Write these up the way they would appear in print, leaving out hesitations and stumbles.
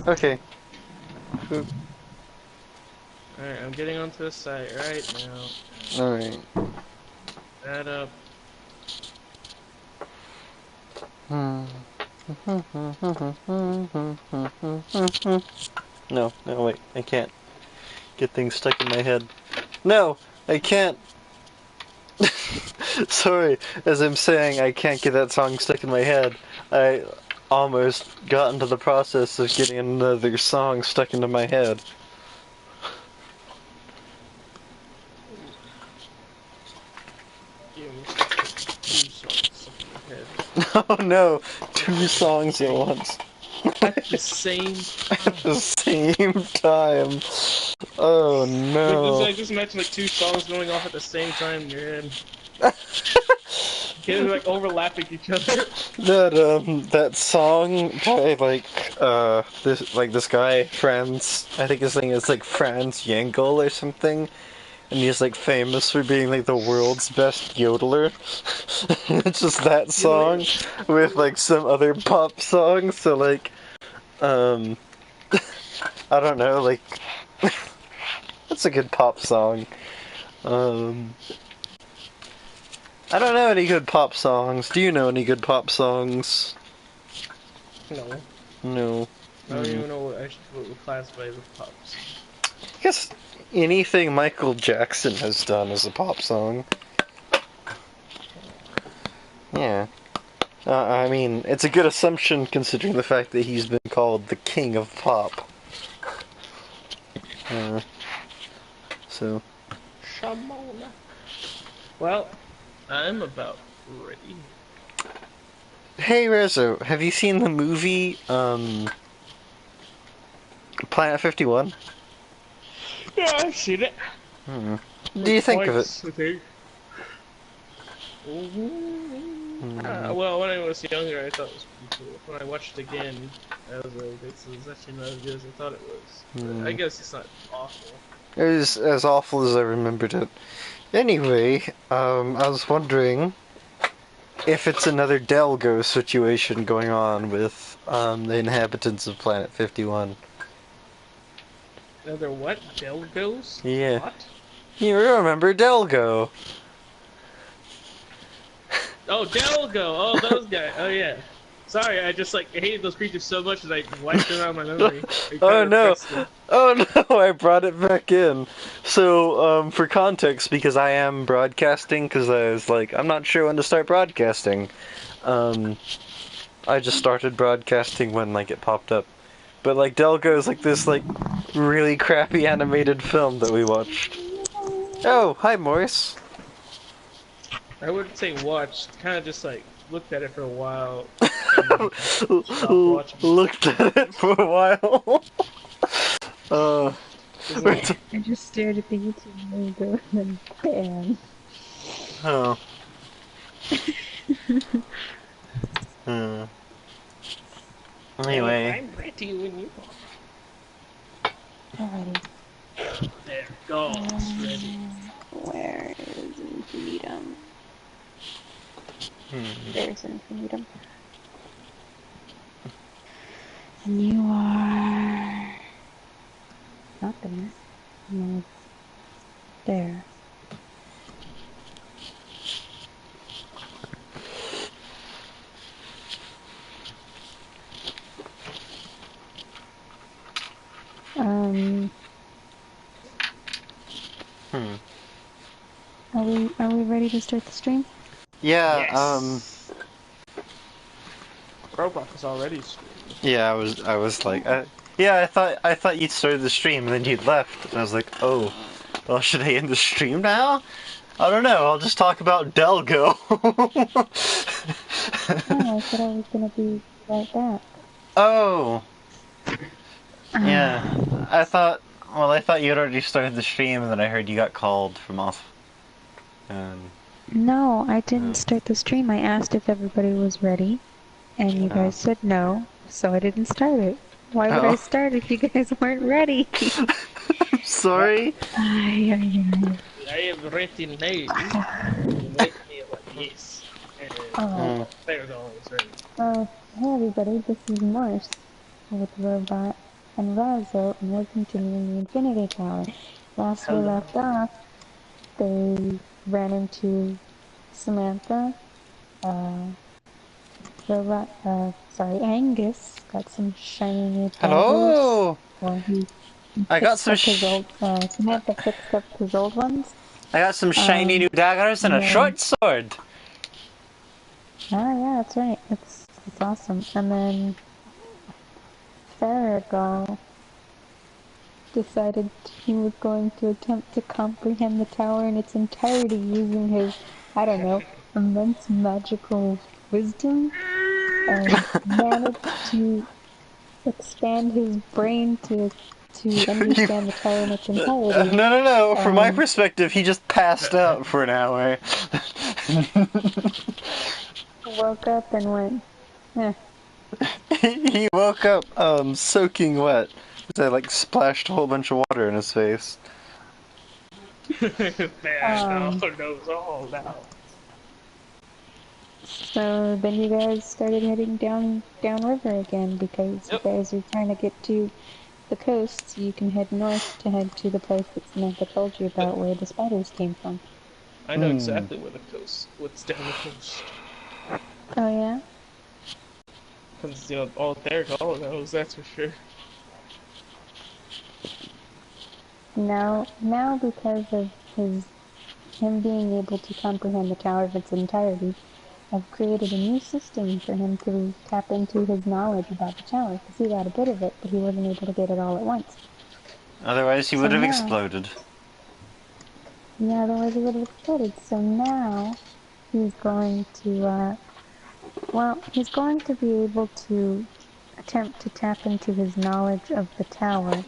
Okay. Alright, I'm getting onto the site right now. Alright. That up. No, wait. I can't get things stuck in my head. No! I can't! Sorry, as I'm saying, I can't get that song stuck in my head. I almost got into the process of getting another song stuck into my head. You almost got like 2 songs stuck in your head. Oh no! 2 songs at once. At the same At time. the same time. Oh no. I just imagine like 2 songs going off at the same time in your head. Getting like overlapping each other. That song by this guy, Franz, I think his name is like Franz Yangel or something, and he's like famous for being like the world's best yodeler. It's just that You know, song with like some other pop songs, so like um I don't know, like that's a good pop song. Um I don't know any good pop songs. Do you know any good pop songs? no. No. I don't even know what I should would classify as a pops. I guess anything Michael Jackson has done is a pop song. Yeah. I mean, it's a good assumption considering the fact that he's been called the king of pop. Uh, so. Shamona. Well, I'm about ready. Hey Rezo, have you seen the movie, Planet 51? Yeah, I've seen it. What do Like you think of it? twice, I think. Well, when I was younger, I thought it was pretty cool. When I watched it again, I was like, this is actually not as good as I thought it was. But I guess it's not awful. It was as awful as I remembered it. Anyway, I was wondering if it's another Delgo situation going on with the inhabitants of Planet 51. Another what? Delgos? Yeah. What? You remember Delgo? Oh, Delgo! Oh, those guys. Oh, yeah. Sorry, I just like hated those creatures so much that I wiped them out of my memory. I kind Oh of no! repressed them. Oh no! I brought it back in. So, for context, because I am broadcasting, because I was like, I'm not sure when to start broadcasting. Um, I just started broadcasting when like it popped up. But like Delgo is like this like really crappy animated film that we watched. Oh, hi Morris. I wouldn't say watched, kind of just like looked at it for a while, and then stopped watching it. Looked at it for a while. uh, Cause like, I just stared at the YouTube logo and then bam. oh. Hmm. Anyway. I'm ready when you are. Alrighty. There, go. It's ready. Where is infinitum? There's infinitum. And you are not there. No, it's there. Are we ready to start the stream? Yeah, Yes. Roblox is already streaming. yeah, I was like, yeah, I thought you'd started the stream and then you'd left. And I was like, oh, well, should I end the stream now? I don't know. I'll just talk about Delgo. Oh, I said I was gonna be right back. Oh, yeah. I thought you had already started the stream, and then I heard you got called from off. And No, I didn't start the stream. I asked if everybody was ready, and you guys said no, so I didn't start it. Why would I start if you guys weren't ready? sorry. Ay, ay, ay. I am ready now. Make me like yes. There it goes. Ready. Hey everybody, this is Mors with Robot and Razzo and working to near the Infinity Tower. Last we Hello. left off, they ran into Samantha, Angus got some shiny new daggers. Hello. Well, he I got fixed some. up his old, Samantha fixed up his old ones. I got some shiny new daggers and a Then, short sword. yeah, that's right. It's awesome. And then Farragal decided he was going to attempt to comprehend the tower in its entirety using his, I don't know, immense magical wisdom, and managed to expand his brain to You, understand the tower in its entirety. no. From my Um, perspective, he just passed out for an hour. Woke up and went, eh. He woke up soaking wet. So I like splashed a whole bunch of water in his face. Man, Um, knows all now. so then you guys started heading downriver again because you Yep, guys are trying to get to the coast so you can head north to head to the place that Samantha told you about where the spiders came from. I know exactly where the coast, what's down the coast. Oh yeah? Because, all Derek all knows, that's for sure. Now because of him being able to comprehend the tower in its entirety, I've created a new system for him to tap into his knowledge about the tower, because he got a bit of it, but he wasn't able to get it all at once. Otherwise, he So would have now, exploded. yeah, otherwise he would have exploded. So now he's going to, he's going to be able to attempt to tap into his knowledge of the tower,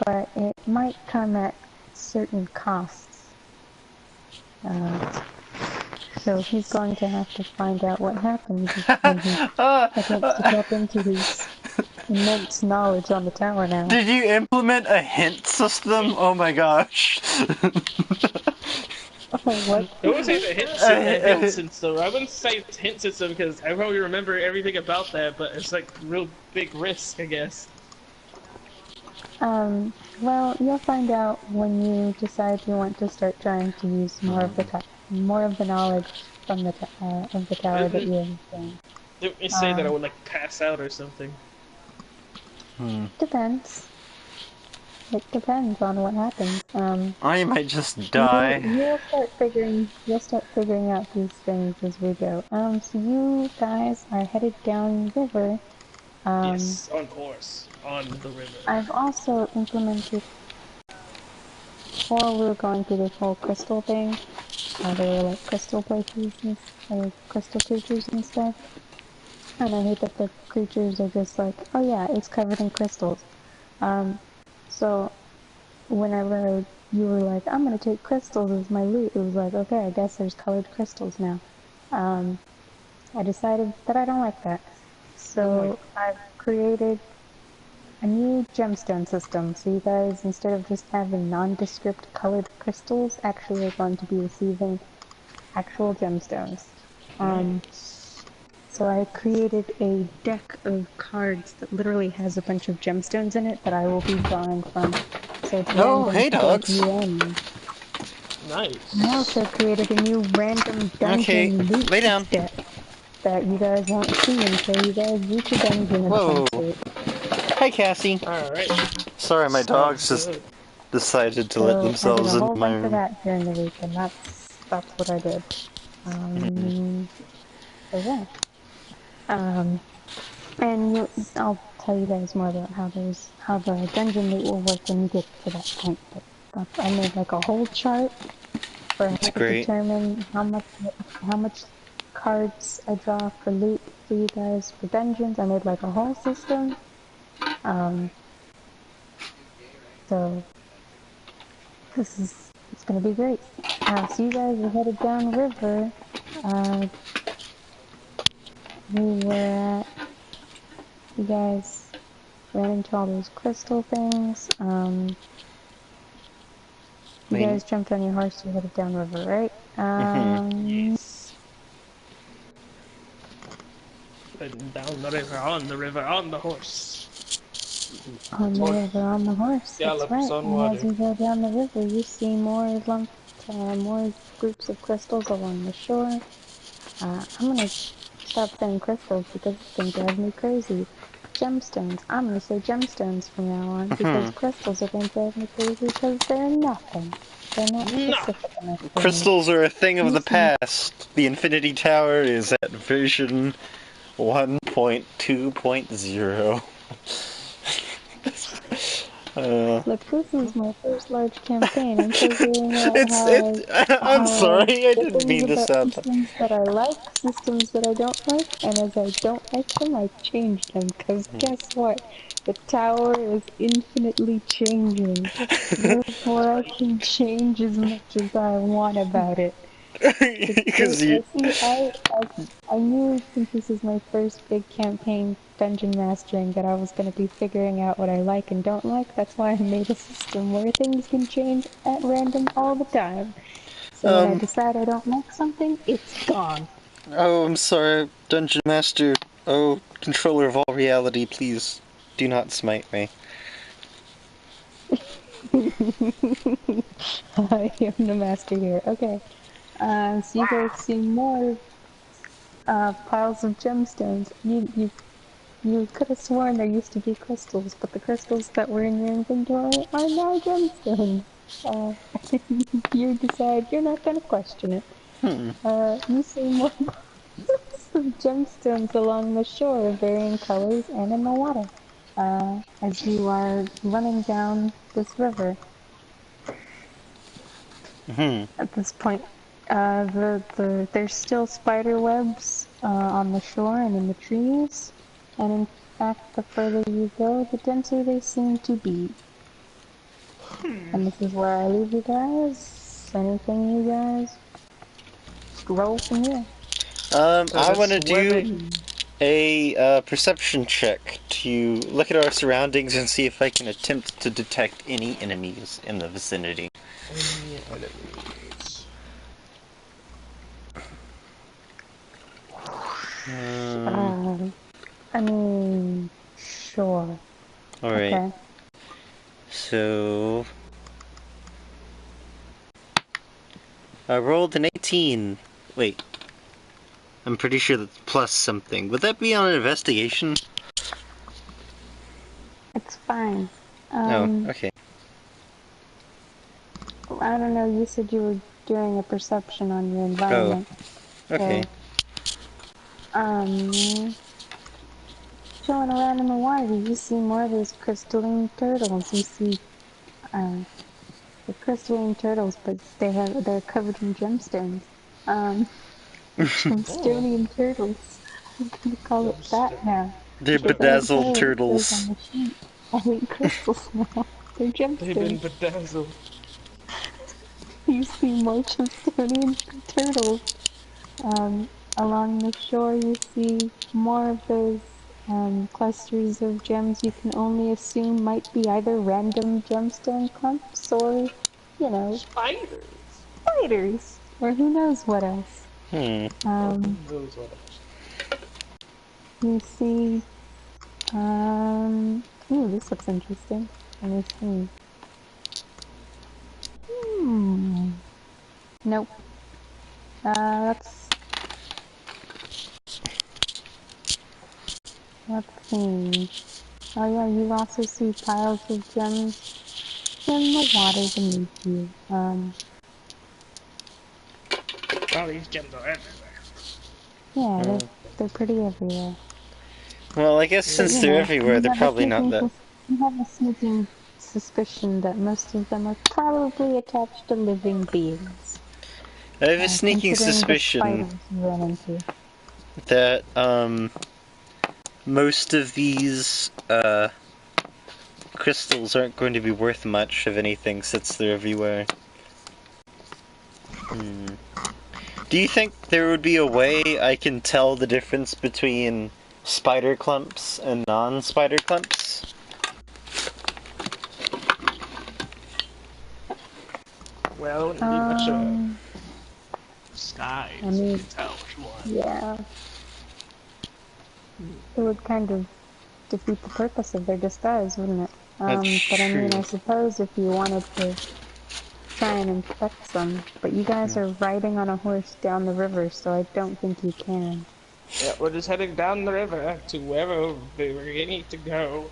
but it might come at certain costs. So he's going to have to find out what happens when he attempts to tap into his immense knowledge on the tower now. Did you implement a hint system? Oh my gosh. Oh, what? I wouldn't say it's a hint system. I wouldn't say it's a hint system because I probably remember everything about that, but it's like real big risk, I guess. Well, you'll find out when you decide you want to start trying to use more of the knowledge from of the tower that Didn't, you have gained. didn't say that I would like pass out or something. Depends. It depends on what happens. I might just die. You'll start figuring out these things as we go. So you guys are headed down river. Yes, on horse, on the river. I've also implemented, while we were going through this whole crystal thing, there were like crystal places or crystal creatures and stuff. And I hate that the creatures are just like, oh yeah, it's covered in crystals. Um, so whenever you were like, I'm gonna take crystals as my loot, it was like, okay, I guess there's colored crystals now. I decided that I don't like that. Oh my So I've created a new gemstone system. So you guys, instead of just having nondescript colored crystals, actually are going to be receiving actual gemstones. Um, nice. so I created a deck of cards that literally has a bunch of gemstones in it that I will be drawing from. So it's Oh, random hey to both dogs. you and me. I Nice. also created a new random Okay, dungeon loot lay down. deck that you guys won't see until you guys reach a dungeon of some Whoa. sort. Hi, Cassie. Alright. Sorry, my Sounds dogs just good. decided to let So I did themselves a into whole my bunch of room. that during the week, and that's what I did. So yeah. Um, I'll tell you guys more about how the dungeon loot will work when you get to that point. But I made like a whole chart for how It's to great. determine how much cards I draw for loot for you guys for dungeons. I made like a whole system. Um, so it's gonna be great. So you guys are headed down river. Uh, we were at you guys ran into all those crystal things. You Wait. guys jumped on your horse. You headed down river, right? Yes. Heading down the river, on the horse. On the More river, on the horse, that's gallops right. on And as water. you go down the river, you see more groups of crystals along the shore. I'm gonna stop saying crystals because it's gonna drive me crazy. Gemstones. I'm gonna say gemstones from now on because crystals are gonna drive me crazy because they're nothing. They're not No! specific enough for me. Crystals are a thing of You the see, past. The Infinity Tower is at version 1.2.0. look, this is my first large campaign. I'm figuring out it's it. I'm how sorry, I the didn't things mean to about sound. systems that I like, systems that I don't like, and as I don't like them, I change them. Because guess what? The tower is infinitely changing. Therefore, I can change as much as I want about it. Because you. I knew since this is my first big campaign dungeon mastering that I was going to be figuring out what I like and don't like. That's why I made a system where things can change at random all the time. So when I Um. decide I don't like something, it's gone. Oh, I'm sorry, Dungeon Master. Oh, controller of all reality, please do not smite me. I am the master here. Okay. So you guys see more piles of gemstones. You could have sworn there used to be crystals, but the crystals that were in your inventory are now gemstones. Uh, you decide you're not going to question it. You see more of gemstones along the shore of varying colors and in the water as you are running down this river. Hmm. At this point, there's still spider webs on the shore and in the trees, and in fact, the further you go, the denser they seem to be. And this is where I leave you guys. Anything you guys roll from here? I The want to do swimming. a perception check to look at our surroundings and see if I can attempt to detect any enemies in the vicinity. Any enemies? Uh, I mean, sure. Alright, Okay. so I rolled an 18. Wait, I'm pretty sure that's plus something. Would that be on an investigation? It's fine. Oh, okay. I don't know, you said you were doing a perception on your Oh, environment. okay. So, um, chilling around in the water, you see more of those crystalline turtles. You see, uh, the crystalline turtles, but they're covered in gemstones. Um, Oh, gemstonian turtles. I'm gonna call it that gemstone. now. They're Because I don't bedazzled care what it says on turtles. the sheet. I hate crystals now. They're They've been gemstones. bedazzled. You see more gemstonian turtles. Along the shore, you see more of those clusters of gems you can only assume might be either random gemstone clumps or, you know, Spiders. spiders, or who knows what else. Hmm. Or who Um, knows what else? you see, ooh, this looks interesting. Let me see. Hmm. Nope. That's, let's see. Oh yeah, you also see piles of gems in the water beneath you. All these gems are everywhere. Yeah, Hmm. they're pretty everywhere. Well, I guess But since you they're know, everywhere, they're probably not that. you have a sneaking suspicion that most of them are probably attached to living beings, I have a sneaking considering the suspicion spiders you run into. that most of these crystals aren't going to be worth much of anything since they're everywhere. Hmm. Do you think there would be a way I can tell the difference between spider clumps and non-spider clumps? Well, it wouldn't be much of a Um, I disguise if you mean, could tell which one. yeah, it would kind of. defeat the purpose of their disguise, wouldn't it? That's But I mean, true. I suppose if you wanted to try and infect some, but you guys are riding on a horse down the river, so I don't think you can. Yeah, we're just heading down the river to wherever we need to go.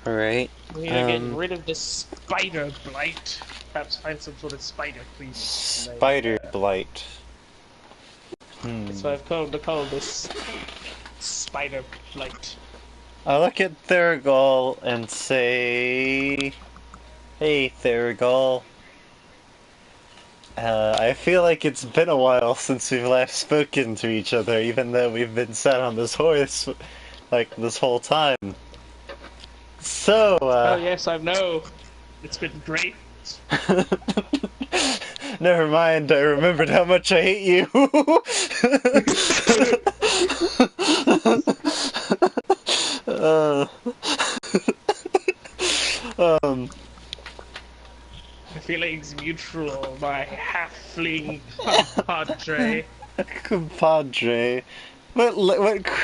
Alright. We need to get rid of this spider blight. Perhaps find some sort of spider cream. Spider blight. That's what I've come to call this spider blight. I look at Thurgal and say, "Hey, Thurgal. I feel like it's been a while since we've last spoken to each other, even though we've been sat on this horse, like, this whole time. So, Oh yes, I know. It's been great. Never mind, I remembered how much I hate you. uh, um, My feelings mutual, my halfling compadre. compadre. What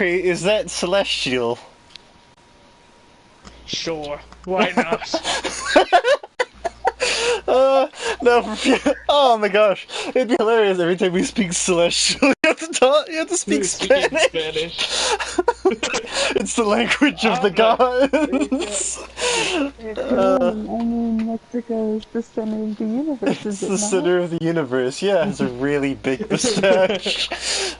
is that celestial? Sure, why not? No, oh my gosh, it'd be hilarious every time we speak celestial. You have to speak Speaking Spanish. Spanish. It's the language of the gods. I mean, Mexico is the center of the universe, is It's it the not? center of the universe. Yeah, it has a really big mustache.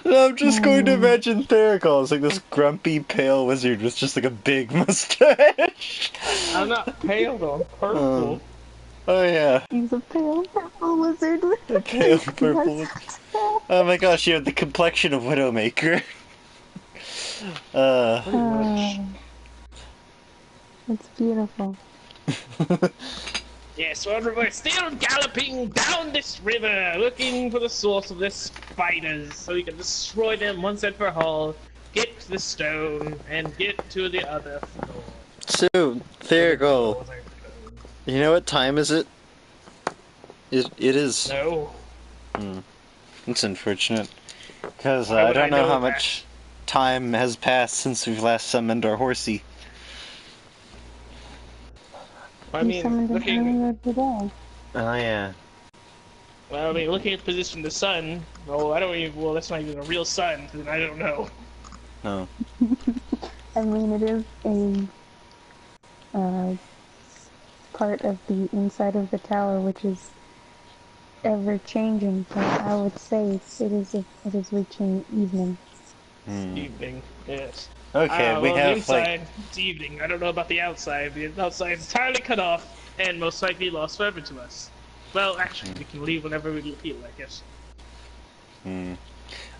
I'm just going to imagine Theragal as like this grumpy, pale wizard with just like a big mustache. I'm not pale though, I'm purple. Oh yeah, He's a pale purple wizard with a pale purple. Oh my gosh, you have the complexion of Widowmaker. Pretty much. It's beautiful. Yes, well, we're still galloping down this river, looking for the source of the spiders, so we can destroy them once and for all, get to the stone, and get to the other floor. So, Theragal, you know what time is it? It is. No. It's unfortunate. Because Why I would don't I know know how that? much time has passed since we've last summoned our horsey. I You mean, summoned him looking, earlier today. Oh yeah. well, I mean, looking at the position of the sun, well, I don't even, well, that's not even a real sun, then I don't know. No. I mean, it is a part of the inside of the tower, which is ever changing. But I would say it is reaching evening. Evening, yes. Okay, we Well, the have inside, like. it's evening. I don't know about the outside. The outside is entirely cut off, and most likely lost forever to us. Well, actually, we can leave whenever we feel like it.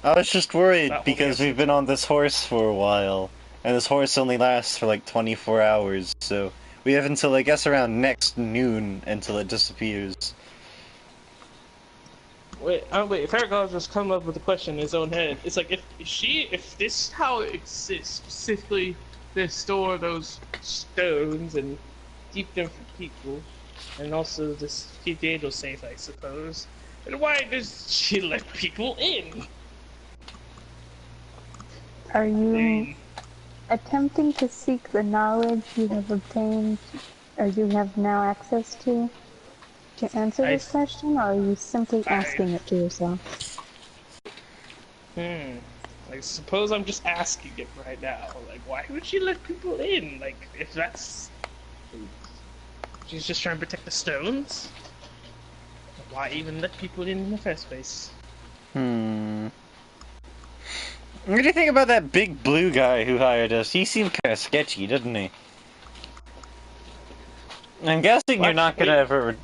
I was just worried That will because be we've been on this horse for a while, and this horse only lasts for like 24 hours, so we have until I guess around next noon until it disappears. Wait, wait, Farragut just come up with a question in his own head. It's like, if this is how it exists, specifically, they store those stones and keep them for people, and also just keep the angels safe, I suppose, then why does she let people in? Are I you mean, attempting to seek the knowledge you have obtained, or you have now access to answer this question, or are you simply asking it to yourself? I suppose I'm just asking it right now. Like, why would she let people in? Like, if that's... She's just trying to protect the stones? Why even let people in the first place? What do you think about that big blue guy who hired us? He seemed kind of sketchy, didn't he? I'm guessing you're not gonna ever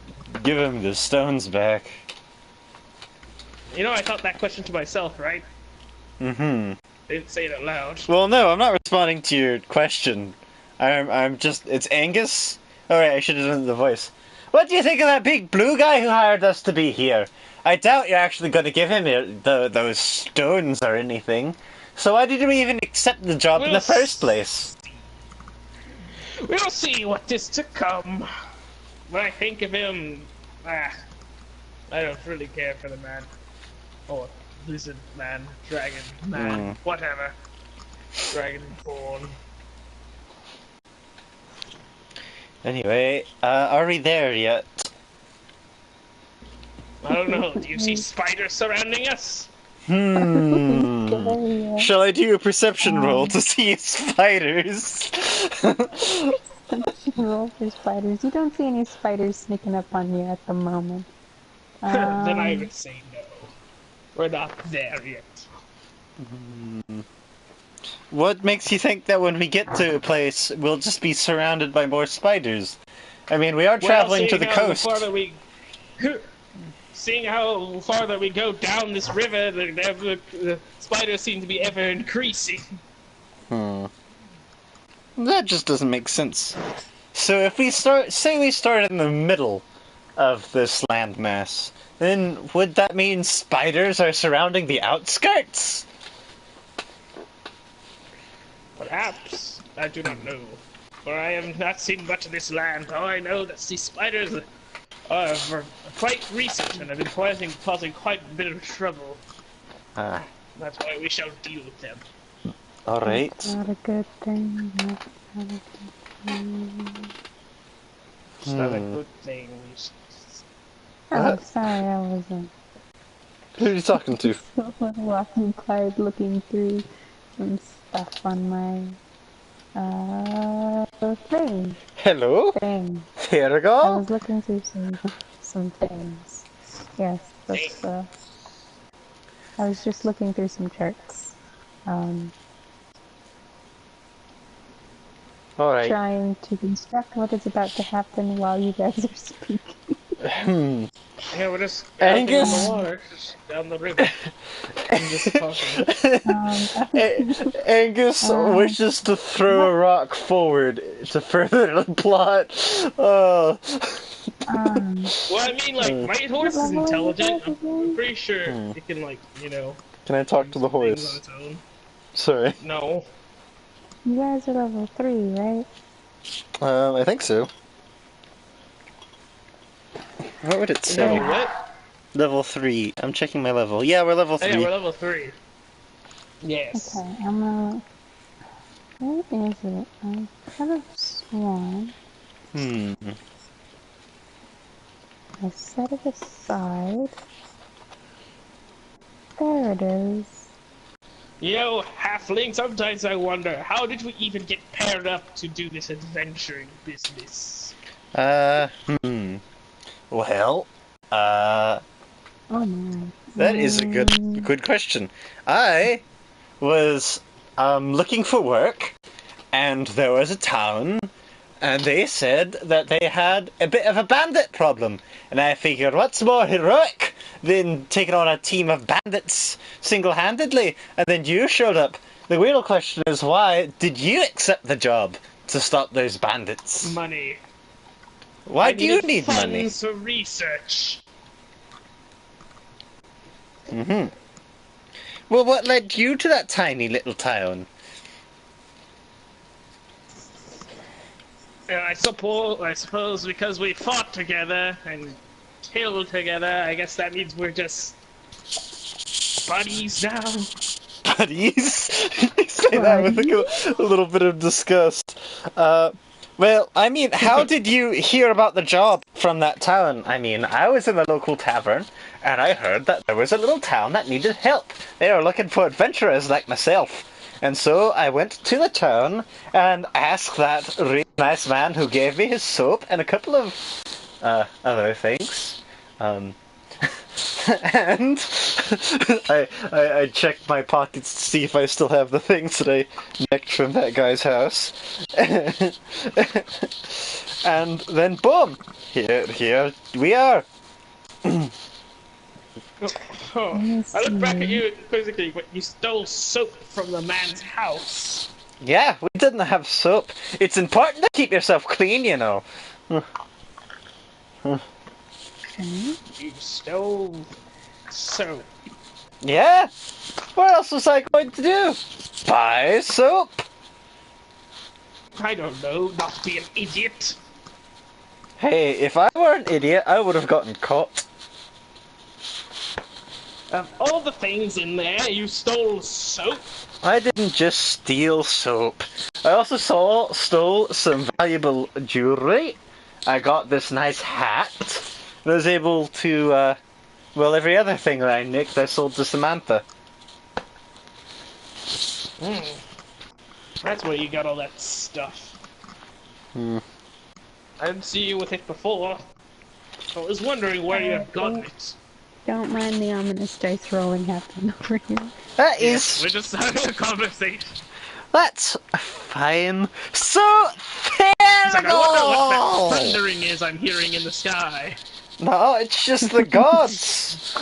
give him the stones back. You know, I thought that question to myself, right? I didn't say it out loud. Well, no, I'm not responding to your question. I'm just... It's Angus? Alright, I should have done the voice. What do you think of that big blue guy who hired us to be here? I doubt you're actually going to give him those stones or anything. So why did you even accept the job in the first place? We'll see what is to come. When I think of him, I don't really care for the man. Or lizard man, dragon man, whatever. Dragonborn. Anyway, are we there yet? I don't know. Do you see spiders surrounding us? Scary. Shall I do a perception roll to see spiders? Roll for spiders. You don't see any spiders sneaking up on you at the moment. Then I would say no. We're not there yet. What makes you think that when we get to a place, we'll just be surrounded by more spiders? I mean, we are traveling to the coast. Seeing how farther we go down this river, the spiders seem to be ever increasing. That just doesn't make sense. So if we start in the middle of this landmass, then would that mean spiders are surrounding the outskirts? Perhaps. I do not know. For I have not seen much of this land. All I know that these spiders are quite recent and have been causing quite a bit of trouble. That's why we shall deal with them. Alright. That's not a good thing. That's not a good thing. It's not a good thing. Oh, sorry, I wasn't. Who are you talking to? Someone walking by looking through some stuff on my thing. Hello? Thing. Here we I go. was looking through some things. Yes, that's I was just looking through some charts. Alright. Trying to construct what is about to happen while you guys are speaking. Yeah, we're just Angus? on the water, just down the river. I'm just talking. Angus wishes to throw a rock forward to further the plot. Well, I mean, like, my horse is intelligent. I'm pretty sure it can, like, you know... Can I talk to the do things horse? on its own. Sorry. No. You guys are level 3, right? I think so. What would it say? No, what? Level 3. I'm checking my level. Yeah, we're level 3. Yeah, we're level 3. Yes. Okay, I'm gonna... Where is it? I could have sworn I set it aside. There it is. Yo, halfling, sometimes I wonder, how did we even get paired up to do this adventuring business? Well, Oh my. that is a good question. I was looking for work, and there was a town, and they said that they had a bit of a bandit problem. And I figured, what's more heroic than taking on a team of bandits single-handedly? And then you showed up. The real question is, why did you accept the job to stop those bandits? Money. Why do you need money? Funds for research. Well, what led you to that tiny little town? I suppose because we fought together and killed together, I guess that means we're just buddies now. Buddies? You say that with a little bit of disgust. Well, I mean, how did you hear about the job from that town? I mean, I was in the local tavern, and I heard that there was a little town that needed help. They were looking for adventurers like myself. And so I went to the town and asked that really nice man who gave me his soap and a couple of other things. And I checked my pockets to see if I still have the things that I nicked from that guy's house. And then boom! Here we are. Oh, I look back at you quizzically, but you stole soap from the man's house. Yeah, we didn't have soap. It's important to keep yourself clean, you know. You stole soap. Yeah? What else was I going to do? Buy soap? I don't know, not be an idiot. Hey, if I were an idiot, I would have gotten caught. Of all the things in there, you stole soap. I didn't just steal soap. I also stole some valuable jewelry. I got this nice hat. And I was able to, well, every other thing that I nicked, I sold to Samantha. That's where you got all that stuff. Hmm. I didn't see you with it before. I was wondering where you had gotten it. Don't mind the ominous dice rolling happening over here. That Yes, is... we're just having a conversation. That's fine. So, It's like, I wonder what terrible! that thundering is I'm hearing in the sky. No, it's just the gods!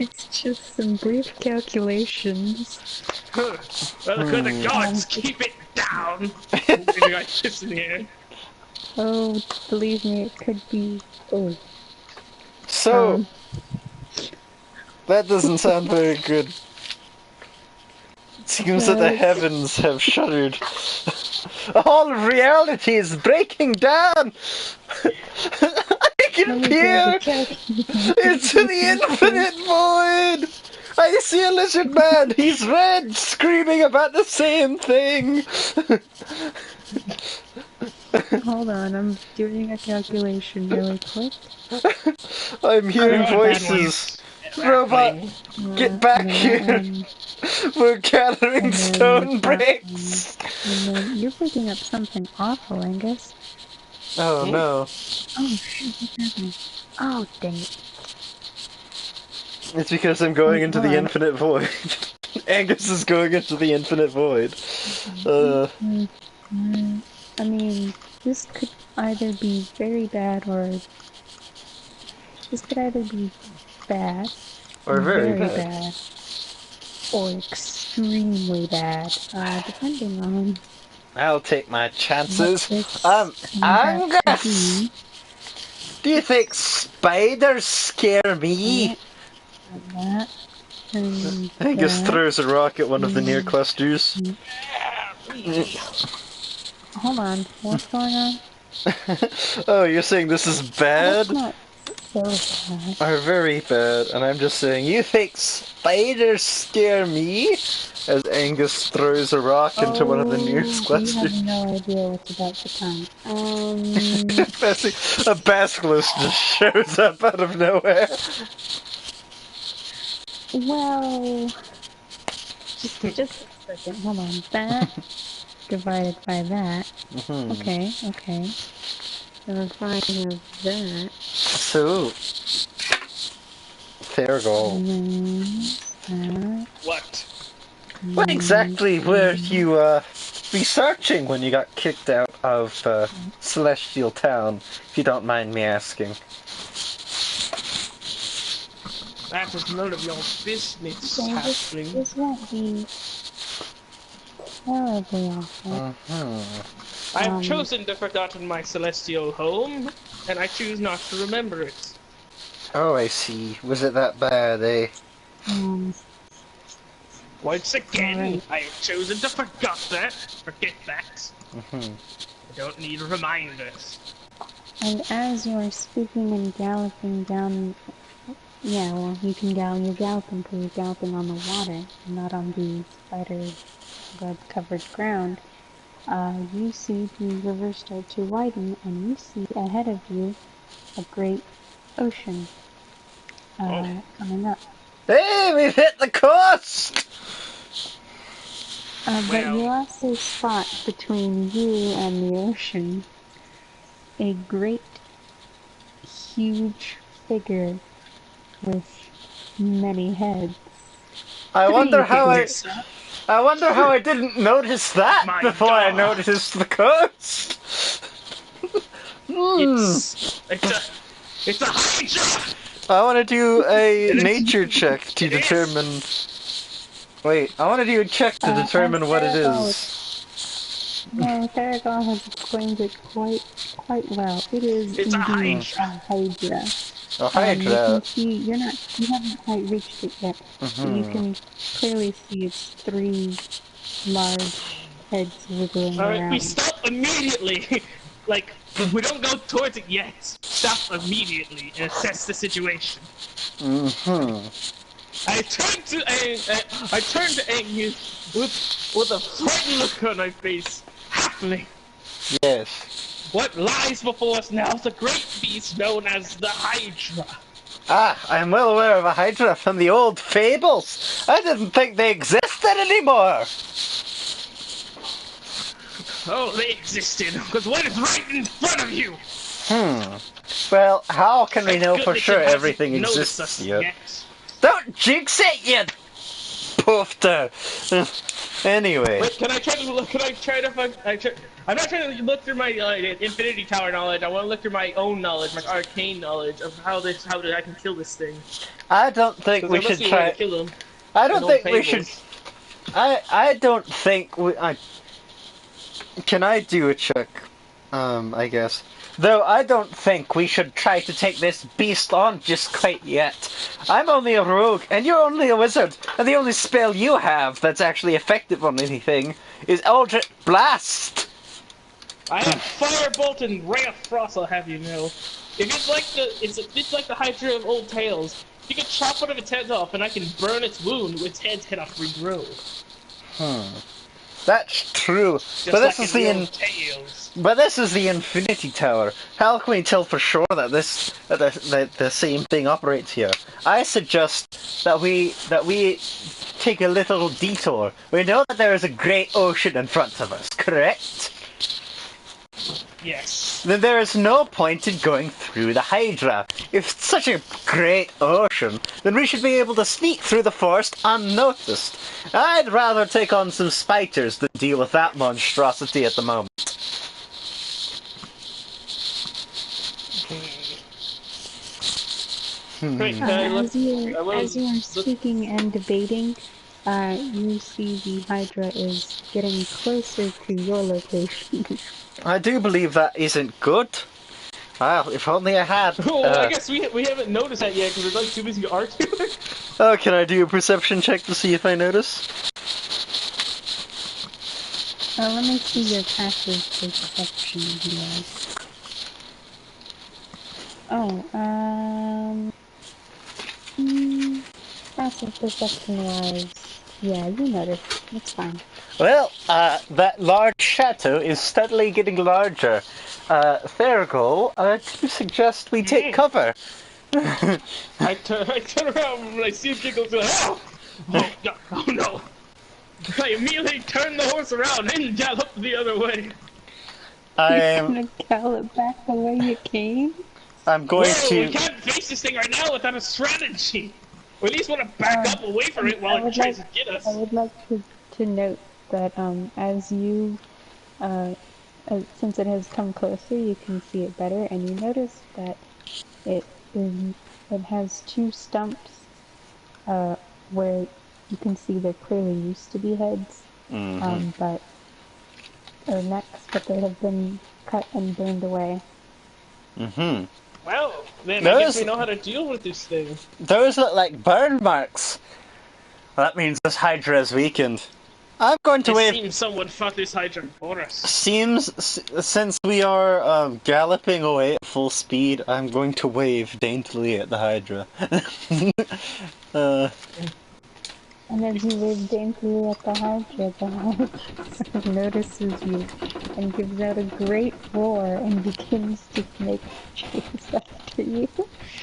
It's just some brief calculations. Well, could the gods keep it down? Maybe I kiss in here. Oh, believe me, it could be. Oh, So, that doesn't sound very good. It seems that the heavens have shuddered. All of reality is breaking down! I can peer into the infinite void! I see a lizard man! He's red, screaming about the same thing! hold on, I'm doing a calculation really quick. I'm hearing Alright, voices. that Robot, one. get back And here! then We're gathering and then stone that bricks! And then you're picking up something awful, Angus. Oh no. Oh shit, what's happening? Oh dang it. It's because I'm going into the Hold on. infinite void. Angus is going into the infinite void. I mean, this could either be very bad or this could either be bad, Or very bad. or extremely bad, depending on I'll take my what chances. this turns out to Angus! be. Do you think spiders scare me? That, and Angus that. throws a rock at one of the near clusters. Hold on, what's going on? Oh, you're saying this is bad? That's not so bad. Or very bad, and I'm just saying, you think spiders scare me? As Angus throws a rock into one of the nearest You clusters. have no idea what's about to come. A basilisk just shows up out of nowhere. Well, just a second. Hold on. That divided by that. Okay, okay. So if I have that, So, there go. and then that, What? What exactly were you researching when you got kicked out of Celestial Town, if you don't mind me asking? That is none of your business, so halfling. this won't be terribly awful. I've chosen to forgotten my celestial home, and I choose not to remember it. Oh, I see. Was it that bad, eh? Once again, Alright. I have chosen to forget that. I don't need reminders. And as you're speaking and galloping down, yeah, well, you're galloping because you're galloping on the water, not on the spider web-covered ground. You see the river start to widen, and you see ahead of you a great ocean coming up. Hey, we've hit the coast! But you also spot between you and the ocean a great, huge figure with many heads. I wonder how I didn't notice that My before I God. noticed the coast. It's a Hydra! I want to do a nature check to It is. determine. Wait, I want to do a check to determine what it is. No, Theragon has explained it quite well. It is It's a indeed Hydra. a Hydra. A You Hydra. can see you haven't quite reached it yet, but you can clearly see its three large heads wiggling Alright, around. we stop immediately! like, we don't go towards it yet. Stop immediately and assess the situation. I turned to Angus with a frightened look on my face. Halfling, Yes. what lies before us now is a great beast known as the Hydra. Ah, I'm well aware of a Hydra from the old fables. I didn't think they existed anymore. Oh, they existed, because what is right in front of you? Well, how can we Thank know for goodness sure it hasn't everything noticed exists us yet? Don't jinx it, you poofter! Anyway. Wait, can I try to look? Can I try to find? I'm not trying to look through my Infinity Tower knowledge. I want to look through my own knowledge, my arcane knowledge of how I can kill this thing. I don't think we should try. Kill him. I don't think we should. I don't think we. Can I do a check? I guess. Though I don't think we should try to take this beast on just quite yet. I'm only a rogue, and you're only a wizard, and the only spell you have that's actually effective on anything is Eldritch Blast! I have Firebolt and Ray of Frost, I'll have you know. If it's like the Hydra of old tales, you can chop one of its heads off, and I can burn its wound with its head cannot regrow. That's true. Just But like this is the Infinity Tower. How can we tell for sure that the same thing operates here? I suggest that we take a little detour. We know that there is a great ocean in front of us, correct? Yes. Then there is no point in going through the Hydra. If it's such a great ocean, then we should be able to sneak through the forest unnoticed. I'd rather take on some spiders than deal with that monstrosity at the moment. Great, as you are speaking and debating, you see the Hydra is getting closer to your location. I do believe that isn't good. Well, if only I had. I guess we haven't noticed that yet because we're like too busy arguing. Oh, can I do a perception check to see if I notice? Let me see your passive perception here. Passive perception-wise, yeah, you notice. It's fine. Well, that large shadow is steadily getting larger. Therigal, do you suggest we take cover? I turn around and I see him giggle to oh no. I immediately turn the horse around and gallop the other way. You're gonna gallop back the way you came? I'm going to... We can't face this thing right now without a strategy. We at least want to back up away from it while it tries to get us. I would like to note that as you, since it has come closer, you can see it better, and you notice that it has two stumps where you can see there clearly used to be heads, but they have been cut and burned away. Well, then I guess we know how to deal with this thing. Those look like burn marks. Well, that means this Hydra is weakened. I'm going to wave... It seems someone fought this Hydra for us. Since we are galloping away at full speed, I'm going to wave daintily at the Hydra. And as you wave daintily at the Hydra notices you and gives out a great roar and begins to make chase after you.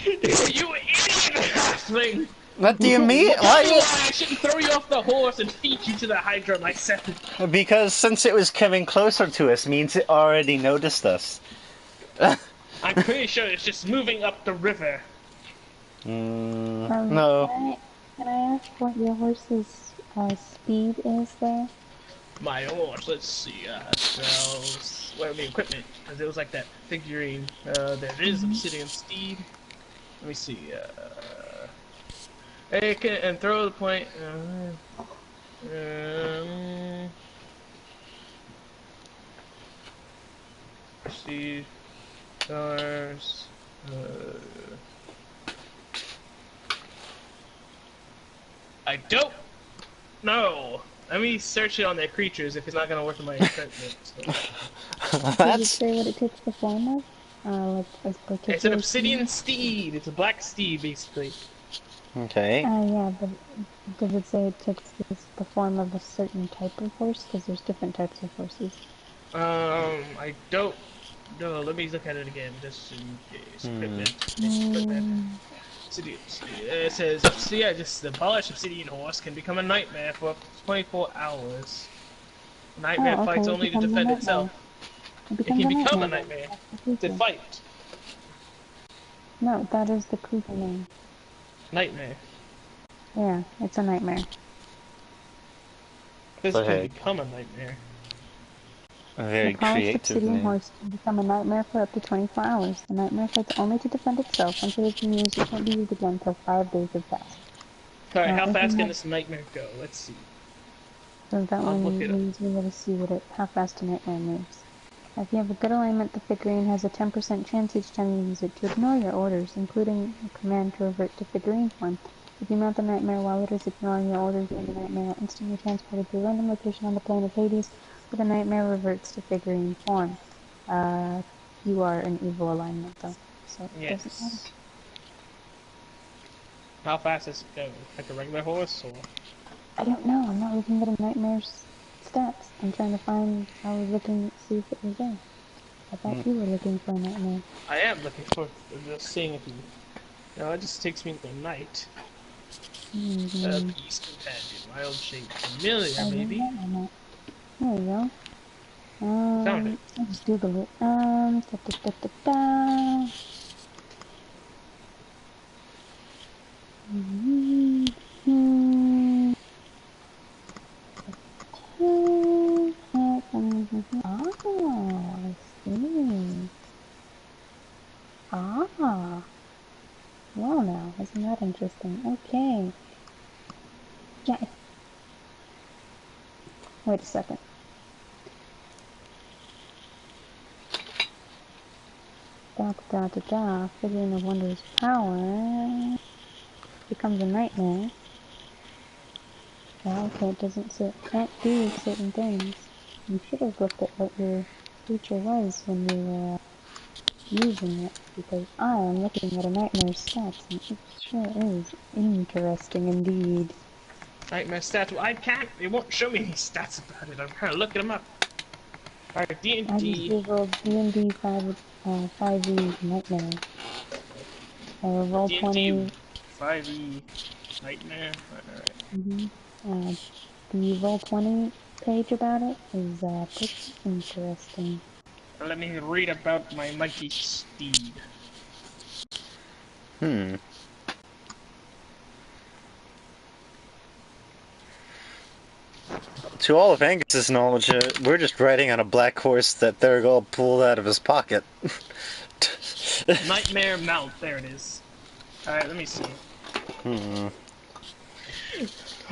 You idiot halfling! What do you mean? Why I shouldn't throw you off the horse and feed you to the Hydra myself. Because since it was coming closer to us means it already noticed us. I'm pretty sure it's just moving up the river. No. Can I ask what your horse's speed is there? My horse, let's see, spells, equipment, because it was like that figurine, there it is, obsidian steed, let me see, and throw the point, see, stars, I don't know. Let me search it on their creatures if it's not gonna work with my equipment. So. Does it That's say what it takes the form of? Like a It's an particular obsidian steed? steed. It's a black steed, basically. okay. Yeah, but does it say it takes the form of a certain type of horse? Because there's different types of horses. I don't know. Let me look at it again, just in case. Hmm. Equipment. Mm, Obsidian steed. It says, so yeah, just the polished obsidian horse can become a nightmare for up to 24 hours. Nightmare oh, okay, fights it only to becomes a defend nightmare. itself. It It becomes can a become a nightmare then. nightmare That's the to creature. fight. No, that is the creature name. Nightmare. Yeah, it's a nightmare. This can Okay. become a nightmare. A The very polished creative obsidian name. horse can become a nightmare for up to 24 hours. The nightmare fights only to defend itself. Once it has been used, it can't be used again until 5 days have passed. Alright, how If you fast can have, this nightmare go? Let's see. so that I'll look one it up. means we gotta see how fast a nightmare moves. If you have a good alignment, the figurine has a 10% chance each time you use it to ignore your orders, including a command to revert to figurine form. If you mount the nightmare while it is ignoring your orders, then the nightmare will instantly transported to a random location on the plane of Hades, where the nightmare reverts to figurine form. Uh, you are an evil alignment, though, so it doesn't matter. Yes. How fast does it go? Like a regular horse, or? I don't know. I'm not looking at a nightmare's stats. I'm trying to find. I was looking to see if it was there. I thought Hmm. you were looking for a nightmare. I am looking for just seeing if he. No, it just takes me to the night. Mm-hmm. Peace companion, wild shape, familiar I didn't maybe. know on that. There we go. Found it. I'll just Google it. Da, da, da, da, da. Mm, mm, Oh, I see. Ah, well now, isn't that interesting? Okay. Yeah, wait a second. Da da da da, figuring of wondrous power becomes a nightmare. Well, okay, it doesn't say it can't do certain things. You should have looked at what your creature was when you were using it, because I am looking at a nightmare's stats, and it sure is interesting indeed. Nightmare stats. Well, I can't. It won't show me any stats about it. I'm trying to look them up. Alright, D and I just D. googled D&D 5e nightmare. Roll D&D 20. 5e nightmare. Alright. The roll 20 page about it is pretty interesting. Let me read about my mighty steed. Hmm. To all of Angus's knowledge, we're just riding on a black horse that Thurgold pulled out of his pocket. Nightmare mount. There it is. Alright, let me see. Hmm.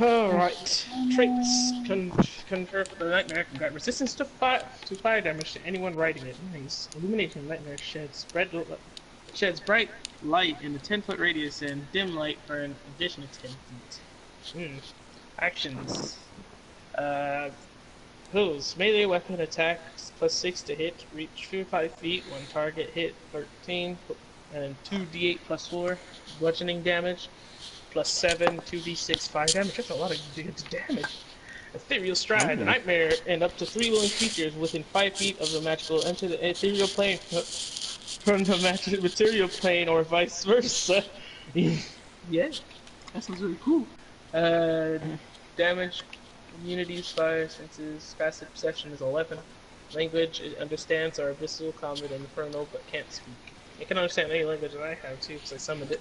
Alright. Traits. Confer for the nightmare can grant resistance to fire damage to anyone riding it. Nice. Illumination nightmare sheds bright light in a 10-foot radius and dim light for an additional 10 feet. Actions. Pose. Melee weapon attacks +6 to hit, reach 55 feet, one target hit 13, and 2d8 +4 bludgeoning damage, +7, 2d6 fire damage. That's a lot of good damage. Ethereal Stride. The nightmare and up to 3 living creatures within 5 feet of the magical enter the ethereal plane from the material plane or vice versa. Yeah, that sounds really cool. Damage, immunities, fire, senses, passive perception is 11. Language, it understands our abyssal, common, and infernal, but can't speak. It can understand any language that I have too, because I summoned it.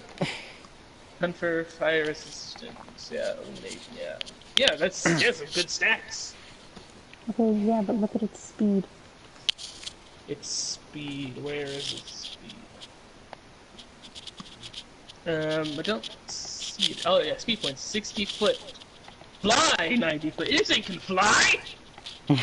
Confer fire resistance, yeah, eliminate, yeah. Yeah, that's some good stats. Okay, yeah, but look at its speed. Its speed, where is its speed? I don't see it. Oh yeah, speed points, 60 foot. Fly 90 foot. This thing can fly? I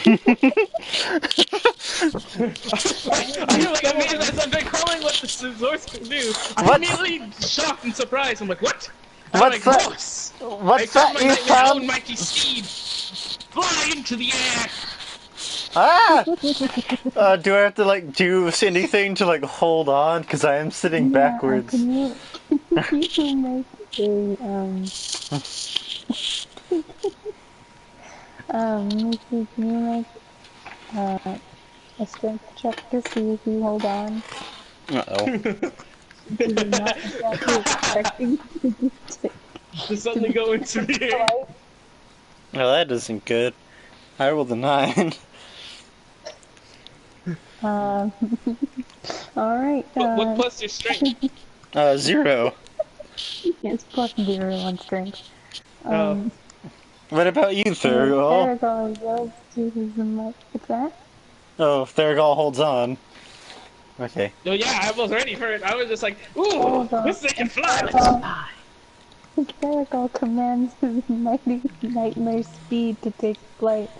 feel like as I'm recalling what the source can do, I'm immediately shocked and surprised. I'm like, what? I'm like, boss! What's I that turned my you nightmare found? own mighty steed. Fly into the air! Ah! Do I have to, like, do anything to, like, hold on? Because I am sitting Yeah, backwards. can you make Mickey, can you make, a strength check to see if you hold on? Uh-oh. Because you're not exactly expecting To to suddenly be go into the air. polite. Well, that isn't good. I rolled a 9. Um, alright, What plus your strength? 0. it's plus 0 on strength. Oh. Um, What about you, and Thurgal? Theragal yells to his mic. What's that? Oh, Thurgal holds on. Okay. No, yeah, I was ready for it. I was just like, ooh, Theragal, this thing can fly. Let's fly. Theragal commands his mighty nightmare speed to take flight.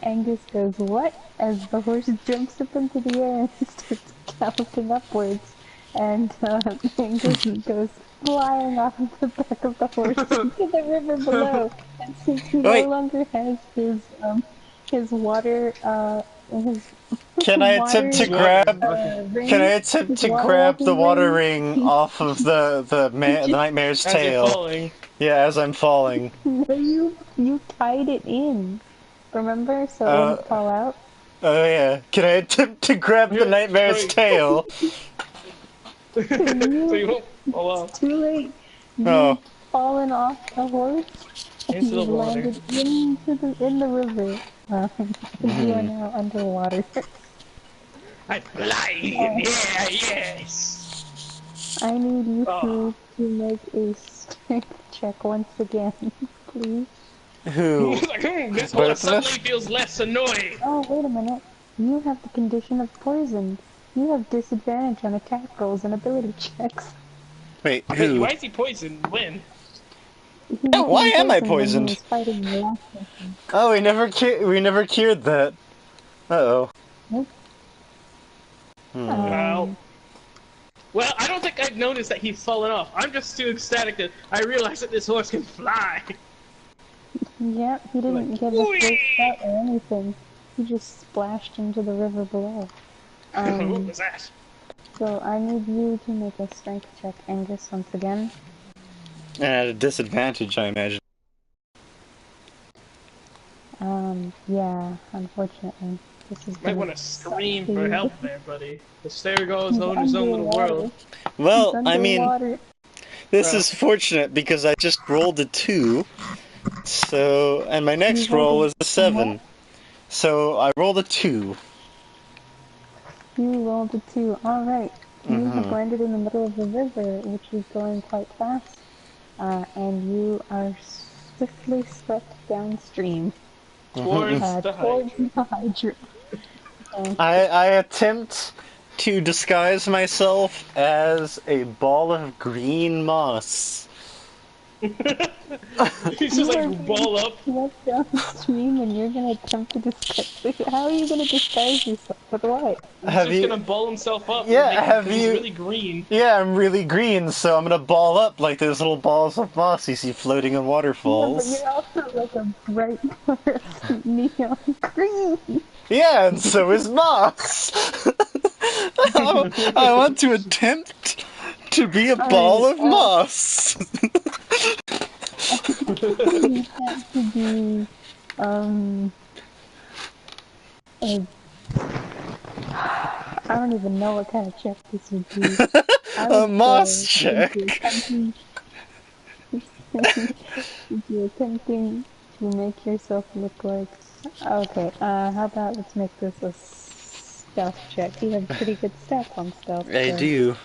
Angus goes, "What?" as the horse jumps up into the air and starts galloping upwards. And Angus goes flying off of the back of the horse into the river below. And since he no Wait, longer has his water, his can I attempt to It's water water. grab... Okay. Can I ring, attempt his to water grab the walking water ring, ring off of he the just nightmare's As you're tail? falling. Yeah, as I'm falling. no, you tied it in. Remember, so it Uh, wouldn't fall out. oh yeah. Can I attempt to grab the nightmare's Sorry. tail? So you won't fall It's off too late. Oh. You've fallen off the horse and into the you've water. landed in the river. You are now underwater. I'm flying. Yeah, yes. I need you Oh. to make a strength check once again, please. Who? Like, this horse Both of suddenly us? feels less annoying. Oh, wait a minute. You have the condition of poison. You have disadvantage on attack rolls and ability checks. Wait, Wait, who? why is he poisoned? When? He Yeah, why became am I poisoned when he poisoned? was fighting the last person. Oh, we never cured that. Uh-oh. Nope. Well, Um, well, I don't think I'd noticed that he's fallen off. I'm just too ecstatic that I realized that this horse can fly. yeah, he didn't Like, give a fake whee! shot or anything. He just splashed into the river below. What was that? So I need you to make a strength check, Angus, once again. And at a disadvantage, I imagine. Yeah, unfortunately. This is Might gonna want to suck scream for for you. help there, buddy. The Sterigol is He's known his own little underwater. world. He's Well, I mean, underwater. this Well, is fortunate because I just rolled a 2. So, and my You next rolled roll was a a what? 7. So I rolled a 2. You rolled a 2. Alright. You have Mm-hmm. landed in the middle of the river, which is going quite fast. And you are swiftly swept downstream. towards the Towards Hydra. the Hydra. I attempt to disguise myself as a ball of green moss. He's You just are like ball up. swept downstream and you're gonna attempt to disguise. How are you gonna disguise yourself? With what? He's Have just you? gonna ball himself up. Yeah, have Because he's you? really green. Yeah, I'm really green, so I'm gonna ball up like those little balls of moss you see floating in Yeah, but waterfalls. you're also like a bright fluorescent neon green. Yeah, and so is moss. I want to attempt to be a ball Alright, of moss. I need that to be, a, I don't even know what kind of check this would be. I A would moss say, check. if you're attempting to make yourself look like, okay, how about let's make this a stealth check. You have pretty good stats on stealth, I so, do.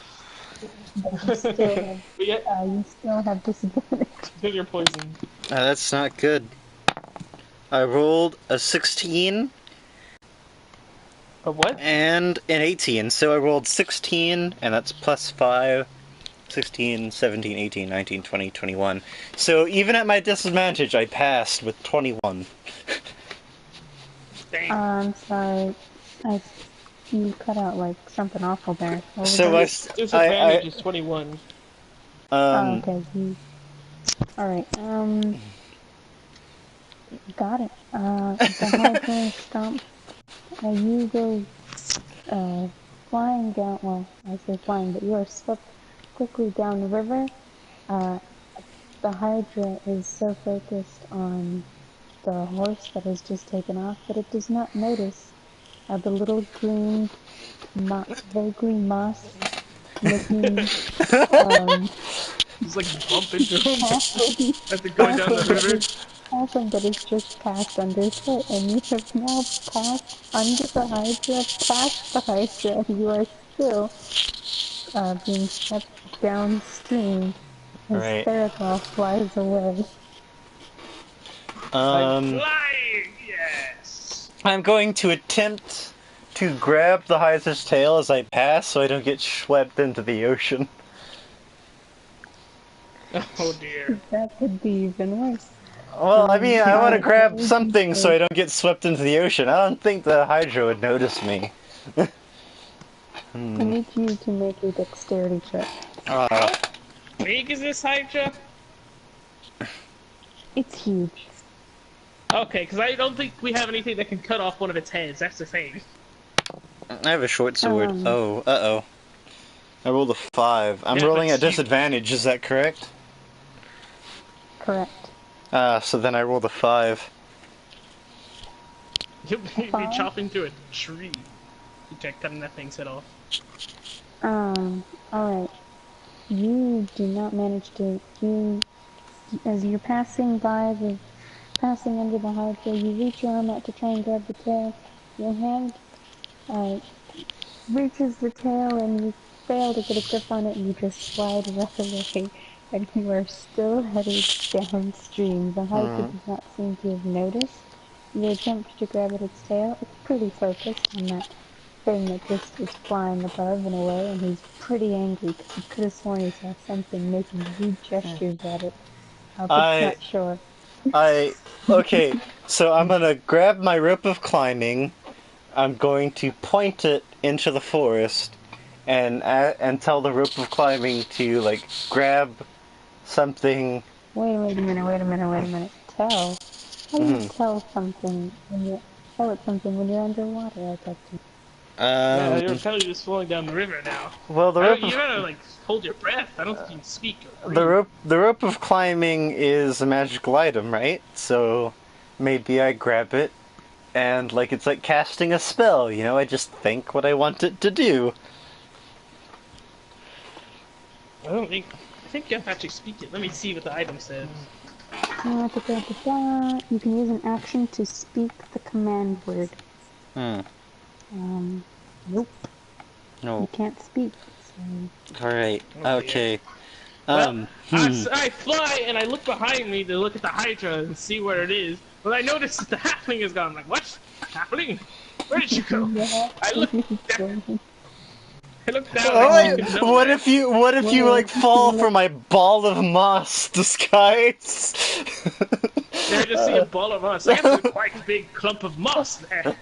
but But yet, you still have disadvantage. because you're poisoned. That's not good. I rolled a 16 A what? and an 18, so I rolled 16, and that's plus 5. 16, 17, 18, 19, 20, 21. So even at my disadvantage, I passed with 21. Dang. I'm sorry, you cut out like something awful there. What was So that? Disadvantage is 21. Oh, okay, alright, got it. The Hydra stomps you go flying down. Well, I say flying, but you are swept quickly down the river. Uh, the Hydra is so focused on the horse that has just taken off that it does not notice the little green, vaguely moss-looking Just like bump into him halfling, as they're going down the river. that is just passed under foot, and you have now passed under the Hydra, past the Hydra, and you are still being swept downstream as Right. Theragoth flies away. I'm Um, flying, yes! I'm going to attempt to grab the Hydra's tail as I pass so I don't get swept into the ocean. Oh dear. That could be even worse. Well, I mean, I want to Alright, grab something so I don't get swept into the ocean. I don't think the Hydra would notice me. I need you to make a dexterity check. How big is this Hydra? It's huge. Okay, because I don't think we have anything that can cut off one of its heads, that's the thing. I have a short sword. Um, Oh, uh-oh. I rolled a 5. I'm Yeah, rolling but at disadvantage, is that correct? Correct. So then I rolled a 5. You'll be Five? chopping through a tree. You check cutting that thing's head off. Alright. You do not manage to, as you're passing under the Hydra, you reach your arm out to try and grab the tail. Your hand, uh, reaches the tail and you fail to get a grip on it and you just slide right away. And you are still headed downstream. The Hydra does not seem to have noticed your attempt to grab at its tail. It's pretty focused on that thing that just is flying above and away, and he's pretty angry because he could have sworn he saw something making rude gestures at it, but he's I, not sure. okay, so I'm gonna grab my rope of climbing, I'm going to point it into the forest, and tell the rope of climbing to, like, grab something. Wait a minute. Tell? How do you tell something when you tell it something when you're underwater? I'd like to. Yeah, Um, you're kind of just flowing down the river now. well, I don't, you gotta like hold your breath. I don't think you can speak or breathe. the rope of climbing is a magical item, right? So maybe I grab it and like it's like casting a spell, you know, I just think what I want it to do. I don't think. I think you have to actually speak it. Let me see what the item says. You can use an action to speak the command word. Hmm. Nope, you No. can't speak. So. Alright. Oh dear. Okay. Well, Hmm. I fly and I look behind me to look at the Hydra and see where it is. But I notice that the halfling is gone. I'm like, what? Halfling? Where did you go? I look down. I look down. I see Oh, you know what that. if you like fall for my ball of moss disguise? Yeah, I just see a ball of moss. I guess it's a quite big clump of moss there.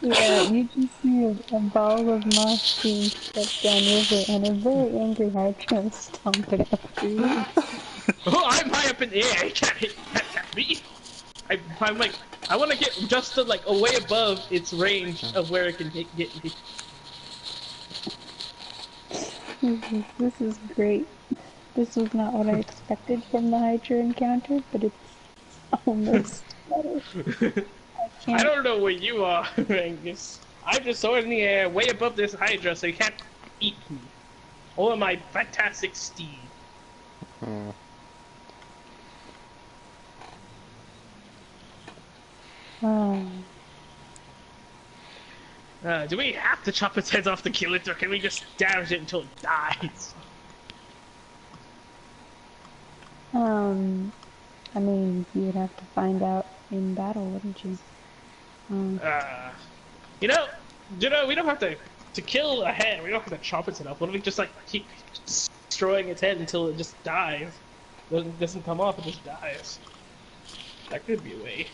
Yeah, you just see a ball of moss being swept downriver and a very angry Hydra stomping after you. Oh, I'm high up in the air. It can't catch me. I'm like, I want to get just to, like way above its range of where it can get me. This is great. This was not what I expected from the Hydra encounter, but it's almost better. I don't know where you are, Angus. I'm just soaring in the air, way above this Hydra, so you can't eat me. Or my fantastic steed. Do we have to chop its heads off to kill it, or can we just damage it until it dies? I mean, you would have to find out in battle, wouldn't you? You know, we don't have to kill a head. We don't have to chop its head off. What if we just like keep destroying its head until it just dies? Doesn't come off, it just dies. That could be a way.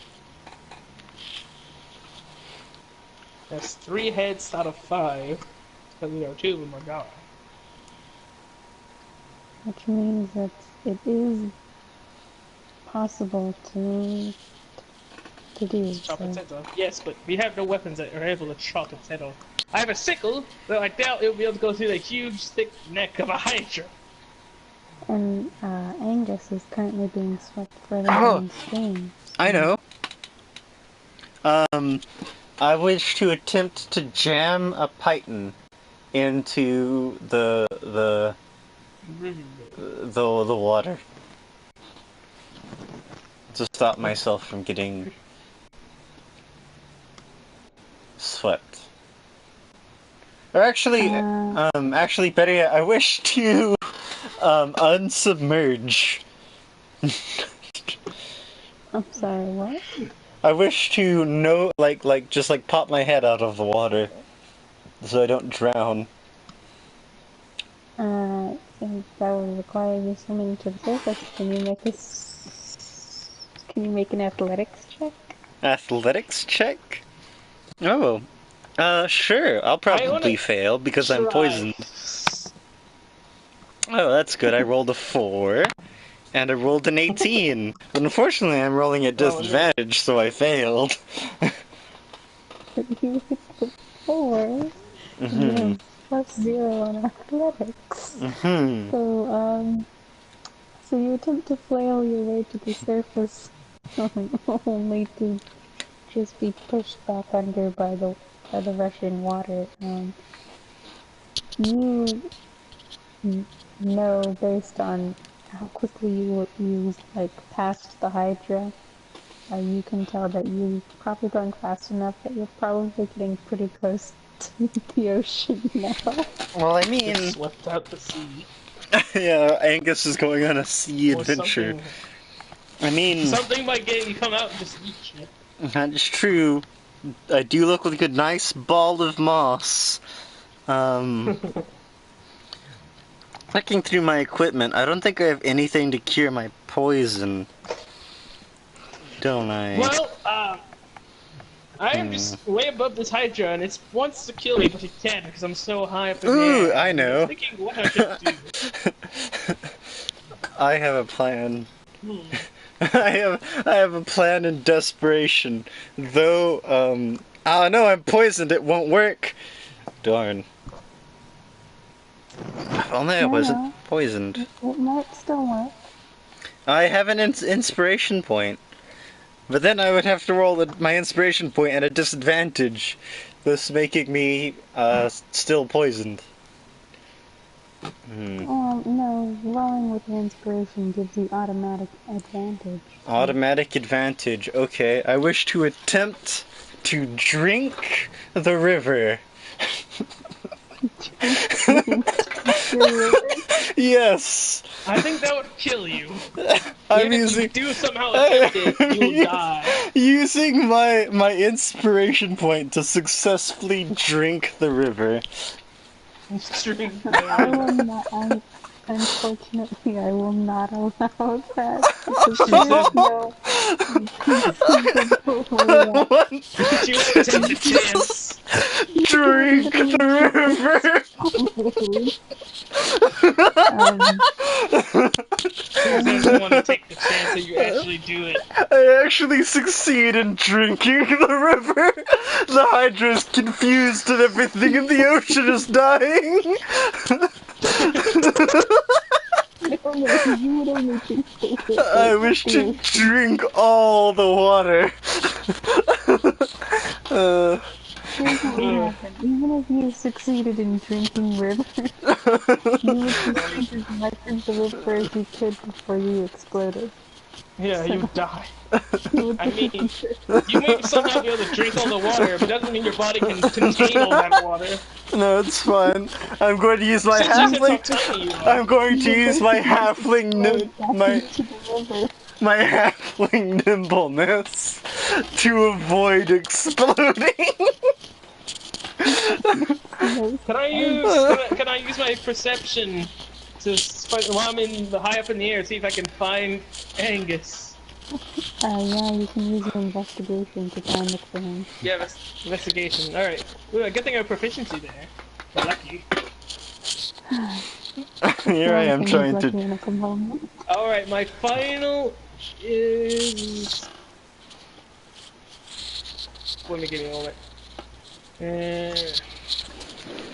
That's 3 heads out of 5. Because 2 of them are gone. Which means that it is possible to to do. Chop So. its head off. Yes, but we have no weapons that are able to chop its head off. I have a sickle, but I doubt it'll be able to go through the huge, thick neck of a hydra. And Angus is currently being swept further Oh, downstream. So. I know. I wish to attempt to jam a python into the water to stop myself from getting swept. Or actually, better yet, I wish to unsubmerge. I'm sorry, what? I wish to just pop my head out of the water so I don't drown. And that would require you swimming to the surface. Can you make an athletics check? Athletics check? Oh, sure. I'll probably fail because I'm poisoned. Oh, that's good. I rolled a 4, and I rolled an 18. But unfortunately, I'm rolling at disadvantage, so I failed. You hit the 4. Mm-hmm. You have +0 on athletics. Mm-hmm. So you attempt to flail your way to the surface, only to just be pushed back under by the rushing water. You know, based on how quickly you passed the Hydra, you can tell that you've probably gone fast enough that you're probably getting pretty close to the ocean now. Well, I mean... Just swept out the sea. Yeah, Angus is going on a sea Or adventure. something. I mean... Something might get you come out and just eat you. That is true. I do look like a nice ball of moss. Looking through my equipment, I don't think I have anything to cure my poison. Don't I? Well, I am just way above this Hydra, and it wants to kill me, but it can't because I'm so high up in the air. I know. I'm thinking what I should do. I have a plan. I have a plan in desperation. Though, oh no, I'm poisoned. It won't work. Darn. If only I wasn't poisoned. It might still work. I have an inspiration point. But then I would have to roll my inspiration point at a disadvantage, thus making me still poisoned. No, rolling with your inspiration gives you automatic advantage. Automatic advantage, okay. I wish to attempt to drink the river. Yes! I think that would kill you. I'm If using... you do somehow attempt it, you will die. Using my inspiration point to successfully drink the river. Drink the I river. will not. Unfortunately, I will not allow that. Because You won't take the chance. Drink the river! He doesn't want to take the chance that you actually do it. I actually succeed in drinking the river! The Hydra is confused and everything in the ocean is dying! I wish to drink all the water. Here's what would happen. Even if you succeeded in drinking river, you would just drink as much of the river as you could before you exploded. Yeah, you die. You I mean, you may somehow be able to drink all the water, but that doesn't mean your body can contain all that water. No, it's fine. I'm going to use my halfling. I'm going to use my halfling my halfling nimbleness to avoid exploding. Can I use my perception to while I'm high up in the air, see if I can find Angus? Yeah, you can use your investigation to try and look for him. Yeah, that's investigation. Alright. Good thing I have proficiency there. We're lucky. Here I am trying to... Alright, my final is... Let me give you a moment.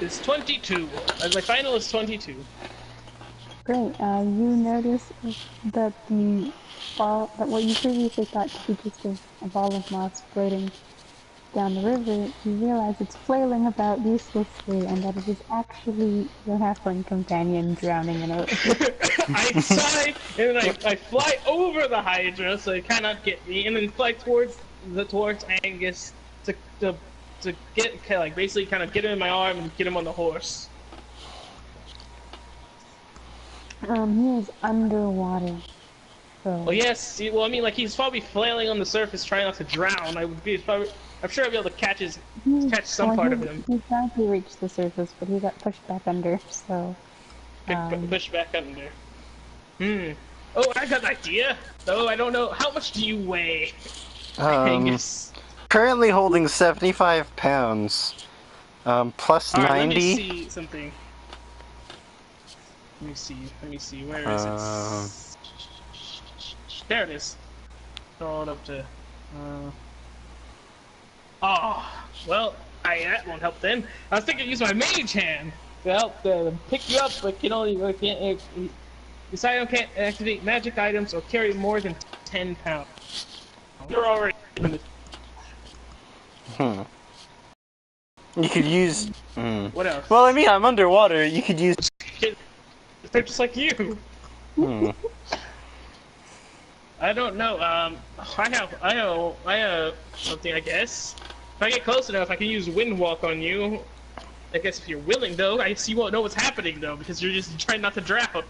It's 22. My final is 22. Great. You notice that the ball, that what you previously thought to be just a ball of moss floating down the river, you realize it's flailing about uselessly and that it is actually your halfling companion drowning in a river. I sigh, and then I fly over the Hydra so it cannot get me, and then fly towards Angus to get like basically kind of get him in my arm and get him on the horse. He is underwater. So. Well, yes. Well, I mean, like he's probably flailing on the surface, trying not to drown. I'm sure I'll be able to catch some part of him. He tried to reach the surface, but he got pushed back under. So. Pushed back under. Oh, I got an idea. Though I don't know how much do you weigh, Angus? Currently holding 75 pounds. Plus All right, 90. Let me see something. Let me see. Where is it? There it is. Throw it up to. Well, that won't help then. I was thinking use my mage hand to help pick you up, but can't. Poseidon can't activate magic items or carry more than 10 pounds. You're already. You could use. What else? Well, I mean, I'm underwater. You could use. They're just like you. I don't know. I have something. I guess if I get close enough, I can use wind walk on you. I guess if you're willing, though, I guess you won't know what's happening though because you're just trying not to drown.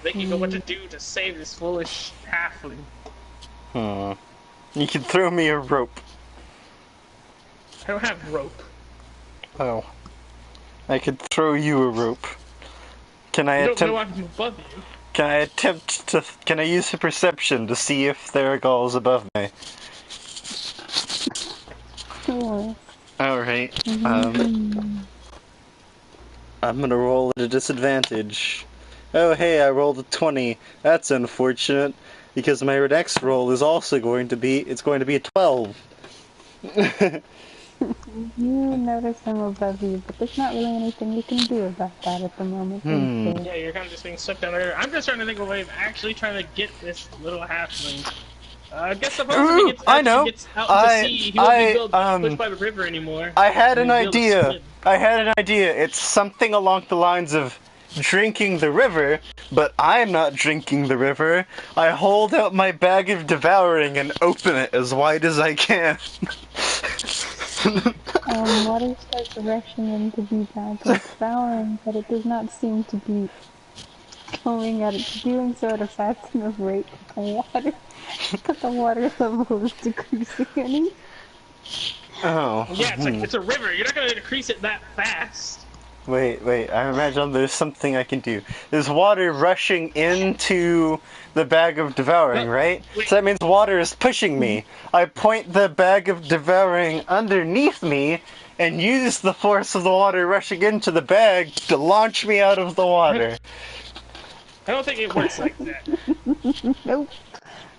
Thinking about what to do to save this foolish halfling. You could throw me a rope. I don't have rope. Oh. I could throw you a rope. Can I attempt? Don't know I'm above you. Can I attempt to? Can I use a perception to see if there are gulls above me? Sure. Alright. I'm gonna roll at a disadvantage. Oh hey, I rolled a 20. That's unfortunate, because my next roll is also going to be, it's going to be a 12. You notice him above you, but there's not really anything you can do about that at the moment. Yeah, you're kind of just being sucked down there. I'm just trying to think of a way of actually trying to get this little halfling. I guess supposedly gets out to sea, he won't be pushed by the river anymore. I had an idea. It's something along the lines of drinking the river, but I'm not drinking the river. I hold out my bag of devouring and open it as wide as I can. Water starts rushing into the bag of devouring, but it does not seem to be going at it, doing so at a fast enough rate that the water level is decreasing any. Oh. Yeah, it's a river. You're not gonna decrease it that fast. Wait, I imagine there's something I can do. There's water rushing into the bag of devouring, right? So that means water is pushing me. I point the bag of devouring underneath me and use the force of the water rushing into the bag to launch me out of the water. I don't think it works like that. Nope.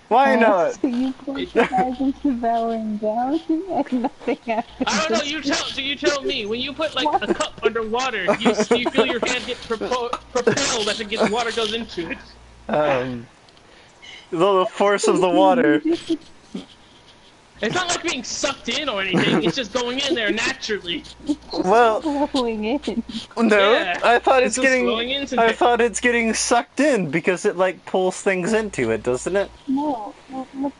Why not? So you put the bag of devouring down and nothing happens. I don't know, you tell me. When you put like a cup underwater, you feel your hand get propelled as water goes into it. The force of the water. It's not like being sucked in or anything, it's just going in there naturally. Well, flowing in. No, yeah, I thought it's getting sucked in because it like pulls things into it, doesn't it? No,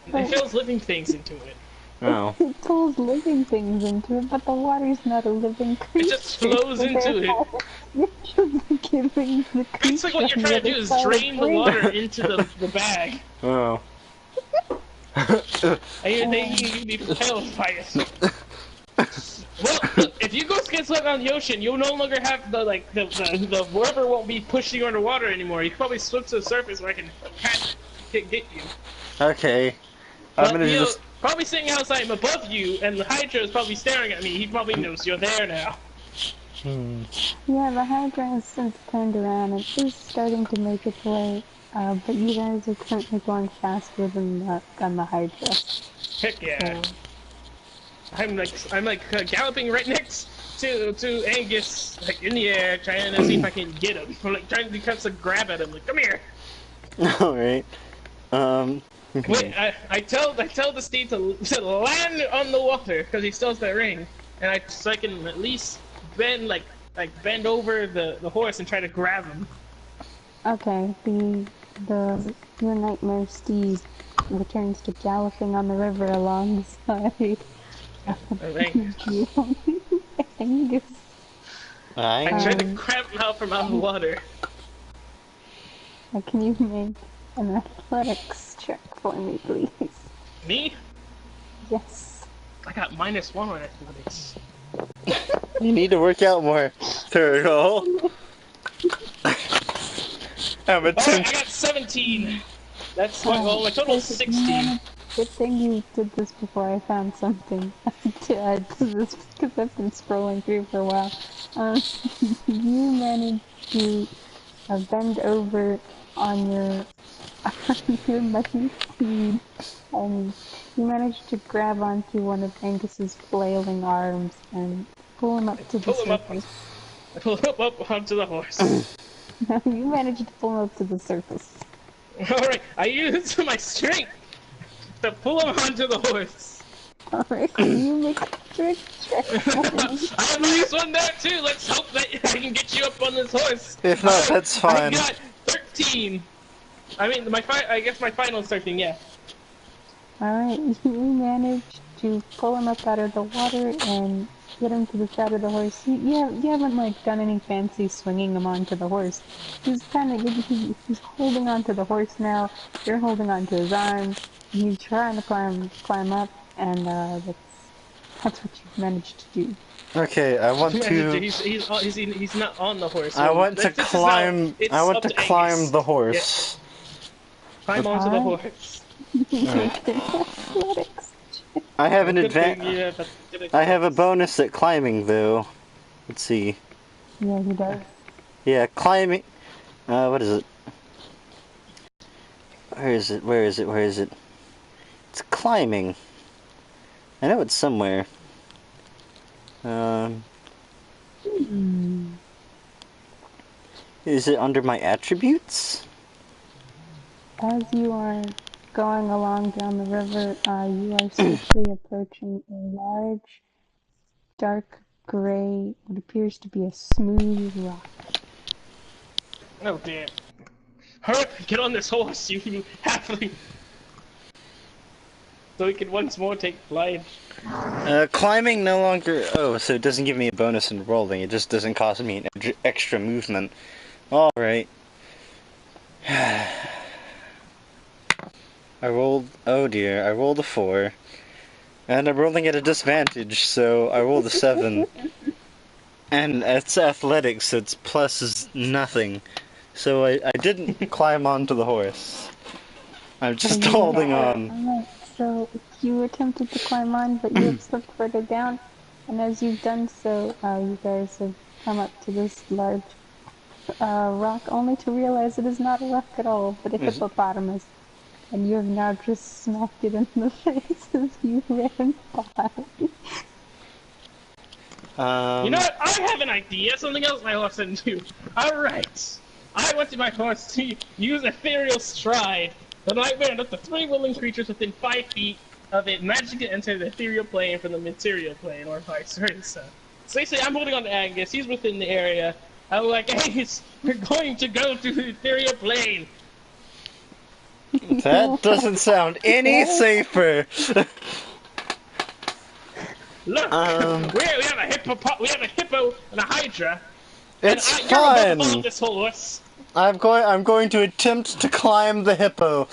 it pulls living things into it. Oh. It pulls living things into it, but the water's not a living creature. It just flows into it. You're just giving the creature. Basically what you're trying to do is drain the water into the bag. Oh. And you'd be propelled by it. Well, look, if you go get swept on the ocean, you'll no longer have the river won't be pushing you underwater anymore. You can probably swim to the surface where I can get you. Okay. I'm gonna just probably sitting outside above you, and the Hydra is probably staring at me. He probably knows you're there now. Yeah, the Hydra has since turned around and is starting to make its way But you guys are currently going faster than the Hydra. Heck yeah. So, I'm galloping right next to Angus, like in the air, trying to see if I can get him. I'm like trying to catch a grab at him, like come here. Alright. Wait, I tell the steed to land on the water because he still has that ring, and so I can at least bend over the horse and try to grab him. okay, your nightmare steed returns to galloping on the river alongside Alright. you, Angus. I I tried to grab him out from out of the water. Can you make an athletics check for me, please? Me? Yes. I got -1 on athletics. You need to work out more, Turtle. I'm a Alright, I got 17. That's my total's 16. Good thing you did this before I found something to add to this because I've been scrolling through for a while. You managed to bend over on your your mighty steed, and you managed to grab onto one of Angus's flailing arms and pull him up to the Pull him up. surface. I pull him up onto the horse. You managed to pull him up to the surface. Alright, I used my strength to pull him onto the horse. Alright, you make a trick check. I have -1 there too. Let's hope that I can get you up on this horse. If not, that's fine. I got 13. I mean, I guess my final's 13. Yeah. Alright, you managed to pull him up out of the water and get him to the side of the horse. You haven't like done any fancy swinging him onto the horse. He's he's holding onto the horse now. You're holding onto his arm. He's trying to climb up, and that's what you've managed to do. Okay, I want to. He's not on the horse. I want to climb. I want to climb the horse. Climb onto the horse. Athletics. I have an Good thing advantage. you have I have a bonus at climbing, though. Let's see. Yeah, he does. Yeah, climbing. What is it? Where is it? Where is it? Where is it? It's climbing. I know it's somewhere. Is it under my attributes? As you are going along down the river, you are swiftly approaching a large, dark gray, what appears to be a smooth rock. Oh dear. Hurry up, get on this horse, you halfling. So we can once more take flight. Climbing no longer. Oh, so it doesn't give me a bonus in rolling. It just doesn't cost me an extra movement. Alright. I rolled. Oh dear, I rolled a 4. And I'm rolling at a disadvantage, so I rolled a 7. And it's athletics, so its plus is nothing. So I didn't climb onto the horse. I'm just holding on. Alright, so you attempted to climb on, but you have slipped further down, and as you've done so, you guys have come up to this large rock, only to realize it is not a rock at all, but a hippopotamus. And you have now just smacked it in the face as you ran by. You know what? I have an idea. Something else my horse didn't do. Alright. I wanted my horse to use ethereal stride. The nightmare up to 3 willing creatures within 5 feet of it magically enter the ethereal plane from the material plane, or vice versa. So basically, I'm holding on to Angus. He's within the area. I'm like, Angus, we're going to go to the ethereal plane. That doesn't sound any safer. Look, we have a hippo and a hydra. It's and you're above fun. this horse. I'm going to attempt to climb the hippo.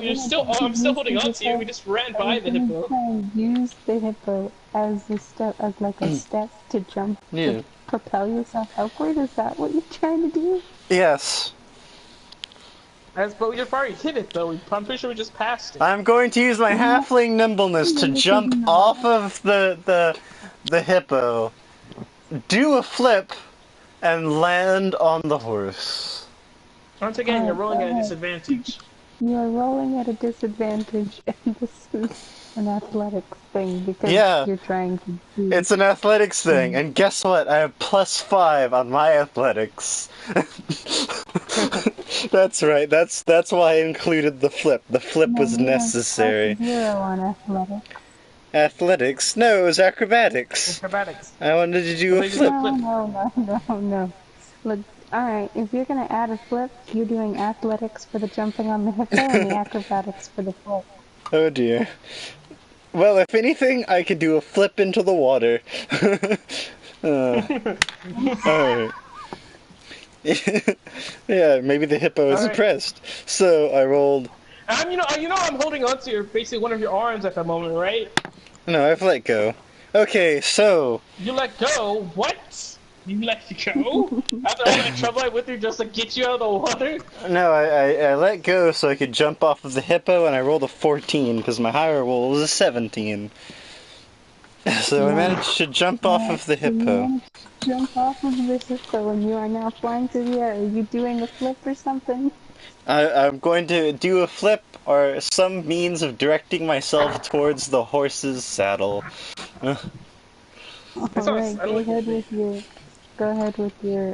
You're still. Oh, I'm still holding on to you. We just ran by the hippo. Use the hippo as a step to jump to propel yourself upward. Is that what you're trying to do? Yes. But we just already hit it though. I'm pretty sure we just passed it. I'm going to use my halfling nimbleness to jump off of the hippo, do a flip, and land on the horse. Once again, you're rolling go at a ahead. disadvantage. You are rolling at a disadvantage, and this is an athletics thing because Yeah, you're trying to do. it's an athletics thing, and guess what? I have +5 on my athletics. That's right. That's why I included the flip. The flip No, was you have necessary. +0 on athletics. Athletics? No, it was acrobatics. Acrobatics. I wanted to do Well, a they just a flip. flip. No. Look, alright, if you're gonna add a flip, you're doing athletics for the jumping on the hippo and the acrobatics for the flip. Oh dear. Well, if anything, I could do a flip into the water. Alright. Yeah, maybe the hippo is Alright. impressed. So I rolled. I'm holding on to your basically one of your arms at the moment, right? No, I've let go. Okay, so You let go? What? You let go? After all that trouble I went through just to get you out of the water? no, I let go so I could jump off of the hippo, and I rolled a 14 because my higher roll was a 17. So I managed to jump off of the You hippo. managed to jump off of the hippo and you are now flying through the air. Are you doing a flip or something? I'm going to do a flip or some means of directing myself towards the horse's saddle. Alright, go ahead with your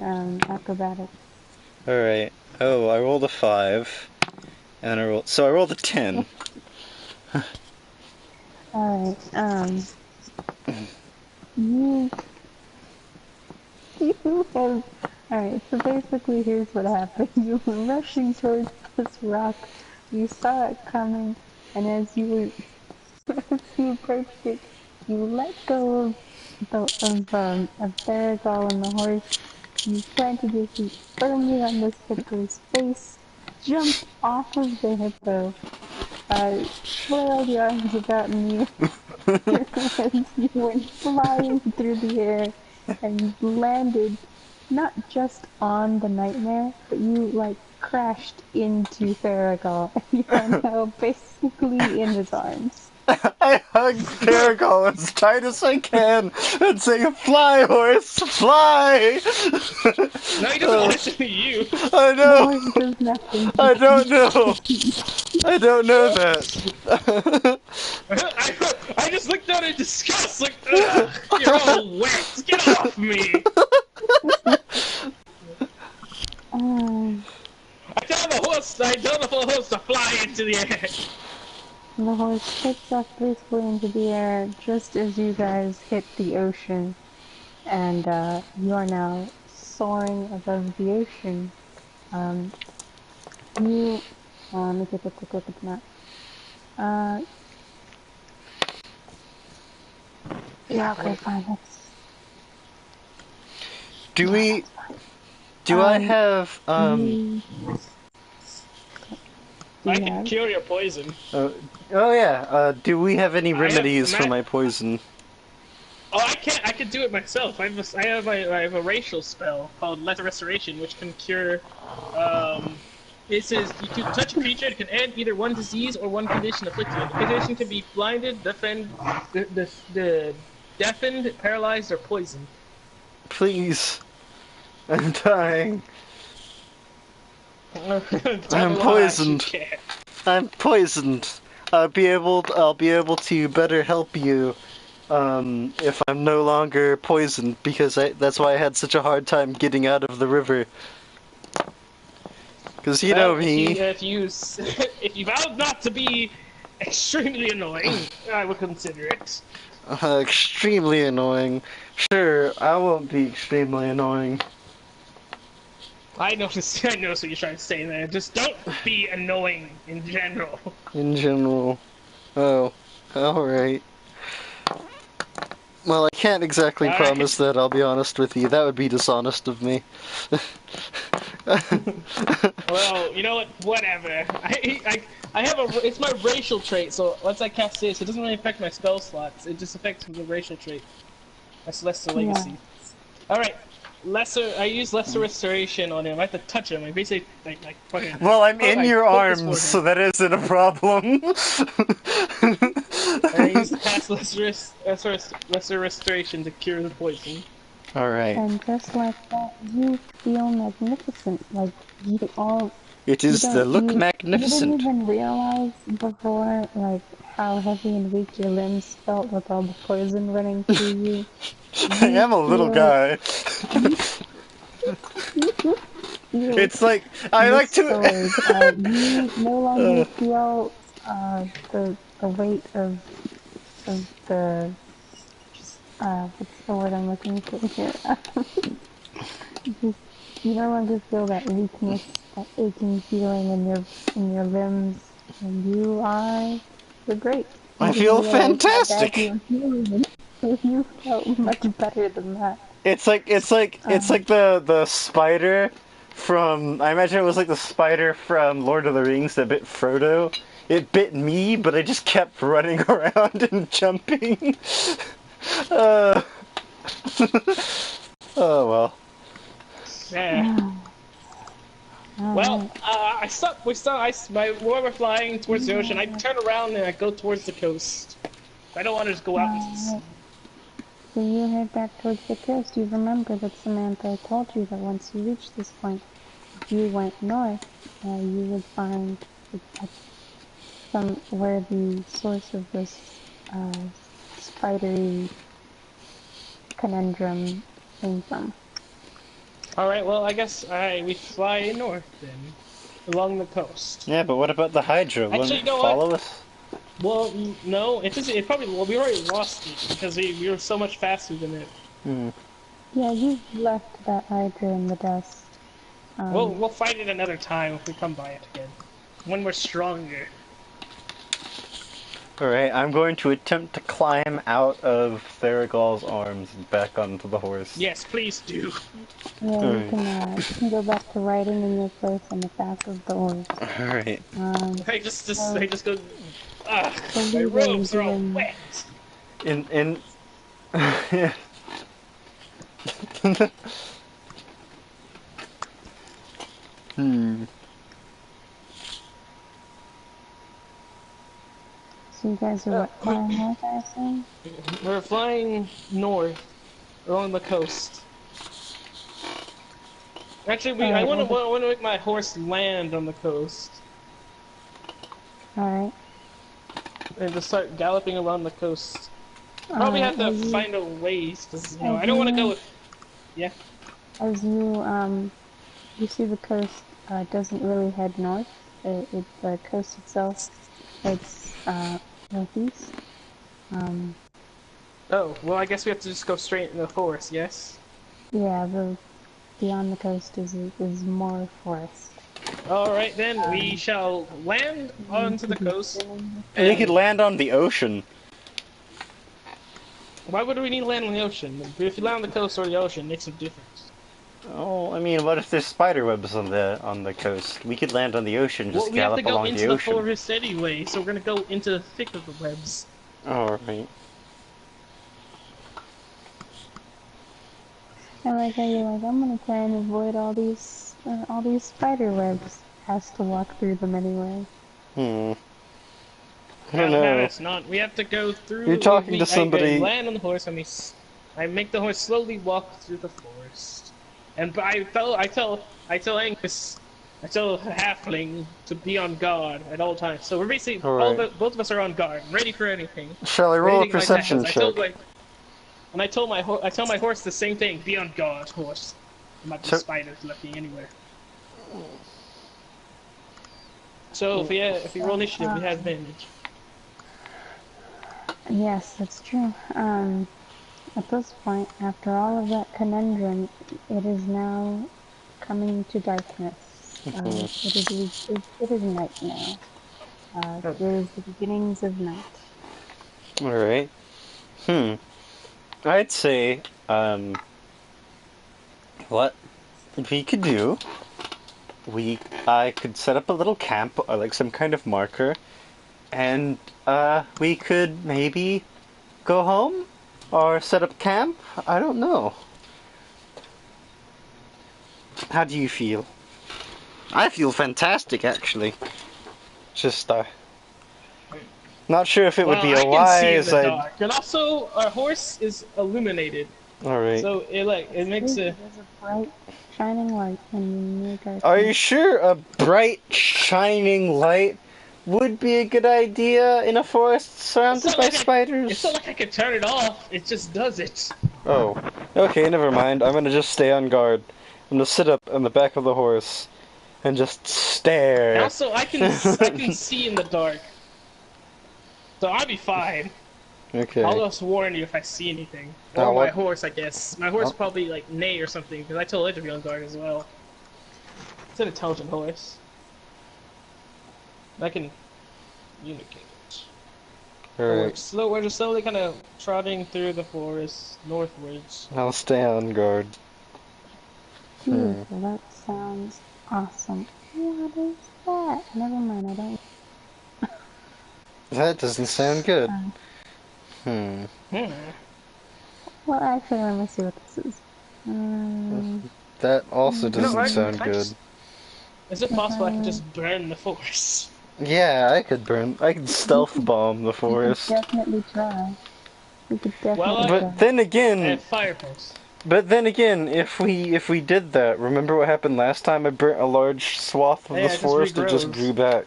acrobatics. Alright. Oh, I rolled a 5. And I rolled a 10. Alright, you you have alright, so basically here's what happened. You were rushing towards this rock, you saw it coming, and as you approached it, you let go of Theragal and the horse. You planted your feet firmly on this hippo's face, jumped off of the hippo, flailed your arms about you, and you went flying through the air and landed not just on the nightmare, but you crashed into Theragal and you are now basically in his arms. I hugged Paragon as tight as I can and say, "Fly, horse, fly!" No, he doesn't listen to you. I The know. horse does nothing. I don't know. I don't know that. I just looked down in disgust, like, ugh, you're all wet. Get off me. I tell the horse to fly into the air. The horse takes off gracefully into the air just as you guys hit the ocean, and you are now soaring above the ocean. Let me take a quick look at the map. Yeah, okay, fine. Do we? Do I have I can cure your poison. Oh yeah. Do we have any remedies for my poison? Oh, I can't. I can do it myself. I have a racial spell called Letter Restoration, which can cure. It says you can touch a creature. It can end either one disease or one condition afflicting it. The condition can be blinded, deafened, deafened, paralyzed, or poisoned. Please, I'm dying. I'm Tell poisoned. you can't. I'm poisoned. I'll be able to better help you if I'm no longer poisoned, because that's why I had such a hard time getting out of the river. Because you know me. If you vowed not to be extremely annoying, I would consider it. Extremely annoying. Sure, I won't be extremely annoying. I noticed what you're trying to say there. Just don't be annoying in general. In general. Oh, alright. Well, I can't exactly promise that, I'll be honest with you. That would be dishonest of me. Well, you know what? Whatever. I have it's my racial trait, so once I cast this, it doesn't really affect my spell slots. It just affects the racial trait. That's Lesser Legacy. Yeah. Alright. I use Lesser Restoration on him. I have to touch him. I basically fucking. Well, I'm in your arms, so that isn't a problem. I use cast Lesser Restoration to cure the poison. Alright. And just like that, you feel magnificent. Like, You all, It you is the don't, look you didn't magnificent. even realize before, like, how heavy and weak your limbs felt with all the poison running through you. I You am a little feel, guy. you, you feel It's like I like to. restored. You no longer uh, feel the weight of the what's the word I'm looking for here? Just you no longer feel that weakness, that aching feeling in your limbs, and you're great. You I didn't feel realize how bad you fantastic. were feeling, and you felt much better than that. It's like Um, the spider from. I imagine it was like the spider from Lord of the Rings that bit Frodo. It bit me, but I just kept running around and jumping. uh, oh well. Yeah. Well, Alright. I stop. We stop. While we're flying towards the ocean, I turn around and I go towards the coast. I don't want to just go out into the sea. Alright. So you head back towards the coast. You remember that Samantha told you that once you reach this point, if you went north, you would find some where the source of this spidery conundrum came from. All right. Well, I guess we fly north then, along the coast. Yeah, but what about the Hydra? Won't Actually, it you know what? follow us? Well, no. It just. It probably. Well, we already lost it because we were so much faster than it. Hmm. Yeah, you've left that Hydra in the dust. We'll fight it another time if we come by it again, when we're stronger. Alright, I'm going to attempt to climb out of Theragal's arms and back onto the horse. Yes, please do. yeah, Alright. you can go back to riding in your place on the back of the horse. Alright. I So, just go. Ah, so my Lee, what are you robes are all doing? wet. In hmm. So you guys are Uh, what, flying north, I assume? we're flying north along the coast. Actually, I Alright, want to make my horse land on the coast alright. and just start galloping around the coast. Probably have to As you, find a ways because as I don't want to go you, with. Yeah. as you see the coast, doesn't really head north. The coast itself heads, northeast. Um, Oh well, I guess we have to just go straight in the forest. Yes. yeah, beyond the coast is more forest. All right then, we Um, shall land you onto the could be coast. filling We could And land on the ocean. why would we need to land on the ocean? If you land on the coast or the ocean, it makes no difference. Oh, I mean, what if there's spider webs on the coast? We could land on the ocean, Well, just we have to gallop go along the into the ocean. forest anyway, so we're gonna go into the thick of the webs. Alright. I like how you're like, I'm gonna try and avoid all these spider webs. Has to walk through them anyway. Hmm. I don't No, no, know. it's not. We have to go You're through. talking to I somebody. land on the horse and I make the horse slowly walk through the forest. And I tell Angus, I tell Halfling to be on guard at all times. So we're basically Alright. both of us are on guard, ready for anything. Shall I roll a Anything might attack us. perception check? I tell my horse the same thing. Be on guard, horse. There might be So, spiders lurking anywhere. So if we roll initiative, we have advantage. Yes, that's true. At this point, after all of that conundrum, it is now coming to darkness. It is night now. It is the beginnings of night. alright. Hmm. I'd say, what we could do, I could set up a little camp, or like some kind of marker, and, we could maybe go home? Or set up camp? I don't know. How do you feel? I feel fantastic, actually. Just, not sure if it would Well, be I a can see in wise the idea. dark, and also our horse is illuminated. Alright. So it makes a. There's a bright, shining light in near Are you darkness. sure a bright, shining light would be a good idea in a forest It's surrounded not by like it's not spiders? like I can turn it off. It just does it. Oh. Okay, never mind. I'm gonna just stay on guard. I'm gonna sit up on the back of the horse and just And stare. also, I can see in the dark, so I'll be fine. I'll Okay. just warn you if I see anything, or Now my what? horse. I guess my horse Oh, probably like neigh or something because I told it to be on guard as well. It's an intelligent horse. I can communicate. So alright. we're just slowly kind of trotting through the forest northwards. I'll stay on guard. Hmm. Beautiful, that sounds awesome. What is that? Never mind, I don't. That doesn't sound good. Um, Hmm. Hmm. well, actually, let me see what this is. That also You know, doesn't sound good. Is it possible I could Uh, just burn the forest? Yeah, I could we stealth could, bomb the we could forest. definitely try. We could Well, definitely But try. then I again, have fire posts. if we did that, remember what happened last time? I burnt a large swath of Yeah, this it just forest. It just regrows. grew back,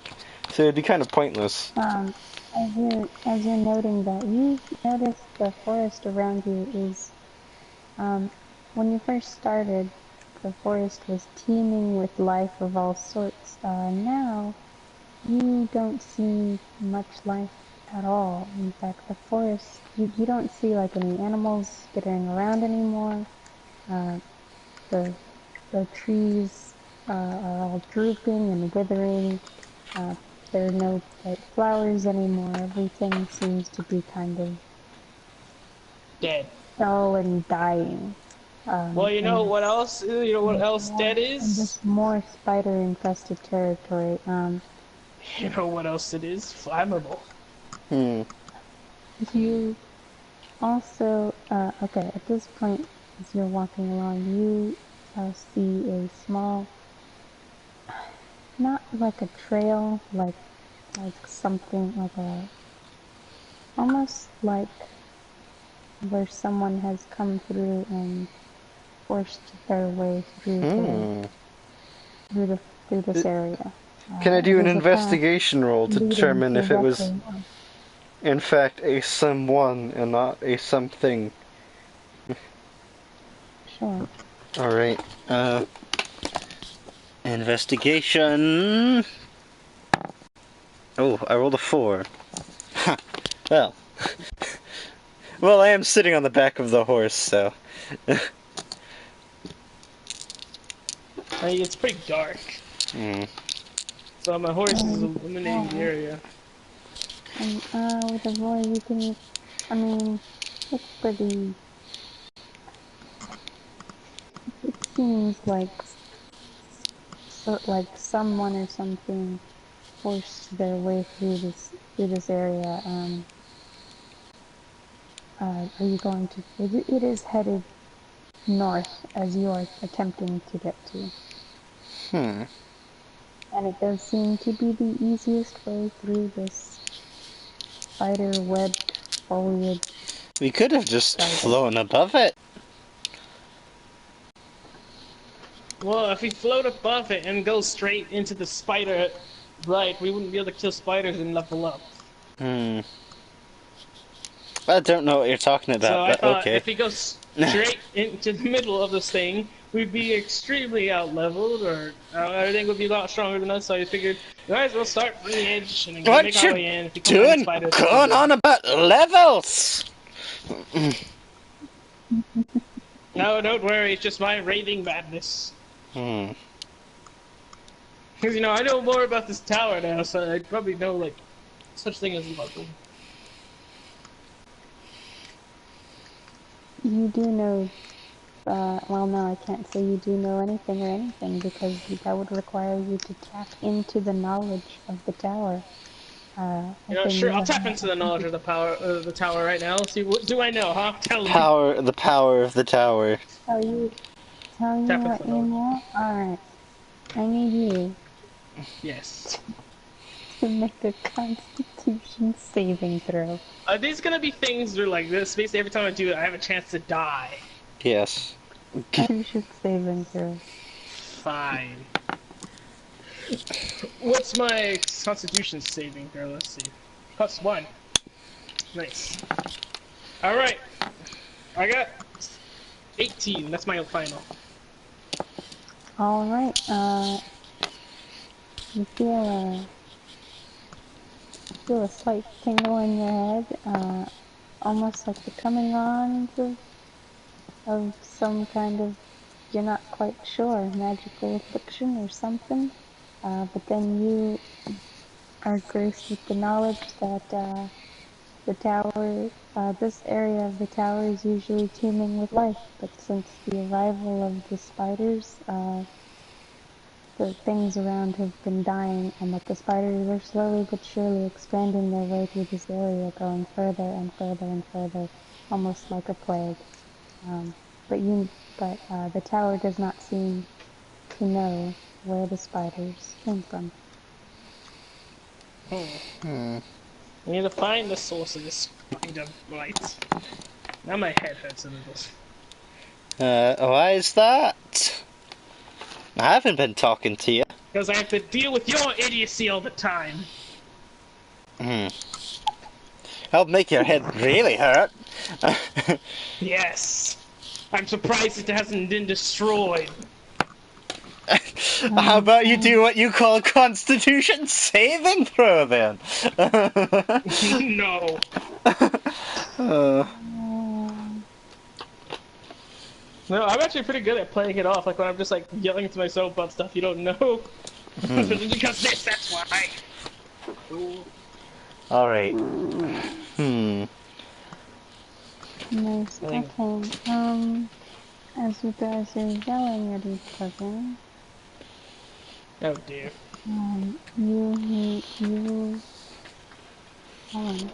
so it'd be kind of pointless. As you're noting that, you notice the forest around you is, um, when you first started, the forest was teeming with life of all sorts. Now, you don't see much life at all. In fact, the forest, you don't see like any animals skittering around anymore. Uh, the the trees are all drooping and withering. Uh, there are no bright flowers anymore. Everything seems to be kind of Dead. dull and dying. Well, you know And what else? You know what else dead is? just more spider-infested territory. You know what else it is? Flammable. Hmm. You also, okay, at this point, as you're walking along, you see a small, not like a trail, like something like a, almost like where someone has come through and forced their way Hmm. through the through this area. Can I do It an is a path investigation roll to leading determine if it was, directly north. in fact, a someone and not a something? Sure. All right. Investigation. Oh, I rolled a 4. Well, well, I am sitting on the back of the horse, so. I mean, it's pretty dark, Hmm. so my horse is And illuminating the area. with a voice you can, I mean, it's pretty. It seems like someone or something forced their way through this area. Are you going to? It is headed north as you are attempting to get to, Hmm. and it does seem to be the easiest way through this spider-webbed foliage We could have just garden. flown above it. Well, if we float above it and go straight into the spider blight, we wouldn't be able to kill spiders and level up. Hmm. I don't know what you're talking So about, I but thought okay. if we go straight into the middle of this thing, we'd be extremely out-leveled, or everything would be a lot stronger than us. So I figured, guys, we'll start from the edge and then make What our you way in. If we come down the doing? spiders, we'll be Going good. on about levels? No, don't worry. It's just my raving madness. Hmm. Because I know more about this tower now, so I probably know like such thing as level. You do know, well, no, I can't say you do know anything or anything because that would require you to tap into the knowledge of the tower. You know, Hoping sure. you I'll have tap not into the knowledge attempted of the tower right now. See, what do I know, huh? Tell me. The power of the tower. tell you tell you Tap into what the you knowledge. know. All right, I need you Yes. to make a Constitution saving throw. Are these gonna be things that are like this? Basically, every time I do it, I have a chance to die. Yes. You should save and throw. Fine. What's my Constitution saving throw? Let's see. +1. Nice. All right. I got 18. That's my final. Alright, you feel a slight tingle in your head, almost like the coming on of some kind of, you're not quite sure, magical affliction or something. But then you are graced with the knowledge that the tower, this area of the tower is usually teeming with life, but since the arrival of the spiders, the things around have been dying, and that the spiders are slowly but surely expanding their way through this area, going further and further and further, almost like a plague. Um, but the tower does not seem to know where the spiders came from. I need to find the source of this spider blight. Now my head hurts a little. Why is that? I haven't been talking to you. Because I have to deal with your idiocy all the time. Help make your head really hurt. Yes. I'm surprised it hasn't been destroyed. How about you do what you call Constitution saving throw then? No. No, I'm actually pretty good at playing it off, like when I'm just like yelling to myself about stuff you don't know. Because this, that's why. Ooh. Alright. Nice. Okay. As you guys are yelling at each other, Oh dear. you, hold on.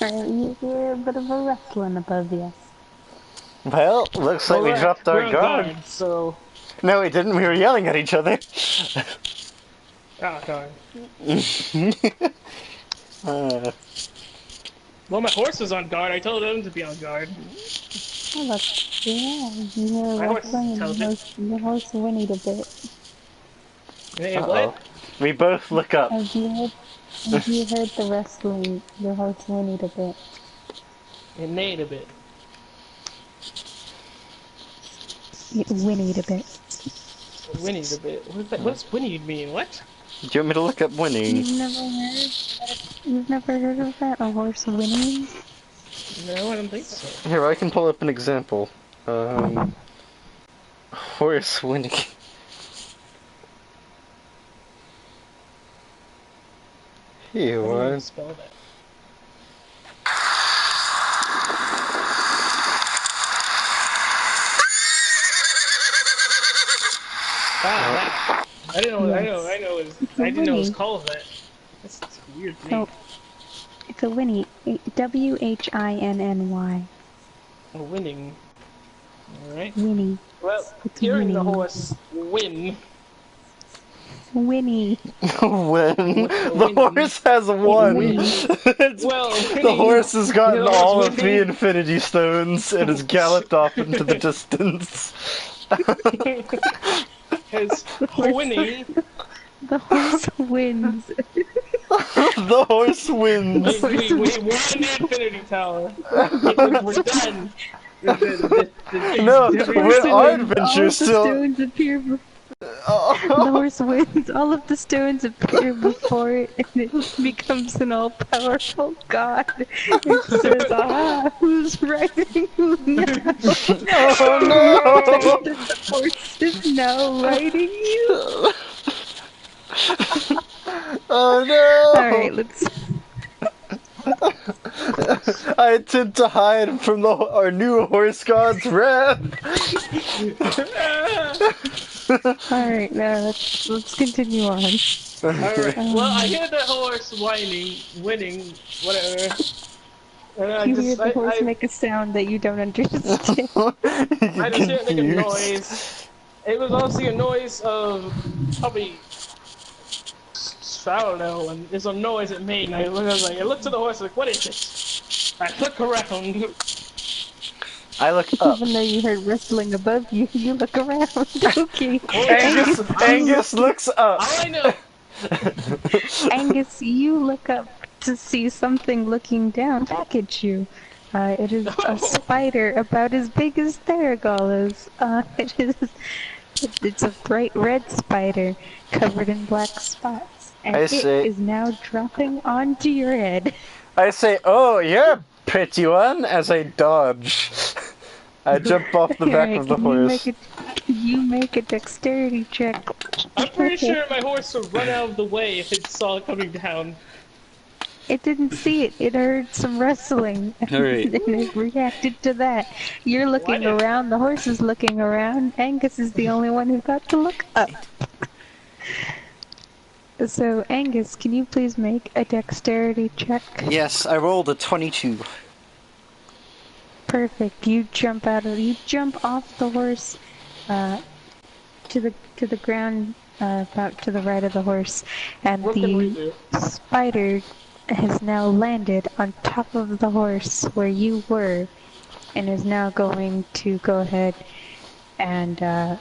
Alright, you hear a bit of a rustling above you. Well, looks like we dropped our we're on guard. So. No, we didn't. We were yelling at each other. Oh darn. uh, Well, my horse was on guard. I told him to be on guard. Oh, look. Yeah, you hear My horse is rustling and intelligent. your horse whinnied a bit. Hey, uh-oh. what? We both look up. As you heard the rustling, your horse whinnied a bit. It neighed a bit. It whinnied a bit. Whinnied a bit. What, what does whinnied mean? What? Do you want me to look up whinnying? You've never heard of that? A horse whinnying? No, I don't think so. Here, I can pull up an example. Horse whinnying. Here you How do are. you spell that? Ah, that. I didn't know. Yes. I didn't know it was called that. That's a weird name. So, it's a whinny. W-H-I-N-N-Y. A winning. Alright. Whinny. Well, It's hearing the winning. horse win. Whinny. When the horse has won, Well, the horse has gotten the horse all of the winning. Infinity Stones and has galloped off into the distance. Because winning. The horse wins. The horse wins. We won the Infinity Tower. We're done. No, Horse our wins. adventure All of the still. stones appear The horse wins. All of the stones appear before it, and it becomes an all-powerful god. It says, "Ah, who's riding who now?" Oh no! The horse is now riding you. Oh no! All right, let's. I attempt to hide from our new horse god's wrath. All right, now let's continue on. Alright, well, I hear the horse winning, whatever. And I You just, hear the horse make a sound that you don't understand. I just hear it make a noise. It was obviously a noise of probably, I don't know, and there's a noise it made, and I was like, I looked to the horse, like, what is this? I look around, I look up. Even though you heard rustling above you, you look around. Okay. Oh, Angus, Angus looks up. all I know. Angus, you look up to see something looking down back at you. It is a spider about as big as Theragal is. It's a bright red spider covered in black spots, and I it say, is now dropping onto your head. oh, you're a pretty one, as I dodge. I jump off the back Alright, of the horse. can you make a dexterity check? I'm pretty sure my horse would run out of the way if it saw it coming down. It didn't see it. It heard some rustling, Alright. and it reacted to that. You're Why looking did around. The horse is looking around. Angus is the only one who got to look up. So, Angus, can you please make a dexterity check? Yes, I rolled a 22. Perfect. You jump off the horse, to the ground, about to the right of the horse, and what can we the do? spider has now landed on top of the horse where you were, and is now going to go ahead and I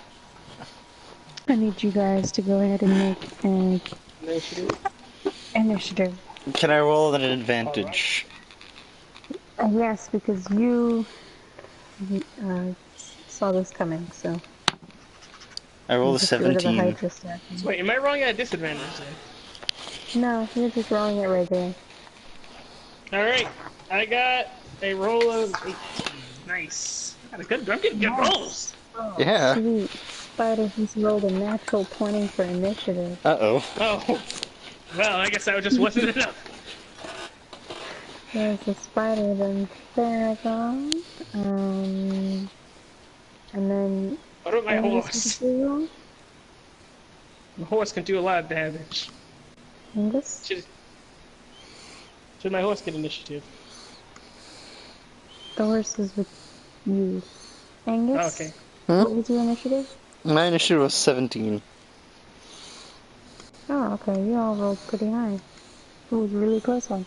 need you guys to go ahead and make an Initiative. initiative. Can I roll at an advantage? Yes, because you saw this coming, so I rolled a just get rid of the 17. Hydra stuff. Wait, am I rolling at a disadvantage then? No, you're just rolling it right there. Alright, I got a roll of 18. Nice. I'm getting good rolls. Yeah. Sweet. Spider has rolled a natural 20 for initiative. Uh-oh. Oh. Well, I guess that just wasn't enough. There's a spider, then Theragon, and then What about my Angus horse? with a roll. My horse can do a lot of damage. Angus? Should my horse get initiative? The horse is with you. Angus? Oh, okay. What was your initiative? My initiative was 17. Oh, okay, you all rolled pretty high. It was a really close one.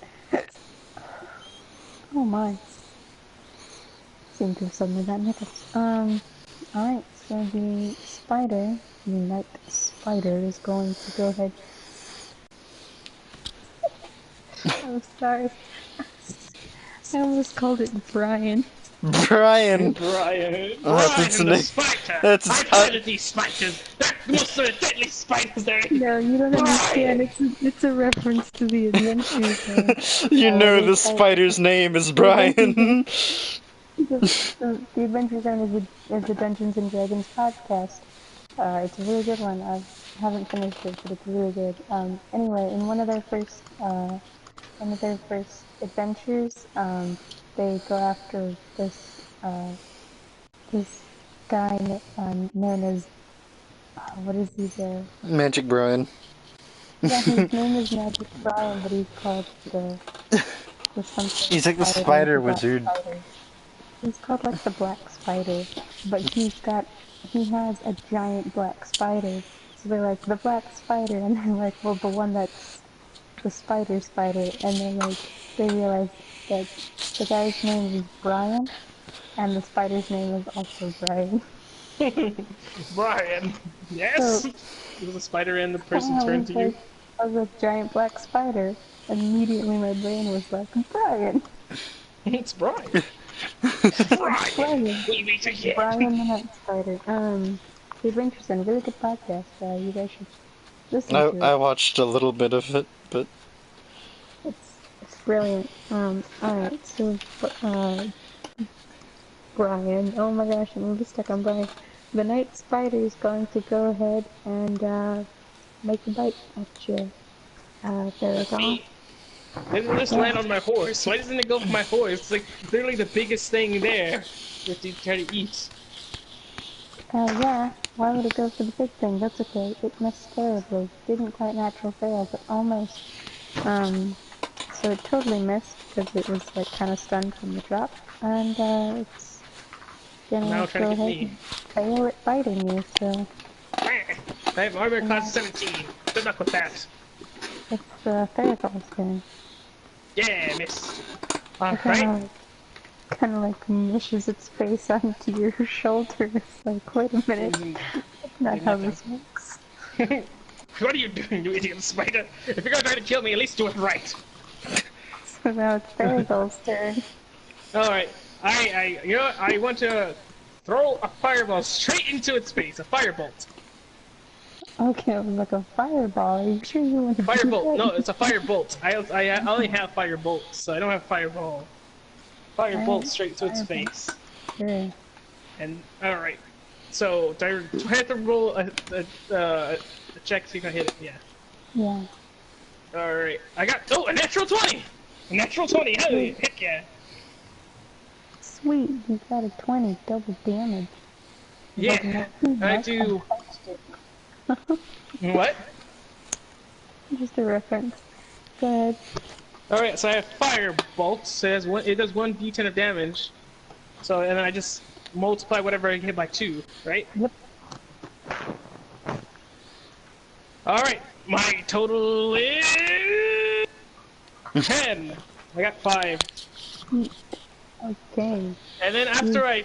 Oh my. Seem to have suddenly gotten hiccups. Alright, so the spider, the night spider, is going to go ahead. I'm sorry. I almost called it Brian. Brian! Brian. Oh, that's Brian a the nick- spider. that's- I've heard of these spiders. They're most of the deadly spiders there. No, you don't understand. It's a reference to the Adventures. You know the spider's name is Brian. The Adventure Zone is the Dungeons and Dragons podcast. It's a really good one. I haven't finished it, but it's really good. Anyway, in one of their first adventures, they go after this guy known as what is he there? Magic Brian. Yeah, his name is Magic Brian, but he's called the something. He's like the spider wizard. Spider. He's called like the Black Spider, but he has a giant black spider. So they're like the Black Spider, and they're like, well, the one that's the spider, and then like they realize that the guy's name is Brian, and the spider's name is also Brian. Brian. Yes. So, There's a spider and the person turned to you. I was a giant black spider. Immediately my brain was like, Brian! It's Brian. Brian! We meet again. Brian the Night Spider. The Adventure Zone, really good podcast. You guys should listen to it. I watched a little bit of it, but It's brilliant. Alright, so, Brian. Oh my gosh, I'm really stuck on Brian. The Night Spider is going to go ahead and, make a bite at you. Theragon. Why doesn't this land on my horse? Why doesn't it go for my horse? It's like literally the biggest thing there that you try to eat. Yeah. Why would it go for the big thing? That's okay. It missed terribly. Didn't quite natural fail, but almost. So it totally missed because it was like kind of stunned from the drop, and it's gonna Now go trying to ahead get me. and fail at biting you. So I have armor class 17. Good luck with that. it's Theragon's turn. Yeah, miss. Okay, Alright. kind of like mushes its face onto your shoulder. It's like, wait a minute, that's not how this works. What are you doing, you idiot spider? If you're gonna try to kill me, at least do it right. So now it's Fairygold's turn. Alright, you know what? I want to throw a fireball straight into its face, a firebolt. Okay, it was like a fireball. Are you sure you want to do Firebolt, that? no, it's a firebolt. I only have firebolts, so I don't have fireball. Firebolt straight to its face. Sure. And, alright. So, do I have to roll a check so you can hit it? Yeah. Yeah. Alright. I got, oh, a natural 20! A natural 20, heck yeah. Sweet, you got a 20, double damage. Yeah, I do. What? Just a reference. Go ahead. Alright, so I have firebolt, so it does 1d10 of damage. So, and then I just multiply whatever I hit by 2, right? Yep. Alright, my total is 10. I got 5. Okay. And then after I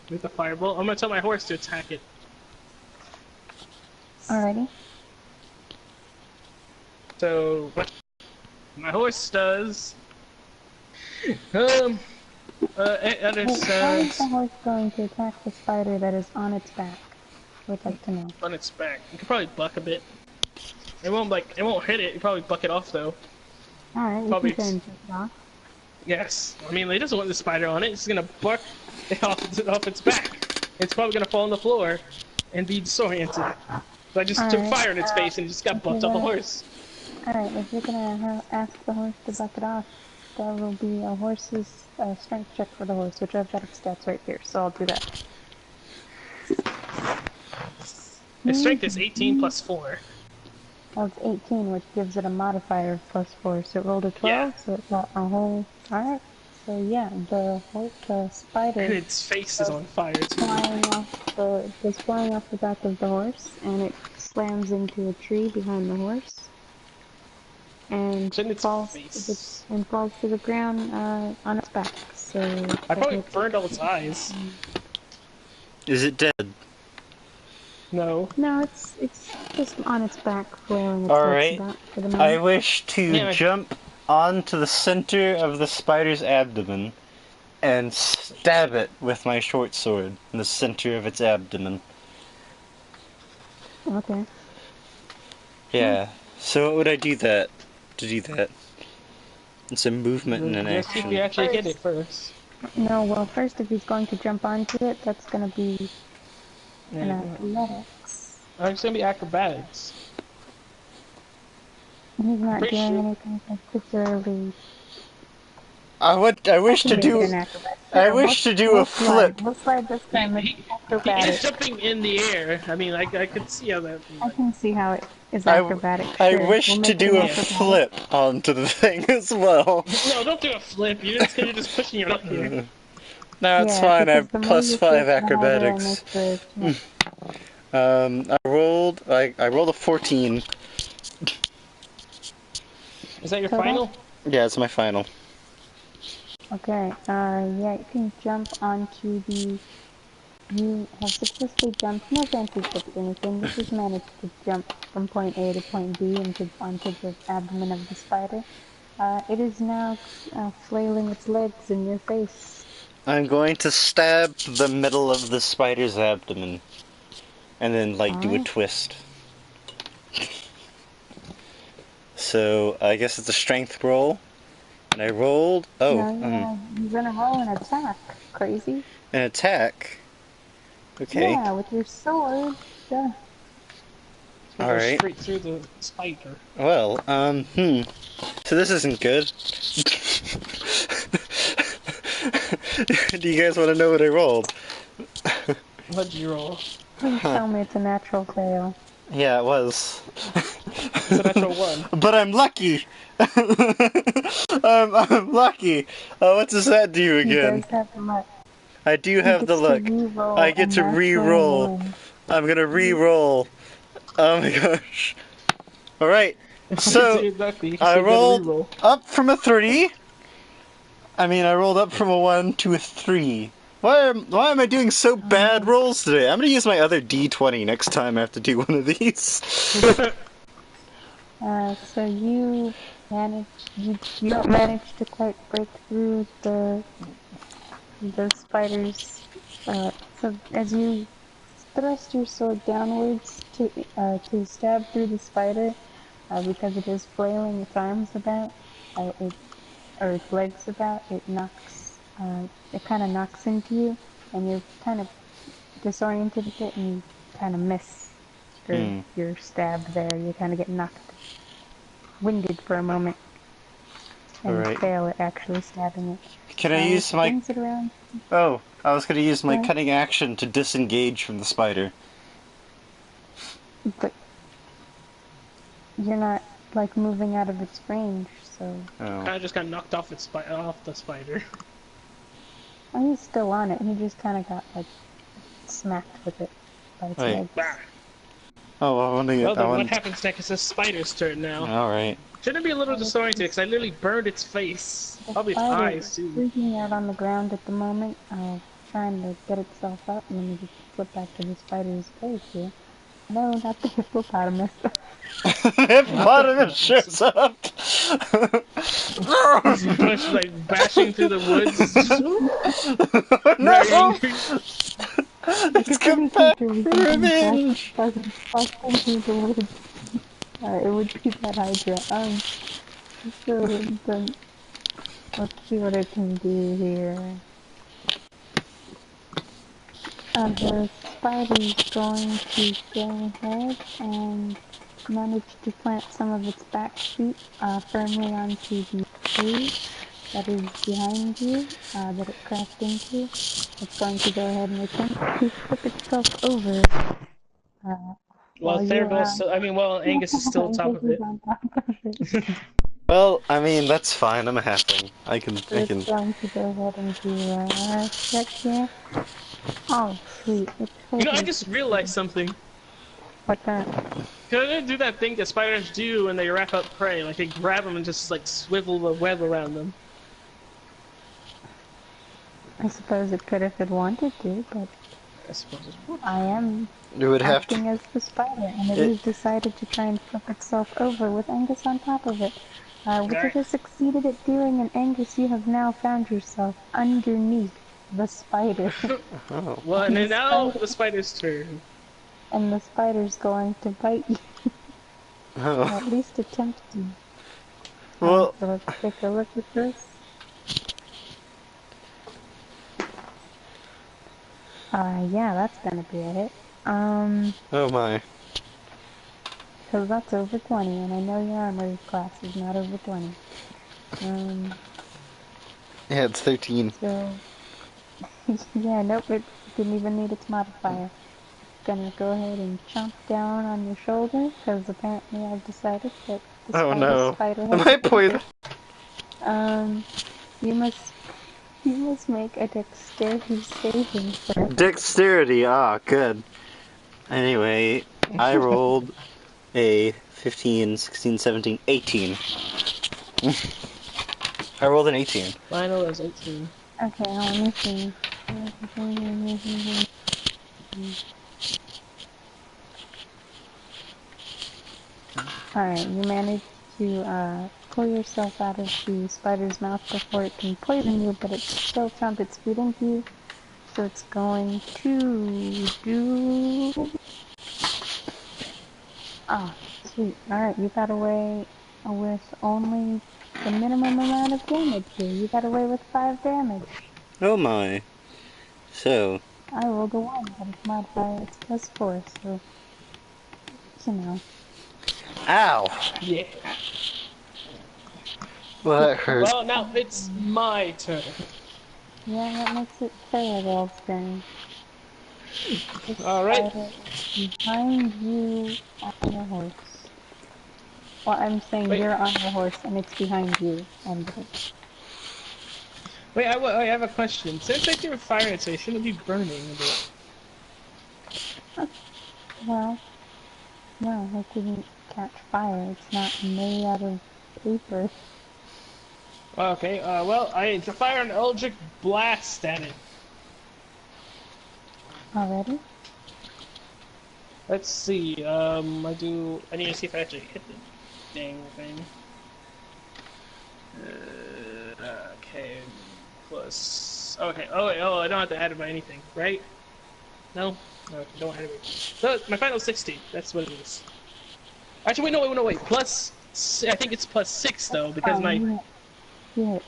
with the firebolt, I'm gonna tell my horse to attack it. Alrighty. So what my horse does Well, how says is the horse going to attack the spider that is on its back? I would like to know. on its back. You can probably buck a bit. It won't hit it, you probably buck it off though. Alright, Probably you can turn it off. Yes. I mean, it doesn't want the spider on it. It's gonna buck it off its back. It's probably gonna fall on the floor and be disoriented. So I just took fire in its face and it just got bucked off the horse. Alright, if you're gonna ask the horse to buck it off, that will be a horse's strength check for the horse, which I've got its stats right here, so I'll do that. Its strength is 18 plus 4. Well, it's 18, which gives it a modifier of plus 4, so it rolled a 12, Yeah. so it got a whole... Alright, so yeah, the spider... And its face is on fire too. Goes flying off the back of the horse, and it slams into a tree behind the horse, and It's in its falls face. to the ground on its back. So I probably burned all its eyes. Is it dead? No. No, it's just on its back, flailing its Alright. legs about for the I moment. wish to Yeah. jump onto the center of the spider's abdomen and stab it with my short sword in the center of its abdomen. Okay. Yeah. So what would I do to do that? It's a movement and an Let's see if we action. actually hit it first. No, well, first if he's going to jump onto it, that's going to be an Yeah. athletics. It's gonna be acrobatics. He's not Pretty doing sure- anything particularly... I wish to can make it do. an acrobat. I Here, wish to do a flip. We'll slide this time. It's He is acrobatic. jumping in the air. I mean, I could see how that. I can see how it is I acrobatic. I Sure, wish we'll to make it do an a acrobatic. flip onto the thing as well. No, don't do a flip. You're just pushing it up here. No, it's Yeah, fine. I because have the more plus you 5 flip, the harder it acrobatics. makes the- I rolled a 14. Is that your Total? final? Yeah, it's my final. Okay, yeah, you can jump onto the... You have successfully jumped, no fancy tricks or anything, you just managed to jump from point A to point B onto the abdomen of the spider. It is now flailing its legs in your face. I'm going to stab the middle of the spider's abdomen. And then, like, do a Alright. twist. So, I guess it's a strength roll. And I rolled... Oh, No, you're gonna roll an attack. Crazy? an attack. Okay. Yeah, with your sword. Duh. Go Alright. straight through the spider. Well, So this isn't good. Do you guys want to know what I rolled? What'd you roll? Please tell me it's a natural fail. Yeah, it was. It's a natural 1. But I'm lucky! I'm lucky! What does that do He again? does have the luck. I do He have the gets to luck. re-roll I get a to natural re-roll. one. I'm gonna re-roll. Oh my gosh. Alright, so Exactly. I You gotta rolled reroll. up from a 3. I mean, I rolled up from a 1 to a 3. Why am I doing so bad rolls today? I'm gonna use my other D20 next time I have to do one of these. So you don't manage to quite break through the spiders. So as you thrust your sword downwards to stab through the spider, because it is flailing its arms about, or its legs about, it kind of knocks into you, and you're kind of disoriented a bit, and you kind of miss Hmm. your stab there. You kind of get winded for a moment, and Alright. fail at actually stabbing it. Can I Which use my... brings it around. Oh, I was gonna use my Right? cutting action to disengage from the spider. But you're not like moving out of its range, so Oh. Kind of just got knocked off off the spider. oh, he's still on it. He just kind of got like smacked with it by its Wait. legs. Bah. Oh, I want to Well, get... I then what want... happens next is the spider's turn now. Alright. Shouldn't it be a little disoriented because I literally burned its face. The Probably its spider is eyes, too. freaking out on the ground at the moment, trying to get itself up. And let me just flip back to the spider's page here. No, not the hippopotamus. Hippopotamus shows up! Bush, like, bashing through the woods. Very No! angry. It's If any come back creature was for thinking revenge! busting through the woods, it would be that Hydra. So then, let's see what it can do here. The spider's going to go ahead and manage to plant some of its back feet firmly onto the tree that is behind you, that it crashed into. It's going to go ahead and attempt to flip itself over Well, while you Angus is still on top of Angus is it. on top of it. Well, I mean, that's fine. I'm a halfling. I can... So it's going to go ahead and do a check here. Oh, sweet. It I totally just realized succeeded. something. What's that? Can I do that thing that spiders do when they wrap up prey? Like, they grab them and just, like, swivel the web around them. I suppose it could if it wanted to, but I suppose it would. I am It would have to... acting as the spider, and it It... has decided to try and flip itself over with Angus on top of it, which it has succeeded at doing, and Angus, you have now found yourself underneath the spider. Oh. Well, and And the then now spider, the spider's turn. and the spider's going to bite you, or Oh. at least attempt to. Well... So let's take a look at this. Yeah, that's gonna be a hit. Oh my. Because that's over 20, and I know your armor class is not over 20. Yeah, it's 13. So, yeah, nope, it didn't even need its modifier. Gonna go ahead and chomp down on your shoulder, because apparently I've decided that Oh this no. spider Am has I a poisoned? Um, you must, you must make a dexterity saving throw. Dexterity, ah, good. Anyway, I rolled a 15, 16, 17, 18. I rolled an 18. Lionel is 18. Okay, now let me see. Alright, you managed to pull yourself out of the spider's mouth before it can poison you, but it's still chomped its feet into you. So it's going to do... Ah, sweet. Alright, you got away with only the minimum amount of damage here. You got away with 5 damage. Oh my. So, I rolled a 1, but it's modifier. It's plus 4, so, you know. ow! Yeah. Well, that hurt. Well, now it's my turn. Yeah, that makes it Farewell's turn. This Alright. spider is behind you on your horse. Well, I'm saying Wait, you're on your horse and it's behind you on the horse. wait, I have a question. Since I threw fire at it, shouldn't it be burning a bit? Well, no, it didn't catch fire. It's not made out of paper. Okay, well, I fire an Eldritch Blast at it. Already? Let's see, I need to see if I actually hit the dang thing. Okay, plus... Okay, oh, wait, oh, I don't have to add it by anything, right? No? Okay, don't add it by... No, my final 60, that's what it is. Actually, wait, no, wait, plus... I think it's plus 6, though, because Oh, my... you hit.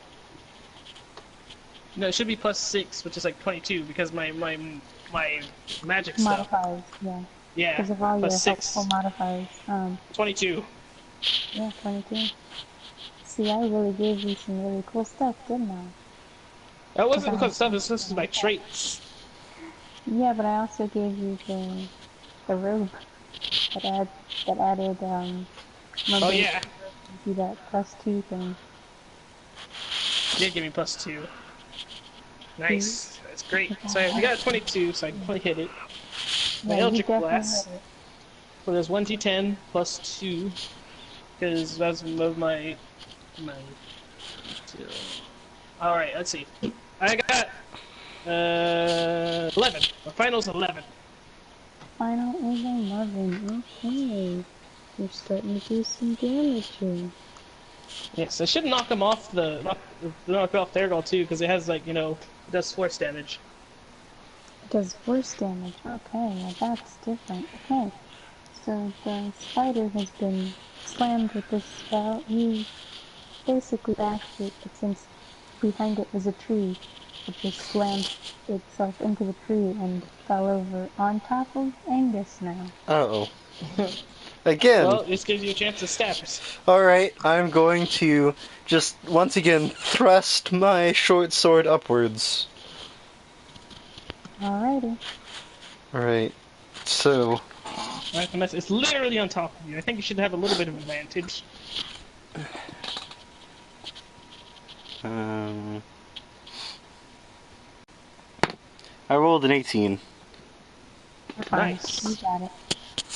No, it should be plus 6, which is like 22, because my magic stuff. Modifiers, yeah. Yeah, Because of all plus your helpful 6. modifiers. 22. Yeah, 22. See, I really gave you some really cool stuff, didn't I? That Because wasn't I because had of stuff, things it's just in my my head. traits. Yeah, but I also gave you the robe that added Oh, remember yeah, you that +2 thing. did give me plus 2. See? Nice, that's great. Because So I I had got 22, so I can probably hit it. My yeah, you Eldritch definitely Blast. hit it. So there's 1d10 plus 2, because that's my 2. Alright, let's see. I got 11. My final's 11. Final is 11. Okay. You're starting to do some damage here. Yes, I should knock him off knock off Theragal too, because it has like, it does force damage. It does force damage. Okay, well that's different. Okay. So the spider has been slammed with this spell. You basically bashed it, but since behind it was a tree, it just slammed itself into the tree and fell over on top of Angus now. Uh-oh. Again. Well, this gives you a chance to stab us. Alright, I'm going to just once again thrust my short sword upwards. Alrighty. Alright, so... Alright, it's literally on top of you. I think you should have a little bit of advantage. I rolled an 18. Nice. You got it.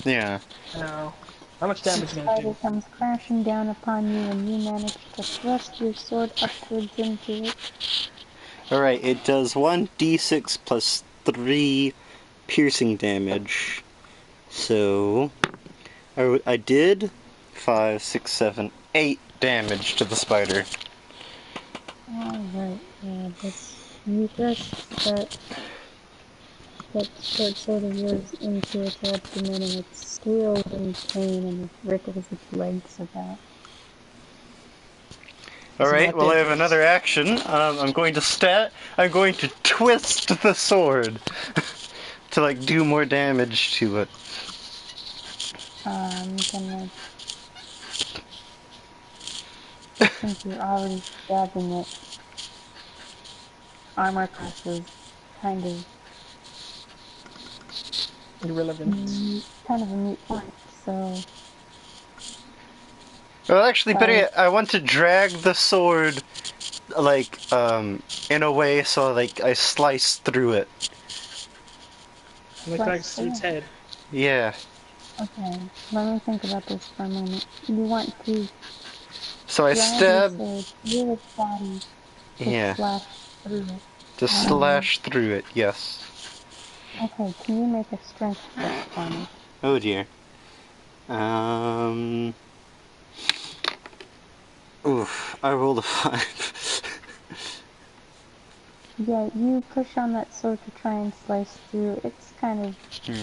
Yeah. Now, how much The damage is gonna spider do? comes crashing down upon you and you manage to thrust your sword upwards into it. Alright, it does 1d6 plus 3 piercing damage. So... I did 5, 6, 7, 8 damage to the spider. Alright, you thrust that short sword of yours into its abdomen and it squeals in pain and it wriggles its legs about. Alright, Not well I dead have yet. another action. I'm going to twist the sword to like do more damage to it. I'm gonna, since you're already stabbing it, armor class is kind of Irrelevant. kind of a moot point, so Well, actually, better sorry. yet, I want to drag the sword, like, in a way so, like, I slice through it. Like Plus back to its 4. head. Yeah. Okay, let me think about this for a moment. You want to So I drag your stab, sword through its body to yeah, slash through it. to slash through it, yes. Okay, can you make a strength check for me? Oh dear. Um... Oof, I rolled a 5. Yeah, you push on that sword to try and slice through. It's kind of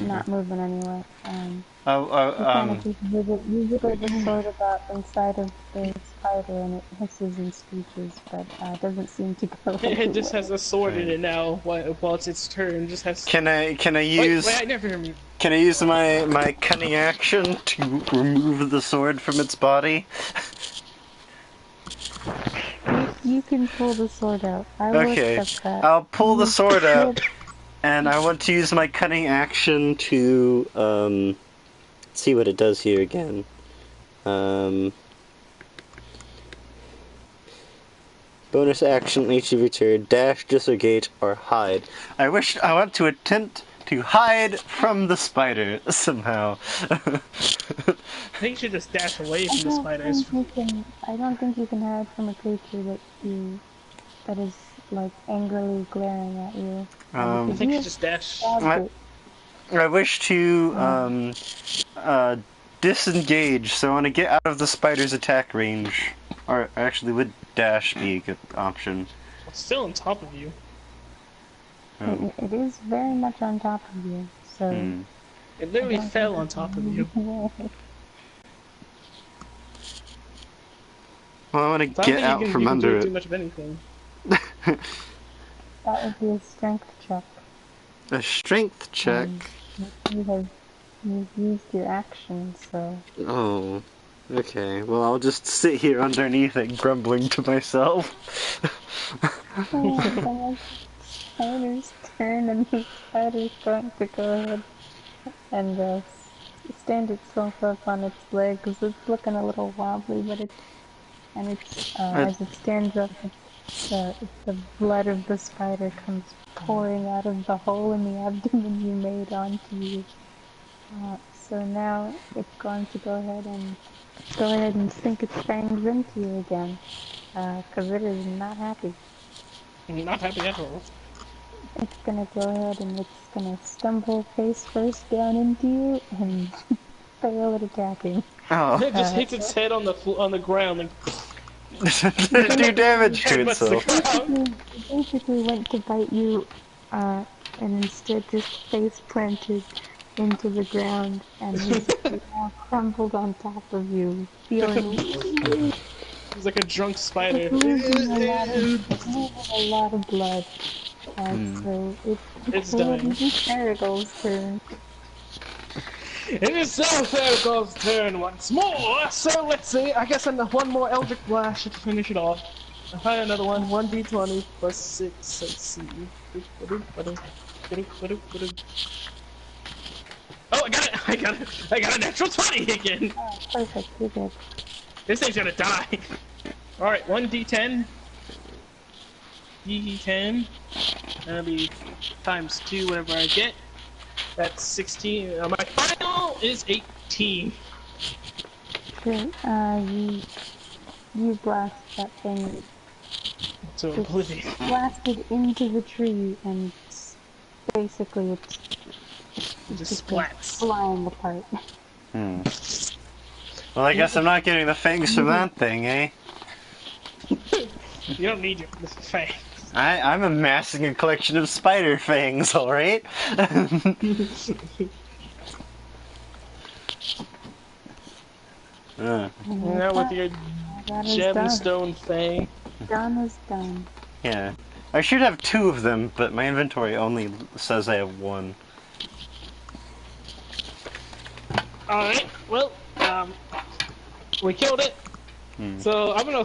not moving anywhere. You kind of just wiggle the sword about inside of the spider and it hisses and screeches, but doesn't seem to go It just has anywhere. a sword in Right. it now. While it's its turn, just has. Can I Wait, use I never hear me. my cunning action to remove the sword from its body? You can pull the sword out. I will Okay, accept that. I'll pull the sword You out, and I want to use my cunning action to, see what it does here again. Bonus action each of your turn, dash, disengage, or hide. I want to attempt to hide from the spider somehow. I think you should just dash away I from the don't spiders. think you can. I don't think you can hide from a creature that is like angrily glaring at you. I Because think you you have should just dash. stabbed I, it. I wish to disengage, so I want to get out of the spider's attack range. Or actually, would dash be a good option? It's still on top of you. Oh. It is very much on top of you. So. Hmm. It I literally don't fell think on top of you. Well, I want to So I don't get think out you from can do under too it. much of anything. That would be a strength check. A strength check. You've used your action, so. Oh. Okay, well, I'll just sit here underneath it, grumbling to myself. Oh, spider's turn, and the spider's going to go ahead and stand itself up on its legs. It's looking a little wobbly, but as it stands up, the blood of the spider comes pouring out of the hole in the abdomen you made onto you. So now it's going to go ahead and sink its fangs into you again, because it is not happy. I'm not happy at all. It's gonna go ahead and it's gonna stumble face first down into you and fail at attacking. Oh. It just hits its head on the ground and Do damage to headbutts the itself. ground. It basically went to bite you, and instead just face planted into the ground, and he's now crumpled on top of you, feeling He's like a drunk spider. losing a lot of blood. So It's it dying. is Ferrigal's turn. It is now Ferrigal's turn once more. So let's see. I guess one more Eldritch Blast should finish it off. I'll find another one. 1d20 plus 6. Let's see. Oh, I got it! I got a natural 20 again! Oh, perfect, you're good. This thing's gonna die! Alright, 1d10. D10. That'll be times 2 whatever I get. That's 16. My final is 18. Sure, you blast that thing. So It's oblivion. blasted into the tree, and basically it's It just goes splats. flying apart. Hmm. Well, I guess I'm not getting the fangs from that thing, eh? You don't need your fang. I'm amassing a collection of spider fangs, alright? Now with your That is done. gemstone fang. Done is done. Yeah. I should have 2 of them, but my inventory only says I have 1. Alright, well, we killed it. So I'm gonna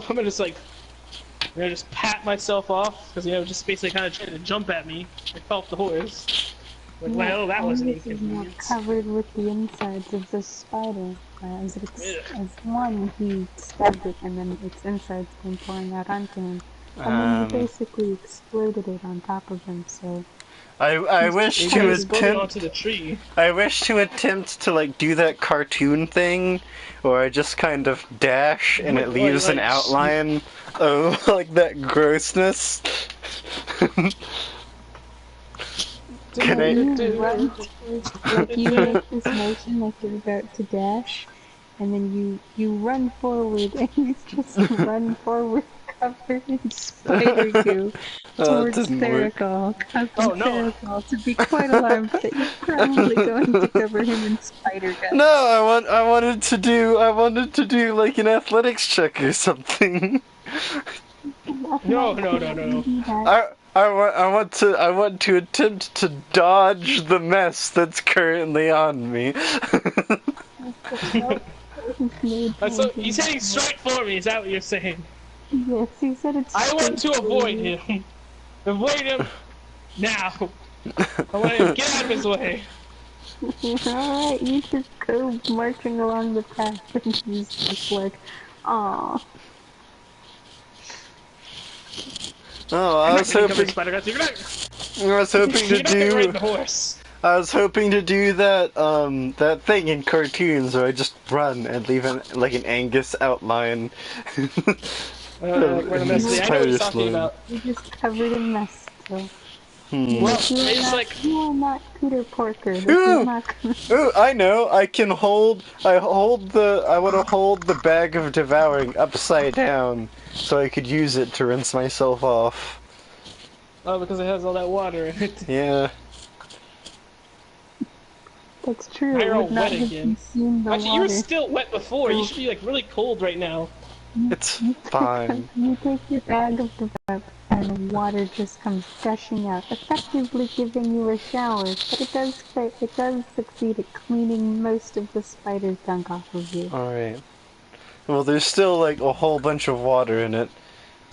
just pat myself off, because just basically kind of trying to jump at me. I fell off the horse. Like, well, that was an This is now inconvenience. covered with the insides of the spider. As one, he stabbed it, and then its insides came pouring out onto him. And then he basically exploded it on top of him, so... I wish It to exploded attempt. onto the tree. I wish to attempt to like do that cartoon thing, where I just kind of dash and it leaves an outline of like that grossness. Can I? You run like you make this motion like you're about to dash, and then you run forward, and you just run forward covered in spider goo towards didn't work. Ferrigal, Oh, no. Ferrigal to be quite alarmed that you're probably going to cover him in spider guts. No, I wanted to do like an athletics check or something. No. I want to attempt to dodge the mess that's currently on me. So he's heading straight for me, is that what you're saying? Yes, he said it's I want to avoid him. Avoid him now. I want to get out of his way. Alright, you just go marching along the path, and he's just like, aww. Oh, I was hoping. Spider guts. You're not I was hoping to gonna ride do. the horse. I was hoping to do that thing in cartoons where I just run and leave like an Angus outline. Where the mess No, I know what you're Spider talking slime. about. you're just covered in mess still. Hmm. Well, You are it's not, like you are not Peter Porker. This is Ooh! not gonna... Ooh, I know. I want to hold the bag of devouring upside down so I could use it to rinse myself off. oh, because it has all that water in it. Yeah. That's true. Now It you're all would not wet have again. consumed the Actually, you were water. still wet before. You So should be like really cold right now. It's fine. you take your bag of develop and water just comes gushing out, effectively giving you a shower. But it does succeed at cleaning most of the spider gunk off of you. Alright. Well, there's still like a whole bunch of water in it.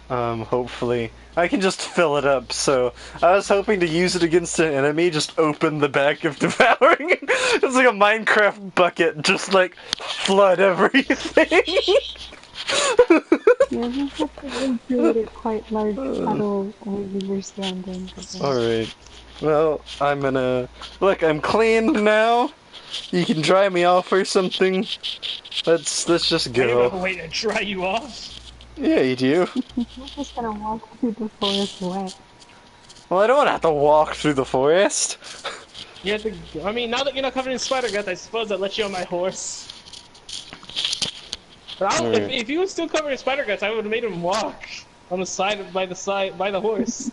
Hopefully. I can just fill it up, so I was hoping to use it against an enemy, just open the bag of devouring. It's like a Minecraft bucket, just like flood everything. You just have to recreate a quite large puddle where you were standing. Alright. Well, I'm gonna... Look, I'm clean now. You can dry me off or something. Let's just I don't have go. a way to dry you off. Yeah, you do. You're just gonna walk through the forest wet. Well, I don't want to have to walk through the forest. You have to. I mean, now that you're not covered in spider guts, I suppose I'd let you on my horse. But I don't, Alright. if he was still covered in spider guts, I would have made him walk on the side by the horse.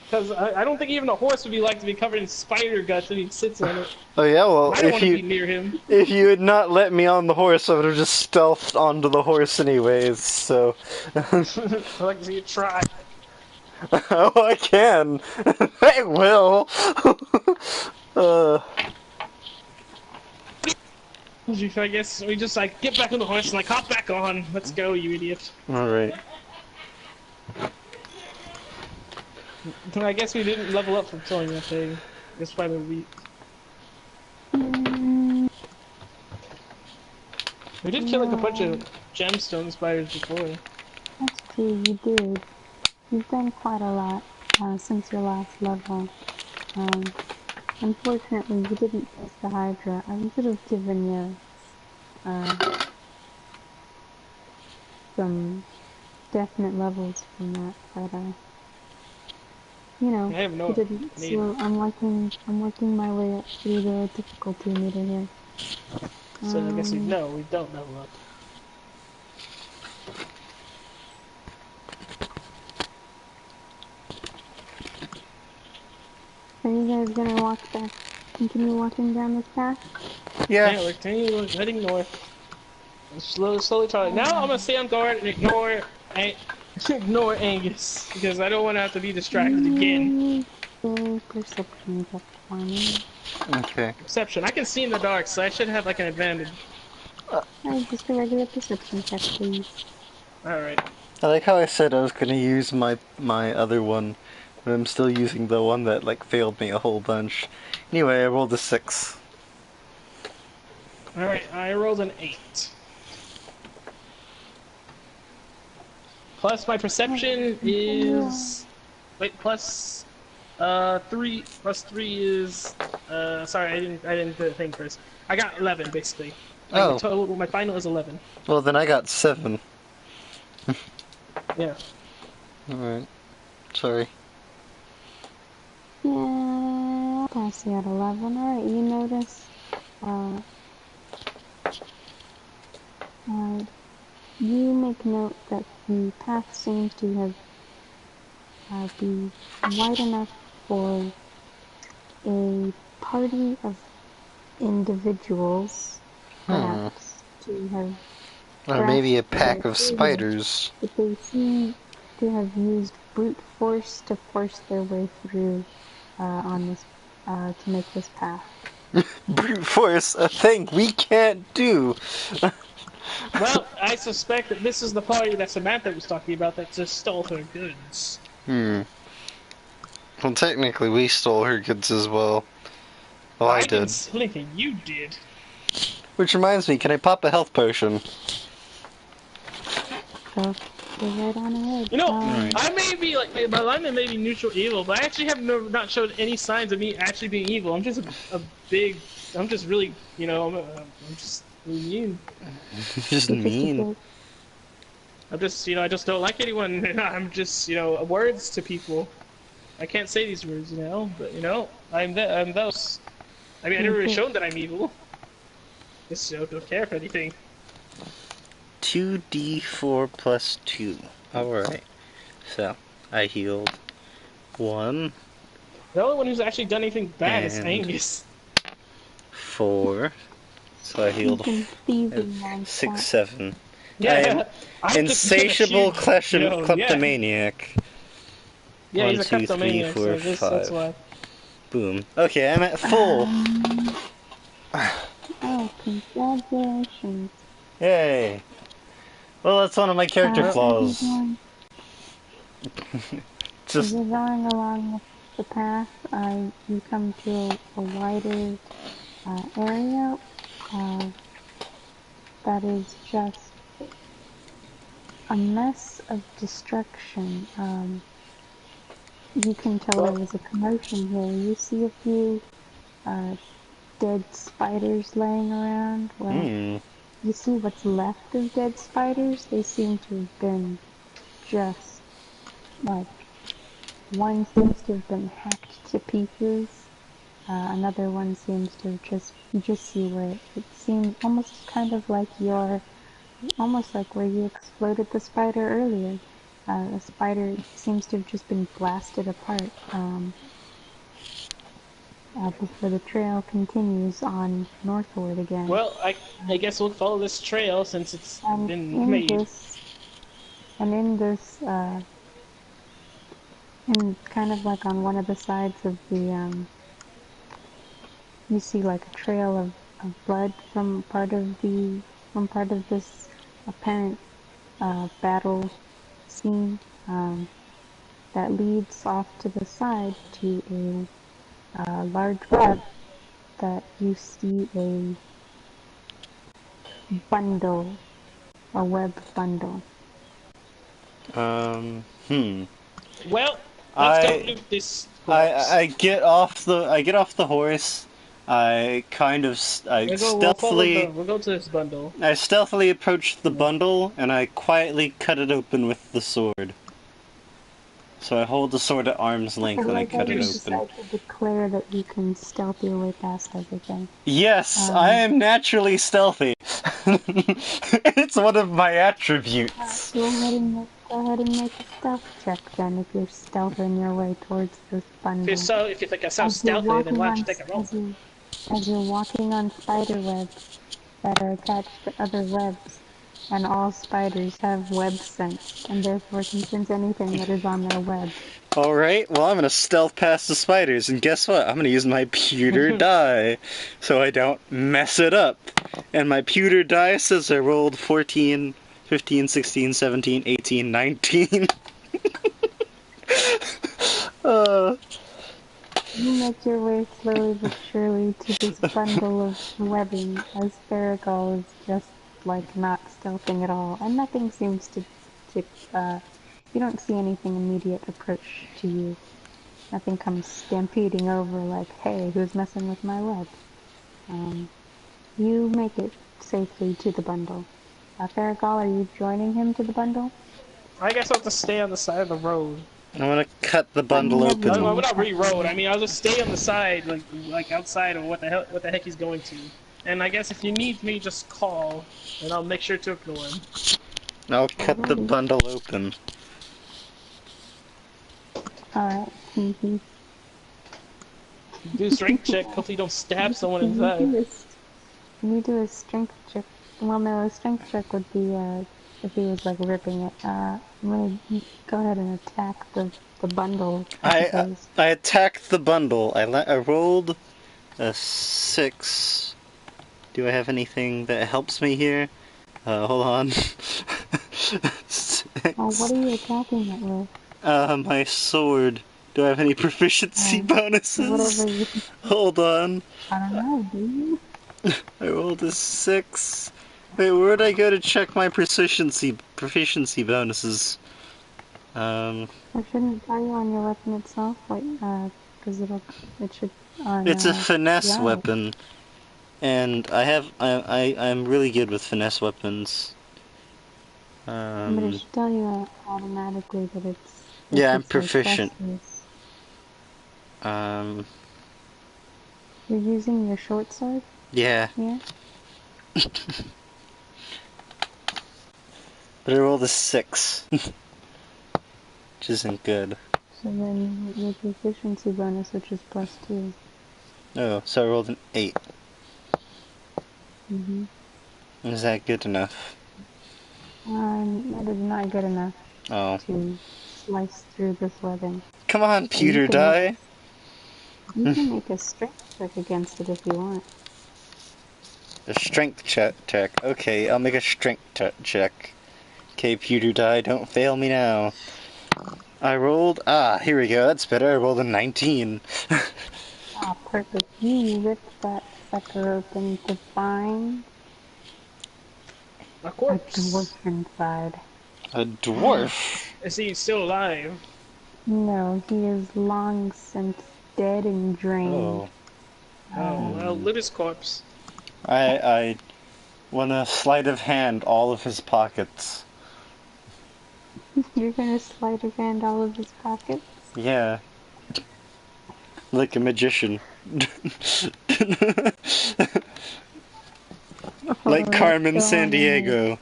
Because I don't think even a horse would be like to be covered in spider guts if he sits on it. Oh yeah, well, I don't want to be near him. if you had not let me on the horse, I would have just stealthed onto the horse anyways, so... I'd like to see you try. Oh, I can! I will! uh... I guess we just like get back on the horse and like hop back on. Let's go, you idiot. Alright. I guess we didn't level up from killing that thing. Just by the week. Mm, We did kill like a bunch of gemstone spiders before. that's true, you did. You've done quite a lot since your last level. Um, Unfortunately, you didn't face the Hydra. I could have given you some definite levels from that, but you know, I have no you didn't. need. So I'm working my way up through the difficulty meter here. So I guess we don't level up. Are you guys gonna walk back? Continue walking down this path? Yeah. Yeah, we're continuing heading north. Slowly try. Now I'm gonna stay on guard and ignore Angus because I don't want to have to be distracted again. Perception check for me. Okay. Perception. I can see in the dark, so I should have like an advantage. Alright, just a regular perception check, please. All right. I like how I said I was gonna use my other one, but I'm still using the one that like failed me a whole bunch. Anyway, I rolled a 6. All right. I rolled an 8. Plus my perception is plus 3 plus 3 is sorry, I didn't do the thing first. I got 11 basically. Like Oh. the total, my final is 11. Well, then I got 7. Yeah. Alright. Sorry. Yeah, I'll pass you at 11. Alright, you notice, you make note that the path seems to have be wide enough for a party of individuals, perhaps, to have Or maybe a grasped pack their of freedom, spiders. but they seem to have used brute force to force their way through on this to make this path. Brute force, a thing we can't do! Well, I suspect that this is the party that Samantha was talking about that just stole her goods. Well, technically we stole her goods as well. Well, I did. didn't steal anything, you did. Which reminds me, can I pop a health potion? So you're right on ahead. You know, Alright. I may be like my alignment may be neutral evil, but I actually have not showed any signs of me actually being evil. I'm just a big. I'm just really, I'm just really mean. Just You're just a mean. bit. I'm just, I just don't like anyone. I'm just, words to people. I can't say these words, but I'm those. I mean, I never really shown that I'm evil. Just don't care for anything. 2d4 plus 2. Alright. So, I healed 1, The only one who's actually done anything bad is And- Angus. 4. So I healed Thieving monster. 6, 7. Yeah, I'm just been a Insatiable huge- Yeah. kleptomaniac. Yeah, 1, he's a 2, 3, kleptomaniac, 4, so I guess 5. that's why. Boom. Okay, I'm at full. Oh, congratulations. Yay. Well, that's one of my character flaws. As Just you're going along the path, you come to a wider area that is just a mess of destruction. You can tell there was a commotion here. You see a few dead spiders laying around. Well, you see what's left of dead spiders. They seem to have been just like one seems to have been hacked to pieces. Another one seems to have you just see where it seems almost kind of like almost like where you exploded the spider earlier. The spider seems to have just been blasted apart. Before the trail continues on northward again. Well, I guess we'll follow this trail since it's And been made. in this, and kind of like on one of the sides of the, you see like a trail of blood from part of this apparent battle scene that leads off to the side to a large web that you see a web bundle. Well, let's go loot this corpse. I get off the horse. I stealthily We'll go to this bundle. I stealthily approach the bundle and I quietly cut it open with the sword. So I hold the sword at arm's length and I cut it You open. decide to declare that you can stealth your way past everything. Yes, I am naturally stealthy. It's one of my attributes. Go ahead and make a stealth check then if you're stealthing your way towards this bundle. If you think I sound As you're stealthy, then why don't you walking take a roll? as you're walking on spider webs that are attached to other webs, and all spiders have web sense, and therefore can sense anything that is on their web. Alright, well I'm gonna stealth past the spiders, and guess what? I'm gonna use my pewter die, so I don't mess it up. And my pewter die says I rolled 14, 15, 16, 17, 18, 19. You make your way slowly but surely to this bundle of webbing, as Farragal is just, like, not stealthing at all, and nothing seems to you don't see anything immediate approach to you. Nothing comes stampeding over like, hey, who's messing with my web? You make it safely to the bundle. Farragal, are you joining him to the bundle? I guess I'll have to stay on the side of the road. I'm gonna cut the bundle Well, open. not re-road. I mean, I'll just stay on the side, like outside of what the heck he's going to. And I guess if you need me, just call, and I'll make sure to ignore him. I'll cut the bundle open. Alright. Do a strength check. Hopefully, you don't stab someone inside. Can you do a strength check? Well, no, a strength check would be if he was like ripping it. I'm gonna go ahead and attack the bundle. I attacked the bundle. I rolled a 6. Do I have anything that helps me here? Hold on. 6. Oh, what are you attacking it with? My sword. Do I have any proficiency bonuses? Whatever Hold on. I don't know, do you? I rolled a 6. Wait, where'd I go to check my proficiency bonuses? It shouldn't tell you on your weapon itself, like, because it should, on, It's a finesse TI. weapon, and I'm really good with finesse weapons. But it should tell you automatically that Yeah, if I'm it's a proficient. plus use. Um, You're using your short sword? yeah. Yeah? But I rolled a 6, which isn't good. So then your proficiency bonus, which is +2. Oh, so I rolled an 8. Mm-hmm. Is that good enough? That is not good enough Oh. to slice through this weapon. Come on, But you pewter can make a, die! you can make a strength check against it if you want. A strength check. Okay, I'll make a strength check. Okay, pewter die, don't fail me now. I rolled... here we go, that's better. I rolled a 19. Ah, perfect. You rip that sucker open to find A a corpse. dwarf inside. A dwarf? Is he still alive? No, he is long since dead and drained. Oh. Oh, well, loot his corpse. I want to sleight of hand all of his pockets. You're gonna sleight of hand all of his pockets? Yeah. Like a magician. Like Alright, Carmen go San on ahead. Diego.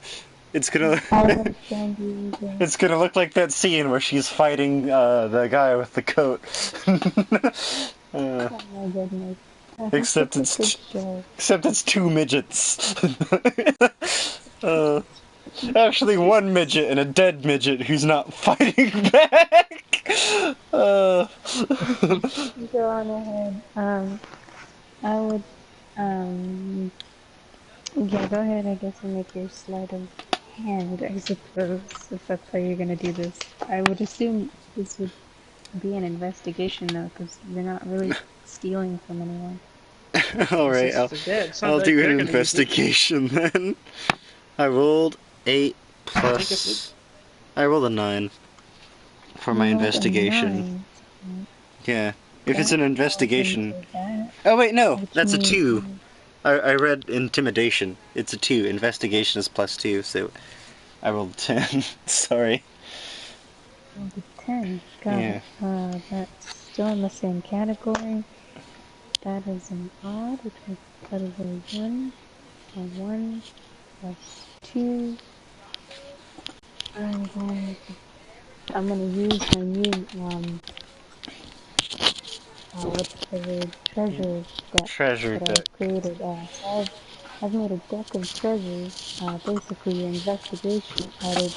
It's gonna Carmen San Diego. it's gonna look like that scene where she's fighting the guy with the coat. Oh my goodness. I think except it's a good it's joke. except it's 2 midgets. uh, actually, 1 midget and a dead midget who's not fighting back. Uh, Go on ahead. I would, yeah, go ahead, I guess, and make your sleight of hand, I suppose, if that's how you're gonna do this. I would assume this would be an investigation, though, because you're not really stealing from anyone. all right, Since they're dead, sounds I'll like do an they're gonna use it. investigation then. I rolled 8 Take us loot. plus. I rolled a 9 for You my rolled a investigation. 9. Right? Yeah. If it's That an falls investigation. into that, Oh, wait, no. which That's a means 2. you I read intimidation. It's a 2. Investigation is +2, so I rolled a 10. Sorry. rolled a 10. Got Yeah. it. That's still in the same category. That is an odd, which means that is a 1. A 1 plus 2. I'm gonna use my new, what's the word? Treasure deck Treasure that deck. I've created. So I've made a deck of treasures. Basically, your investigation added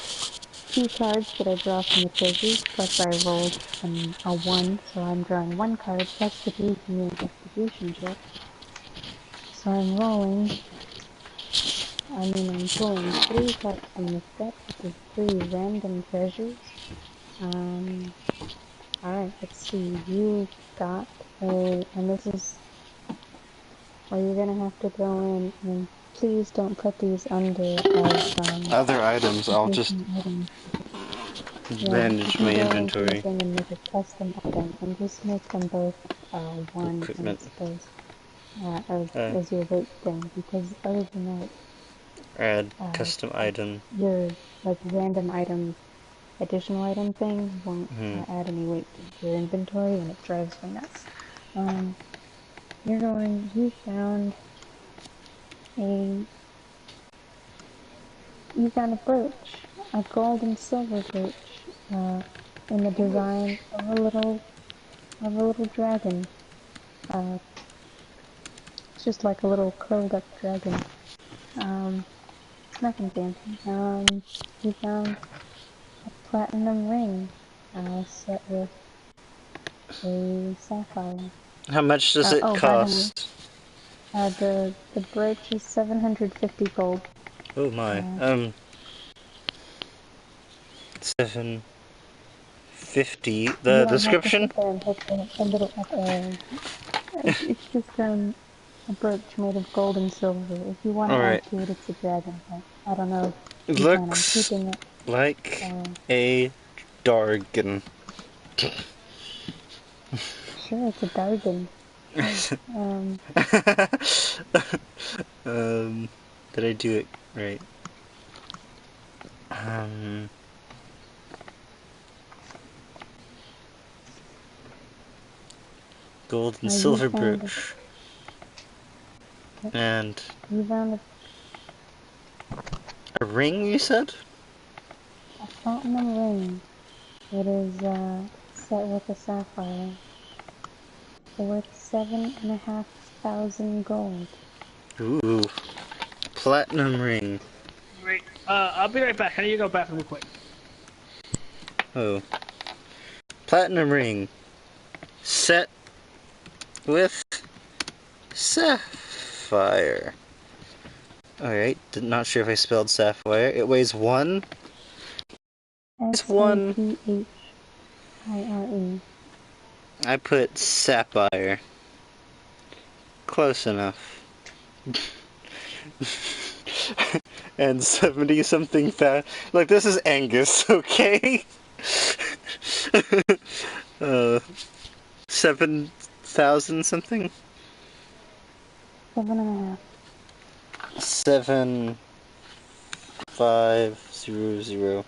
2 cards that I draw from the treasures, plus I rolled a 1, so I'm drawing 1 card plus the 2 from the investigation check. So I'm pulling 3 cards from this deck, which is 3 random treasures. Alright, let's see. You got and this is where you're gonna have to go in, and please don't put these under as, Other items, I'll just additional items. Yeah, you manage my can go into the inventory. thing and make a custom item, and just make them both, 1 in Equipment. its place, Uh, as your weight thing, because other than that, add uh, custom item. your, like, random item, additional item thing won't, Hmm. add any weight to your inventory, and it drives me nuts. Um, you found a, you found a brooch, a gold and silver brooch, in the design of a little dragon. Uh, it's just like a little curled up dragon. It's nothing fancy. You found a platinum ring, set with a sapphire. How much does it Oh, by the way, cost? the brooch is 750 gold. Oh my. Uh, 750. The you don't have to description? sit there and hit the little up arrows. It's just a brooch made of gold and silver. If you want to add Alright. to it, it's a dragon, but I don't know if It you plan on looks keeping it like or... a Dargan. Sure, it's a dargan. Sure. Did I do it right? Gold and You silver found it. brooch. Yep. And You found a ring, you said? a platinum ring. It is set with a sapphire. Worth 7,500 gold. Ooh. Platinum ring. Great. I'll be right back. I need to go bathroom real quick. Oh. Platinum ring. Set with sapphire. Alright, not sure if I spelled sapphire. It weighs one. It's one. Sapphire. I put sapphire. Close enough. And 70 something thousand. Like, this is Angus, okay? 7,000 something? 7.5. 7,500.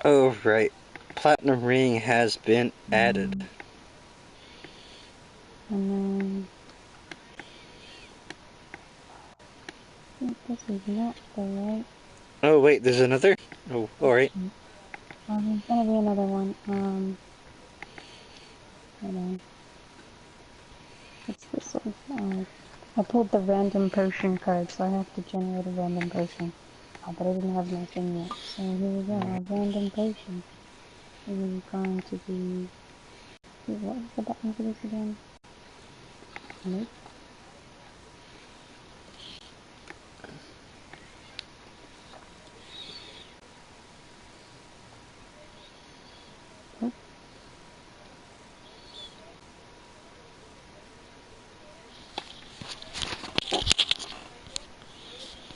Oh, right. Platinum ring has been added. And then... I think this is not the right... Oh, wait, there's another? Oh, alright. There's gonna be another one. Hold on. It's this one. I pulled the random potion card, so I have to generate a random potion. But I didn't have my thing yet. So here we go, a random potion. It is going to be... What was the button for this again? Nope. Nope.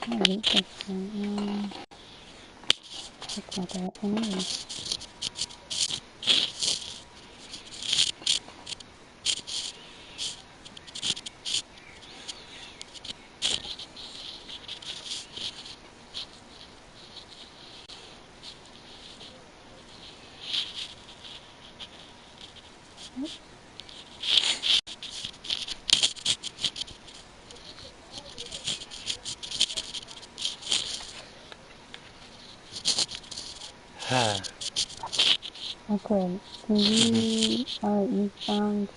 I didn't think so. That's not the right thing either. Nope. Okay, can you... Alright, you found...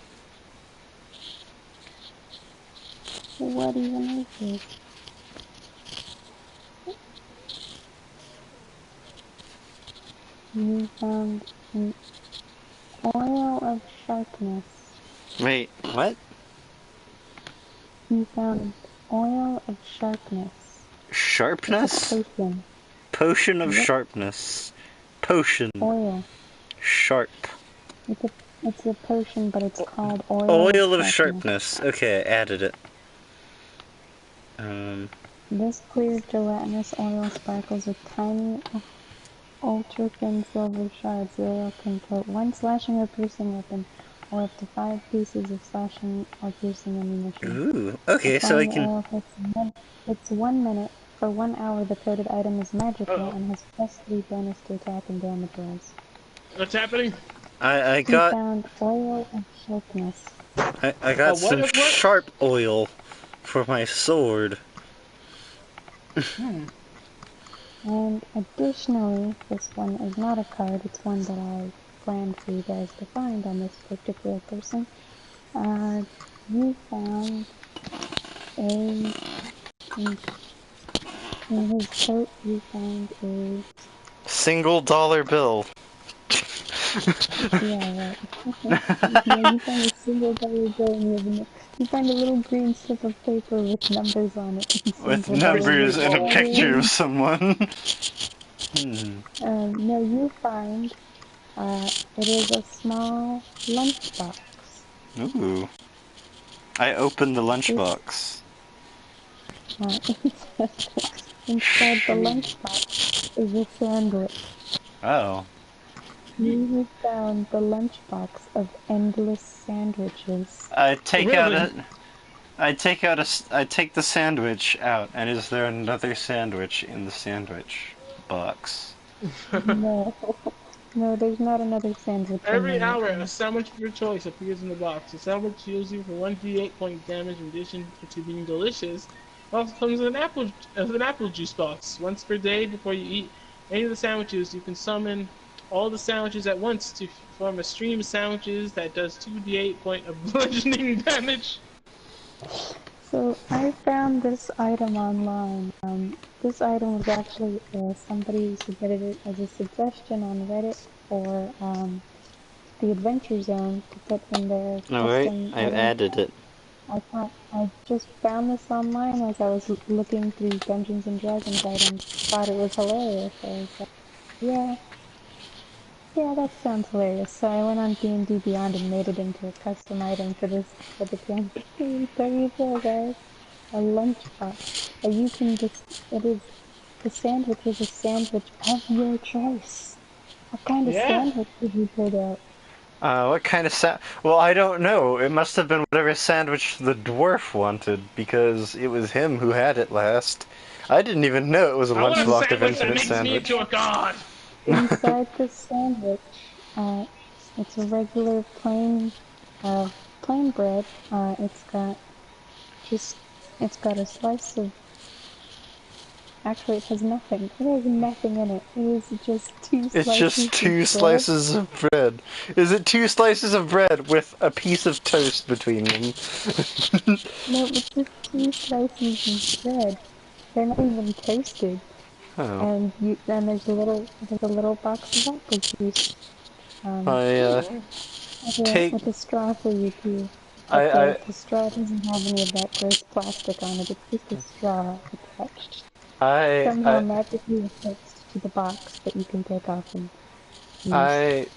What even is this? You found an oil of sharpness. Wait, what? You found oil of sharpness. It's a Sharpness? potion. Potion of Yep. sharpness. Potion. Oil. Sharp. It's a potion, but it's called oil Oil of of sharpness. sharpness. Okay, I added it. This clear gelatinous oil sparkles with tiny, ultra-thin silver shards. The oil can coat one slashing or piercing weapon, or up to 5 pieces of slashing or piercing ammunition. Ooh, okay, so I Applying the can... oil hits 1 minute. For 1 hour, the coated item is magical and has +3 bonus to attack and damage rolls. What's happening? I You got... found oil of sharpness. I got What some of what? sharp oil for my sword. And additionally, this one is not a card, it's one that I planned for you guys to find on this particular person. You found in his coat, you found a... Single dollar bill. Yeah, right. Yeah, you find a single dollar bill and you find a little green slip of paper with numbers on it. And With single dollar numbers bills. and a picture of someone. No, you find It is a small lunchbox. Ooh. I opened the This, lunchbox. inside, inside the lunchbox is a sandwich. Oh. You have found the lunchbox of endless sandwiches. I take out Really? a. I take out I take the sandwich out, and is there another sandwich in the sandwich box? No, no, there's not another sandwich in Every there. hour, a sandwich of your choice appears in the box. The sandwich heals you for 1d8 point damage in addition to being delicious. It also comes in an apple juice box. Once per day before you eat any of the sandwiches, you can summon all the sandwiches at once to form a stream of sandwiches that does 2d8 point of bludgeoning damage. So I found this item online. This item was actually somebody submitted it as a suggestion on Reddit for the Adventure Zone to put in their Alright, custom I've item added shop. it. I just found this online as I was looking through Dungeons and Dragons items. Thought it was hilarious. I was like, yeah, yeah, that sounds hilarious. So I went on D&D Beyond and made it into a custom item for the campaign. There you go, guys. A lunchbox. You can just, it is, the sandwich is a sandwich of your choice. What kind of Yeah. sandwich did you put out? What kind of Well, I don't know. It must have been whatever sandwich the dwarf wanted, because it was him who had it last. I didn't even know it was a I want a lunchbox of sandwich that infinite makes me sandwich. into a god. Inside the sandwich, it's a regular plain bread. Just, it's got a slice of, actually it has nothing. It has nothing in it. It is just two It's slices just of two bread. slices of bread. Is it two slices of bread with a piece of toast between them? No, it's just two slices of bread. They're not even toasted. Oh. And there's a little box of apple juice. Um, I, Ooh. take. with a straw for you too. But I, the straw doesn't have any of that gross plastic on it. It's just a straw attached. Somehow I, magically affixed to the box that you can take off and use.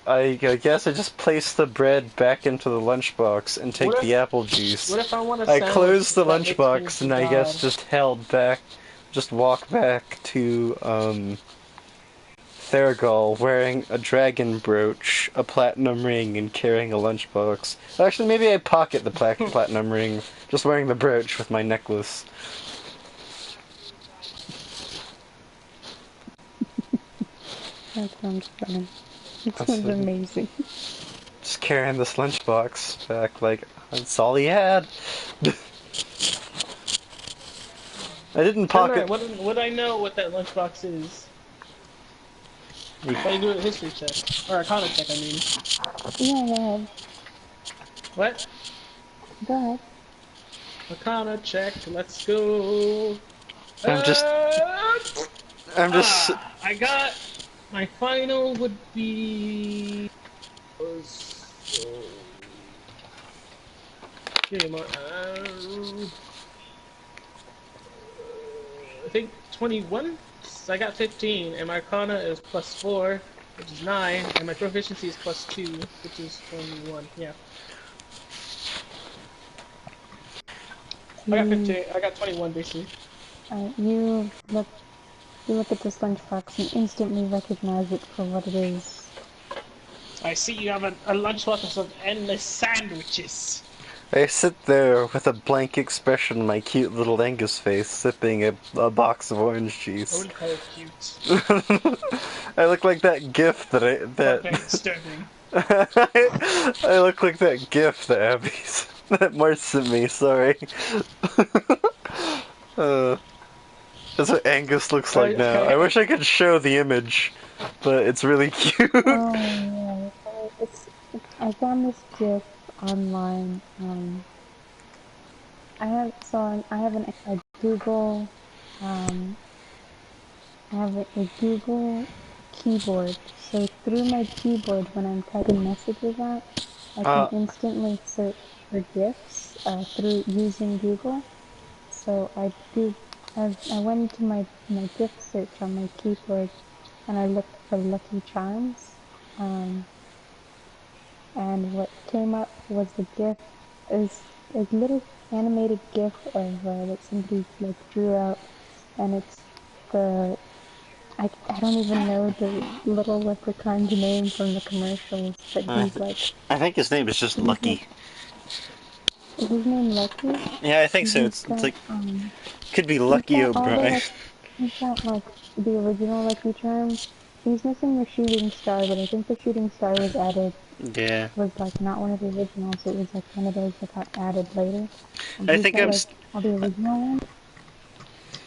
I guess I just place the bread back into the lunchbox and What take the if apple juice. what if I want a I sandwich close the that makes me lunchbox into and I guess god? just just walk back to, Theragal wearing a dragon brooch, a platinum ring, and carrying a lunchbox. Actually, maybe I pocket the platinum ring, just wearing the brooch with my necklace. That sounds funny. It That's sounds it. amazing. Just carrying this lunchbox back like that's all he had. I didn't Turn that. pocket. Would I know what that lunchbox is? You, If I do a history check or Arcana check, I mean. Yeah, go ahead. What? Go ahead. Arcana check. Let's go. I'm just. Uh, I'm just. I got my final would be. Give me more. I think 21. So I got 15, and my Arcana is +4, which is 9, and my proficiency is +2, which is 21. Yeah, I got You 15. I got 21 basically. uh, you look you look at this lunchbox and instantly recognize it for what it is. I see you have a lunchbox of endless sandwiches. I sit there with a blank expression on my cute little Angus face, sipping a box of orange I juice. wouldn't call it cute. I look like that gif that I Quite that very disturbing. I look like that gif that Abby's that Mars sent me. Sorry. uh, that's what Angus looks like now. I wish I could show the image, but it's really cute. Oh yeah, I found this GIF online. I have a Google um I have a Google keyboard. So through my keyboard, when I'm typing messages out, I can uh, instantly search for GIFs through using Google. So I went into my GIF search on my keyboard and I looked for Lucky Charms. and what came up was the GIF, is a little animated GIF of that somebody like drew out, and it's the I don't even know the little leprechaun's name from the commercials, but I think his name is just he's like Lucky. is his name Lucky? Yeah, I think so. He's It's got like could be Lucky all the O'Brien. like he's got like the original Lucky Charms. He's missing the shooting star, but I think the shooting star was added Yeah, was like not one of the originals. It was like one of those that got added later. I He's think got I'm. like all the original ones,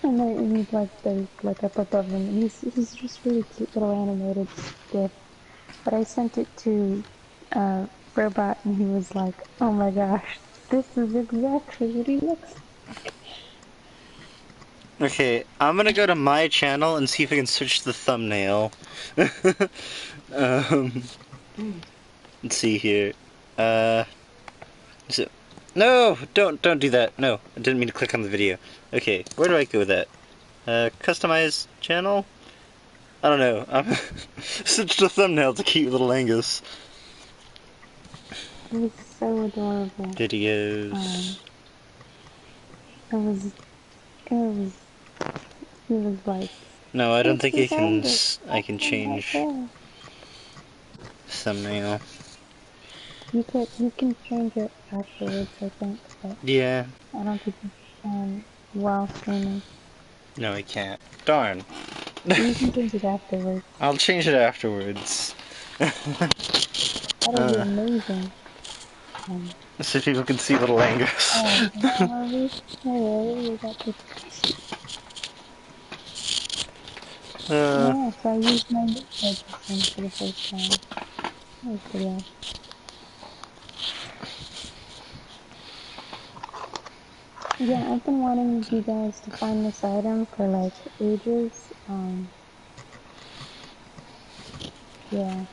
and then he's like there's like up above him. He's just really cute little animated gift. But I sent it to Robot, and he was like, "Oh my gosh, this is exactly what he looks." Okay, I'm gonna go to my channel and see if I can switch the thumbnail. um, let's see here. Is it? No, don't do that. No, I didn't mean to click on the video. Okay, where do I go with that? Customize channel? I don't know. I'm switch the thumbnail to cute little Angus. It was so adorable. Videos. It was, it was, he was like, No, I don't "This think is Angus, I that's can him right change there." thumbnail. You can change it afterwards, I think, but Yeah. I don't think you can while streaming. No, I can't. Darn. You can change it afterwards. I'll change it afterwards. That'll be amazing. Um, So people can see little Angus. we got this. uh, Yeah, so I used my new purchasing for the first time. That was pretty awesome. Yeah, I've been wanting you guys to find this item for like ages. Yeah.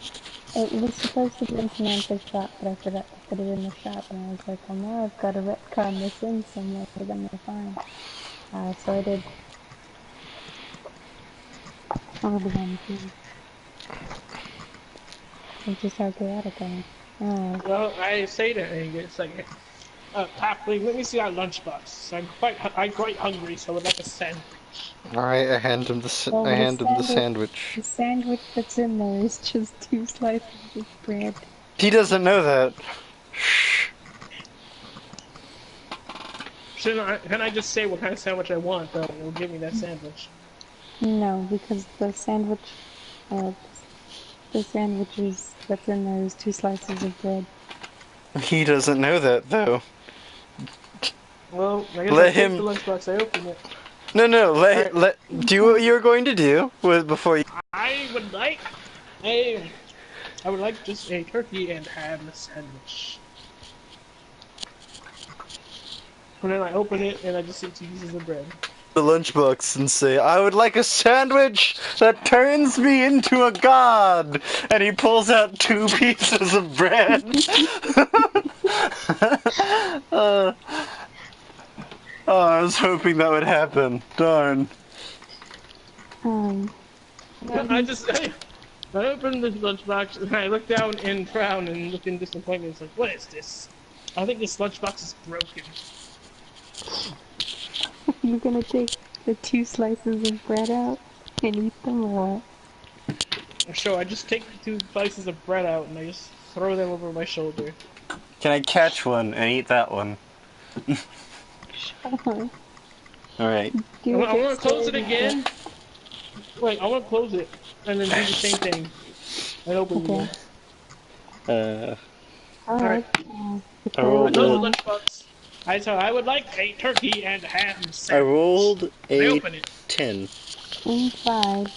It was supposed to be in Samantha's shop, but I forgot to put it in the shop, and I was like, well, now I've got to retcon this in somewhere that I'm gonna find. So I did. I'll be on the team. It's just how chaotic I am. Well, I say that, and it's like, Papley, let me see our lunchbox. I'm quite hungry, so I would like a sandwich. Alright, I hand him Well, the sandwich. the sandwich that's in there is just 2 slices of bread. He doesn't know that. Can I just say what kind of sandwich I want, though, and it'll give me that sandwich? No, because uh, the sandwiches that's in there is 2 slices of bread. He doesn't know that though. Well, I guess Let I take him. the lunchbox, I open it. No, Alright. let do what you're going to do before you. I would like a... I would like just a turkey and ham sandwich. And then I open it, and I just see 2 pieces of bread. The lunchbox and say, "I would like a sandwich that turns me into a god," and he pulls out 2 pieces of bread. Oh, I was hoping that would happen. Darn. I open the lunchbox, and I look down in frown and look in disappointment. It's like, what is this? I think this lunchbox is broken. You're gonna take the 2 slices of bread out and eat them or what? So I just take the 2 slices of bread out, and I just throw them over my shoulder. Can I catch one and eat that one? Sure. Alright. I want to close it again. Wait, I want to close it, and then do the same thing. And open it again. Alright. I rolled Close the lunchbox. I would like a turkey and ham sandwich. I rolled I a open it. 10. Inside,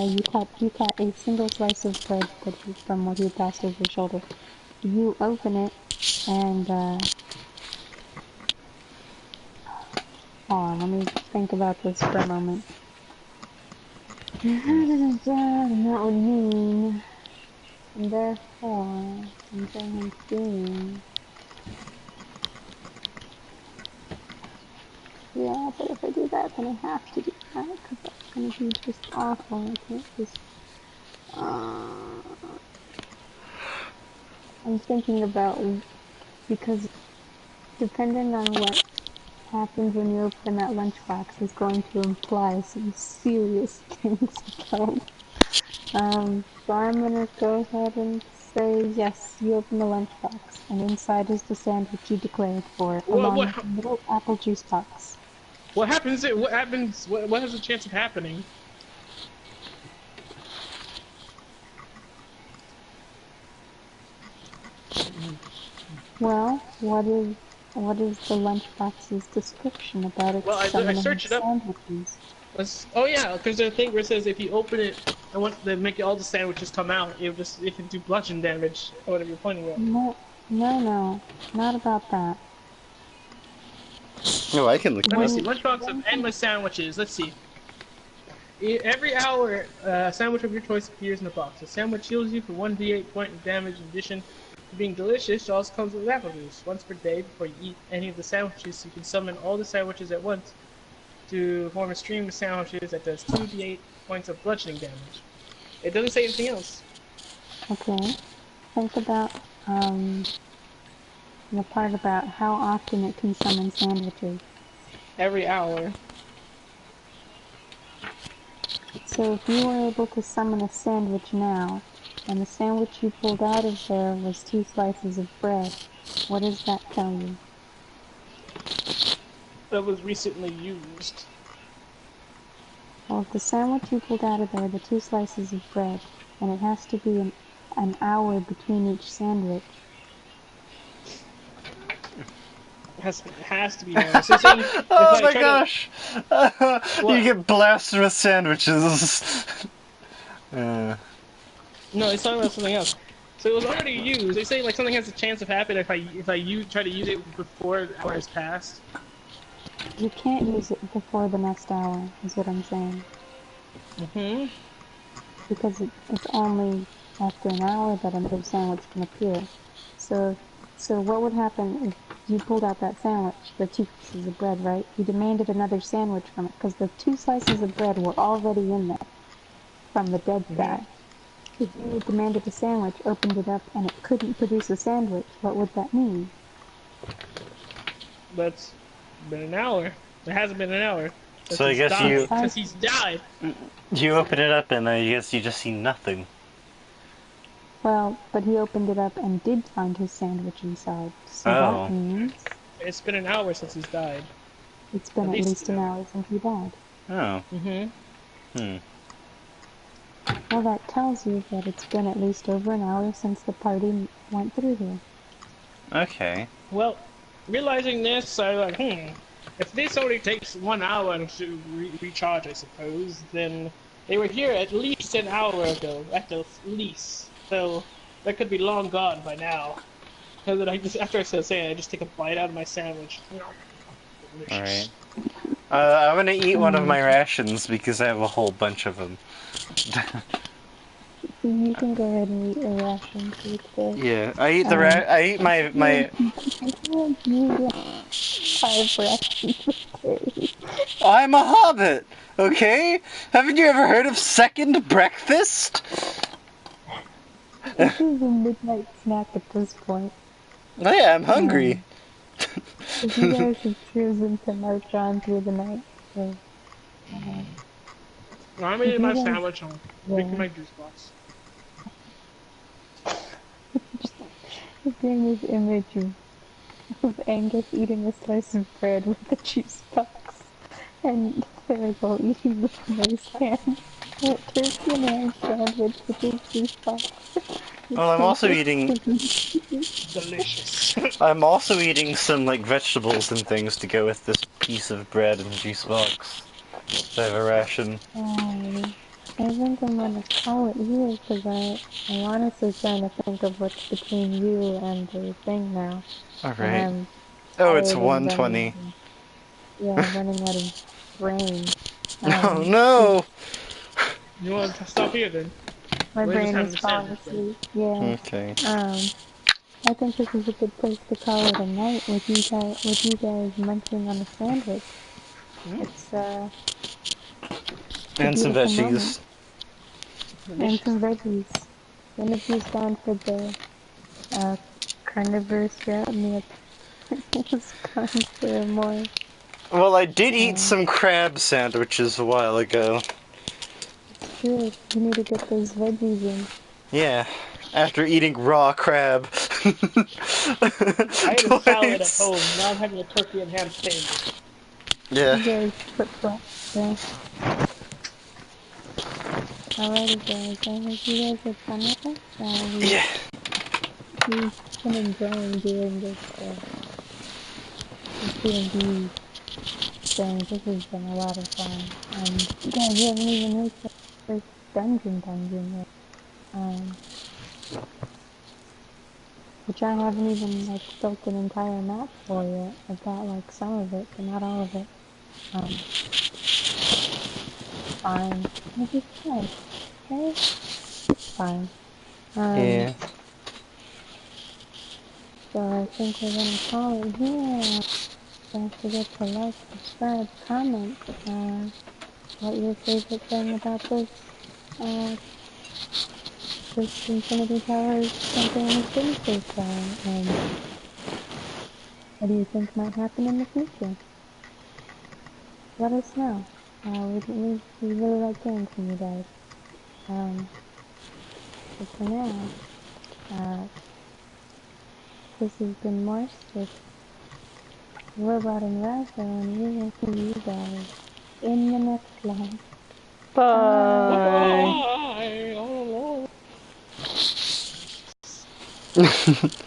you caught a single slice of bread from what you passed over your shoulder. You open it, and hold on, let me think about this for a moment. And that would mean, and therefore, something I'm doing. Yeah, but if I do that, then I have to do that, because that's gonna be just awful. I can't just, I'm thinking about because depending on what happens when you open that lunchbox is going to imply some serious things about. So I'm gonna go ahead and say yes, you open the lunchbox, and inside is the sandwich you declared for, What along what with a little apple juice box. what happens? What happens? What has a chance of happening? Well, what is the lunchbox's description about its Well, I summoning searched it up. sandwiches? Oh yeah, because there's a thing where it says if you open it and want to make all the sandwiches come out, it can do bludgeon damage or whatever you're pointing at. No, no, not about that. Oh, I can look Let it me up. see. When Lunchbox of when endless sandwiches. Let's see. Every hour, a sandwich of your choice appears in the box. The sandwich heals you for 1d8 point of damage. In addition to being delicious, it also comes with apple juice. Once per day, before you eat any of the sandwiches, you can summon all the sandwiches at once to form a stream of sandwiches that does 2d8 points of bludgeoning damage. It doesn't say anything else. okay, think about the part about how often it can summon sandwiches. Every hour. So if you were able to summon a sandwich now, and the sandwich you pulled out of there was 2 slices of bread, what does that tell you? That was recently used. Well, if the sandwich you pulled out of there, the 2 slices of bread, and it has to be an hour between each sandwich. It has to be one. So saying if Oh I my try to gosh! You what? get blasted with sandwiches. uh, No, it's talking about something else. So it was already used. They say like something has a chance of happening try to use it before the hour has passed. You can't use it before the next hour, is what I'm saying. Mm-hmm. Because it's only after an hour that another sandwich can appear. So, so what would happen if you pulled out that sandwich, the 2 pieces of bread, right? You demanded another sandwich from it because the 2 slices of bread were already in there from the dead Mm-hmm. guy. If you demanded a sandwich, opened it up, and it couldn't produce a sandwich, what would that mean? But been an hour. It hasn't been an hour since so I it's guess Two died. you Since slices. he's died. you open it up and I guess you just see nothing. Well, but he opened it up and did find his sandwich inside. So that Oh. means It's been an hour since he's died. it's been At at least least an an hour. hour since he died. Oh. Mm-hmm. Hmm. Well, that tells you that it's been at least over an hour since the party went through here. Okay. Well, realizing this, I like, if this only takes 1 hour to recharge, I suppose, then they were here at least an hour ago, at the least. So that could be long gone by now. And then after I said saying, I just take a bite out of my sandwich. Alright. Delicious. I'm gonna eat one of Um, my rations because I have a whole bunch of them. you can go ahead and eat your rations. It's good. Yeah, I eat Um, I eat my. I feel like you get 5 rations a day. I'm a hobbit, okay? Haven't you ever heard of second breakfast? This is a midnight snack at this point. Oh yeah, I'm hungry. Um, if you guys have chosen to march on through the night, so, I'm if eating you my guys, sandwich. I'm drinking yeah, my juice box. just getting this image of Angus eating a slice of bread with a juice box, and Farragle eating with a nice ham, a turkey and ham sandwich with his juice box. Well, It's like Delicious. I'm also eating some like vegetables and things to go with this piece of bread and juice box. So I have a ration. I think I'm gonna call it here because I'm honestly trying to think of what's between you and the thing now, All and right. I'm Oh, it's tired of 1:20. running out of brain. Oh Um, no. You want to stop here then? my We're just brain having is a falling sandwich then. asleep. Yeah. Okay. I think this is a good place to call it a night with you guys munching on a sandwich. It's a And some beautiful moment. veggies. And Delicious. some veggies. Synergy's down for the carnivorous throughout me was gone for more. Well, I did eat some crab sandwiches a while ago. It's good. You need to get those veggies in. Yeah, after eating raw crab. I ate a salad at Twice. home. Now I'm having a turkey and ham sandwich. Yeah. You guys flip flop. Yeah. Alrighty, guys. I hope you guys had fun with us. Yeah. We've been enjoying doing this D&D thing. This has been a lot of fun. Guys, we haven't even reached the first dungeon yet. Which I haven't even like built an entire map for yet. I've got like some of it, but not all of it. Fine. Like you said, okay? It's fine. Yeah. So I think we're gonna call it here. Don't forget to like, subscribe, comment, what your favorite thing about this Infinity Tower campaign has been so far, and what do you think might happen in the future? Let us know. We really like hearing from you guys. But for now, this has been Mors with Robot and Razo, and we will see you guys in the next live. Bye. Bye.